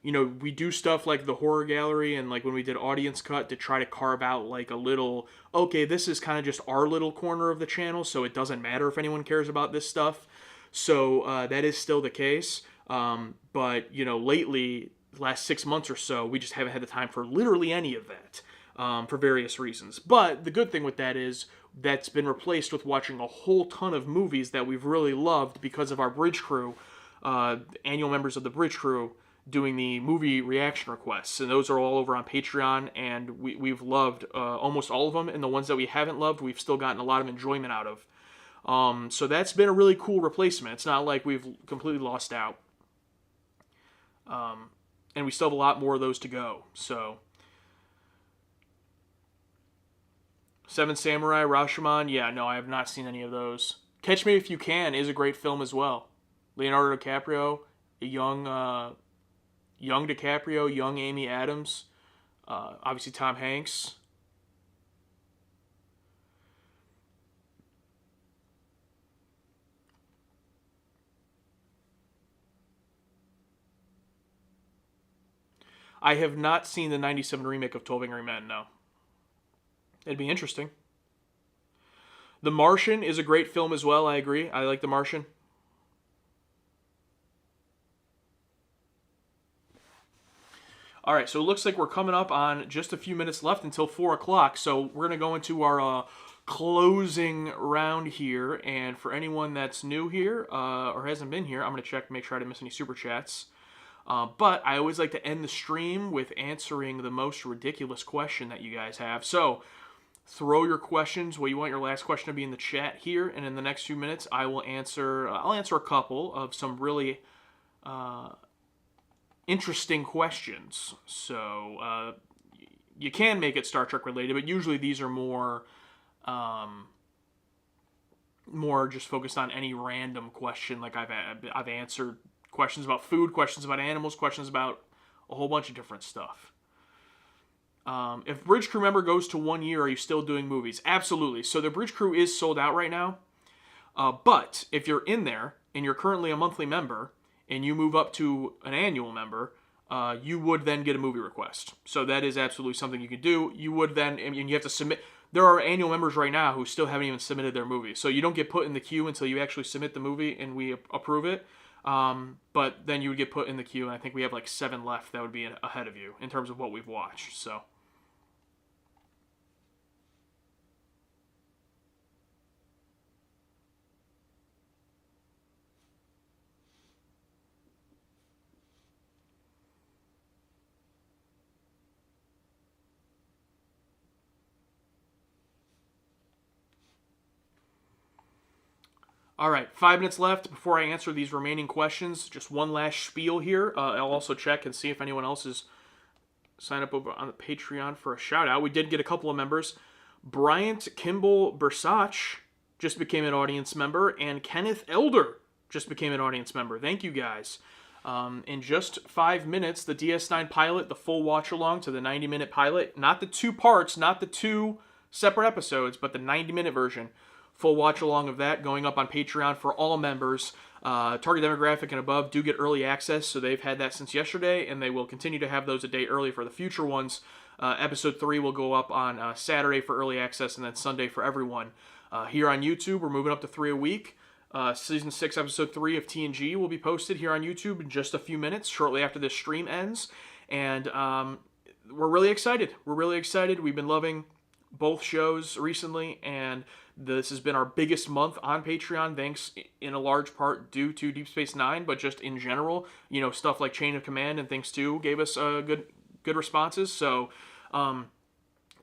we do stuff like the horror gallery and, like, when we did audience cut to try to carve out, like, a little, okay, this is kind of just our little corner of the channel, so it doesn't matter if anyone cares about this stuff. So, that is still the case. But, lately, the last 6 months or so, we just haven't had the time for literally any of that. For various reasons. But the good thing with that is that's been replaced with watching a whole ton of movies that we've really loved because of our Bridge Crew, annual members of the Bridge Crew, doing the movie reaction requests. And those are all over on Patreon, and we've loved almost all of them. And the ones that we haven't loved, we've still gotten a lot of enjoyment out of. So that's been a really cool replacement. It's not like we've completely lost out. And we still have a lot more of those to go. So... Seven Samurai, Rashomon, yeah, no, I have not seen any of those. Catch Me If You Can is a great film as well. Leonardo DiCaprio, a young DiCaprio, young Amy Adams, obviously Tom Hanks. I have not seen the 97 remake of 12 Angry Men, no. It'd be interesting. The Martian is a great film as well, I agree. I like The Martian. All right, so it looks like we're coming up on just a few minutes left until 4 o'clock. So we're going to go into our closing round here. And for anyone that's new here or hasn't been here, I'm going to check, make sure I didn't miss any super chats. But I always like to end the stream with answering the most ridiculous question that you guys have. So... throw your questions, what you want your last question to be in the chat here, and in the next few minutes I will answer, I'll answer a couple of some really interesting questions. So you can make it Star Trek related, but usually these are more just focused on any random question. Like I've answered questions about food, questions about animals, questions about a whole bunch of different stuff. If Bridge Crew member goes to 1 year, are you still doing movies? Absolutely. So the Bridge Crew is sold out right now. But if you're in there and you're currently a monthly member and you move up to an annual member, you would then get a movie request. So that is absolutely something you could do. You would then, and you have to submit. There are annual members right now who still haven't even submitted their movie. So you don't get put in the queue until you actually submit the movie and we approve it. But then you would get put in the queue, and I think we have like 7 left that would be ahead of you in terms of what we've watched. So. All right, 5 minutes left before I answer these remaining questions. Just one last spiel here. I'll also check and see if anyone else is signed up over on the Patreon for a shout out. We did get a couple of members. Bryant Kimball Bersach just became an audience member, and Kenneth Elder just became an audience member. Thank you guys. In just 5 minutes, the DS9 pilot, the full watch along to the 90-minute pilot, not the 2 parts, not the 2 separate episodes, but the 90-minute version. Full watch along of that going up on Patreon for all members. Target demographic and above do get early access, so they've had that since yesterday, and they will continue to have those a day early for the future ones. Episode 3 will go up on Saturday for early access and then Sunday for everyone. Here on YouTube, we're moving up to 3 a week. Season 6, Episode 3 of TNG will be posted here on YouTube in just a few minutes, shortly after this stream ends. And we're really excited. We're really excited. We've been loving both shows recently, and this has been our biggest month on Patreon, thanks in a large part due to Deep Space Nine, but just in general, you know, stuff like Chain of Command and things too gave us good responses. So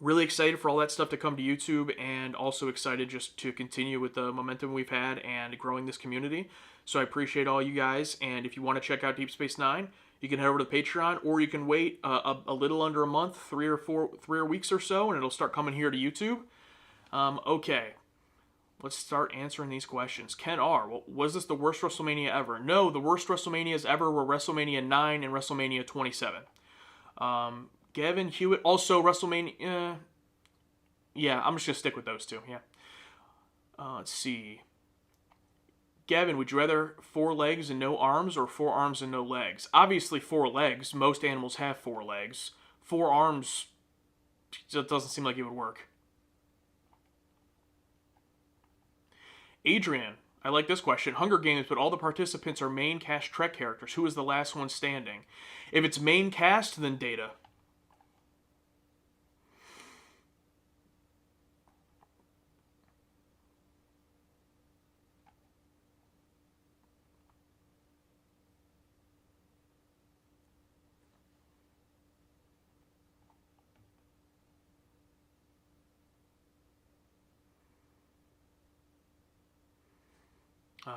really excited for all that stuff to come to YouTube, and also excited just to continue with the momentum we've had and growing this community. So I appreciate all you guys, and if you want to check out Deep Space Nine, you can head over to Patreon, or you can wait a little under a month, 3 or weeks or so, and it'll start coming here to YouTube. Okay, let's start answering these questions. Ken R., was this the worst WrestleMania ever? No, the worst WrestleManias ever were WrestleMania 9 and WrestleMania 27. Gavin Hewitt, also WrestleMania... yeah, I'm just going to stick with those two, yeah. Let's see. Gavin, would you rather 4 legs and no arms, or 4 arms and no legs? Obviously 4 legs. Most animals have 4 legs. 4 arms, it doesn't seem like it would work. Adrian, I like this question. Hunger Games, but all the participants are main cast Trek characters. Who is the last one standing? If it's main cast, then Data.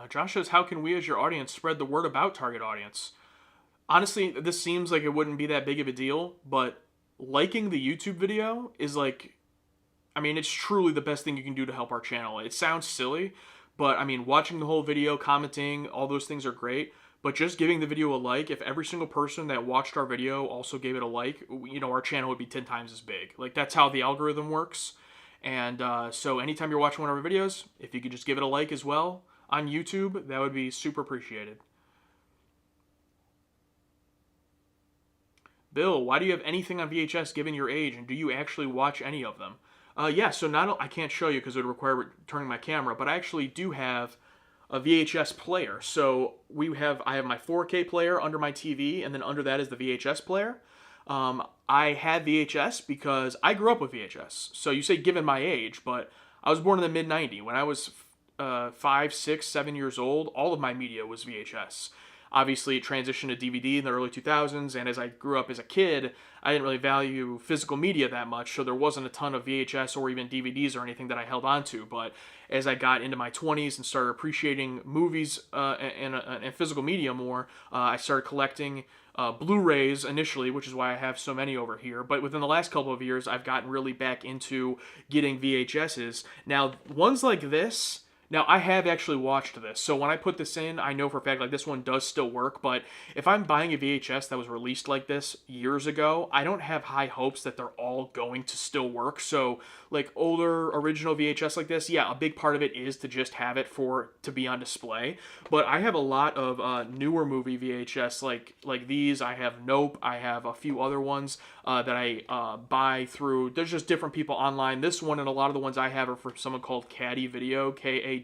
Josh says, how can we as your audience spread the word about target audience? Honestly, this seems like it wouldn't be that big of a deal, but liking the YouTube video is like, I mean, it's truly the best thing you can do to help our channel. It sounds silly, but I mean, watching the whole video, commenting, all those things are great, but just giving the video a like, if every single person that watched our video also gave it a like, you know, our channel would be 10 times as big. Like, that's how the algorithm works. And so anytime you're watching one of our videos, if you could just give it a like as well on YouTube, that would be super appreciated. Bill, why do you have anything on VHS given your age, and do you actually watch any of them? Yeah, so I can't show you because it would require turning my camera, but I actually do have a VHS player. So I have my 4K player under my TV, and then under that is the VHS player. I had VHS because I grew up with VHS. So you say given my age, but I was born in the mid-90s. When I was 5, 6, 7 years old, all of my media was VHS. Obviously, it transitioned to DVD in the early 2000s, and as I grew up as a kid, I didn't really value physical media that much, so there wasn't a ton of VHS or even DVDs or anything that I held on to. But as I got into my 20s and started appreciating movies and physical media more, I started collecting Blu-rays initially, which is why I have so many over here. But within the last couple of years, I've gotten really back into getting VHSs. Now, ones like this... Now, I have actually watched this, so when I put this in, I know for a fact, like, this one does still work, but if I'm buying a VHS that was released like this years ago, I don't have high hopes that they're all going to still work. So, like, older original VHS like this, yeah, a big part of it is to just have it to be on display, but I have a lot of newer movie VHS like these. I have Nope, I have a few other ones that I buy through, there's just different people online. This one and a lot of the ones I have are from someone called Caddy Video, Kadi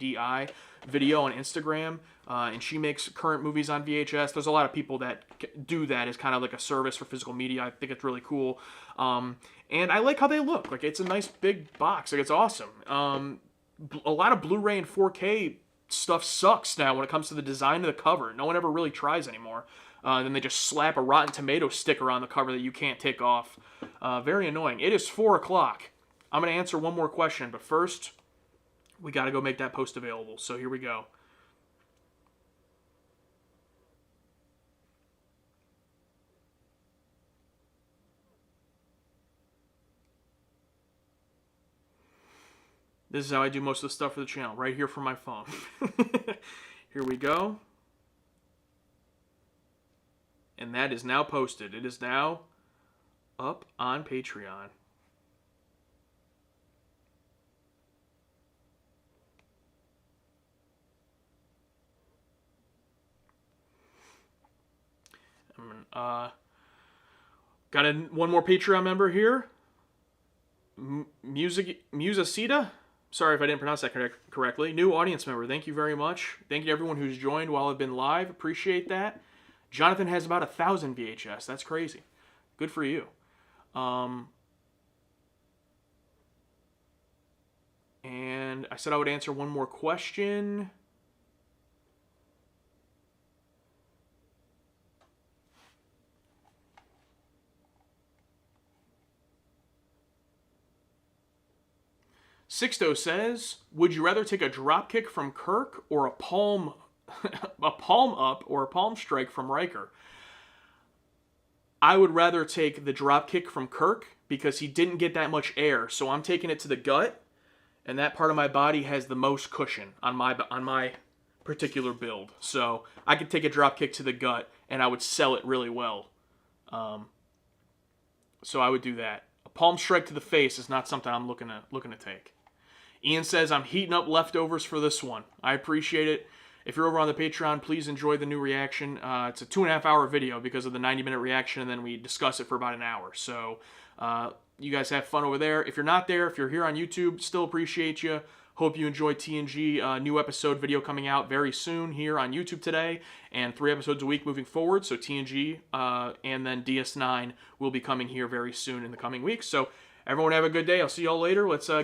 Video on Instagram, and she makes current movies on VHS. There's a lot of people that do that as kind of like a service for physical media. I think it's really cool, and I like how they look. Like, it's a nice big box. Like, it's awesome. A lot of Blu-ray and 4K stuff sucks now when it comes to the design of the cover. No one ever really tries anymore. Then they just slap a Rotten Tomato sticker on the cover that you can't take off. Very annoying. It is 4 o'clock. I'm going to answer one more question, but first, we got to go make that post available. So here we go. This is how I do most of the stuff for the channel, right here from my phone. Here we go. And that is now posted. It is now up on Patreon. Got one more Patreon member here. Musacita? Sorry if I didn't pronounce that correctly. New audience member. Thank you very much. Thank you to everyone who's joined while I've been live. Appreciate that. Jonathan has about 1,000 VHS. That's crazy. Good for you. And I said I would answer one more question. Sixto says, would you rather take a drop kick from Kirk or a palm up or a palm strike from Riker? I would rather take the drop kick from Kirk because he didn't get that much air. So I'm taking it to the gut, and that part of my body has the most cushion on my particular build. So I could take a drop kick to the gut, and I would sell it really well. So I would do that. A palm strike to the face is not something I'm looking to take. Ian says, I'm heating up leftovers for this one. I appreciate it. If you're over on the Patreon, please enjoy the new reaction. It's a 2.5-hour video because of the 90-minute reaction, and then we discuss it for about an hour. So you guys have fun over there. If you're not there, if you're here on YouTube, still appreciate you. Hope you enjoy TNG. New episode video coming out very soon here on YouTube today, and 3 episodes a week moving forward. So TNG and then DS9 will be coming here very soon in the coming weeks. So everyone have a good day. I'll see y'all later. Let's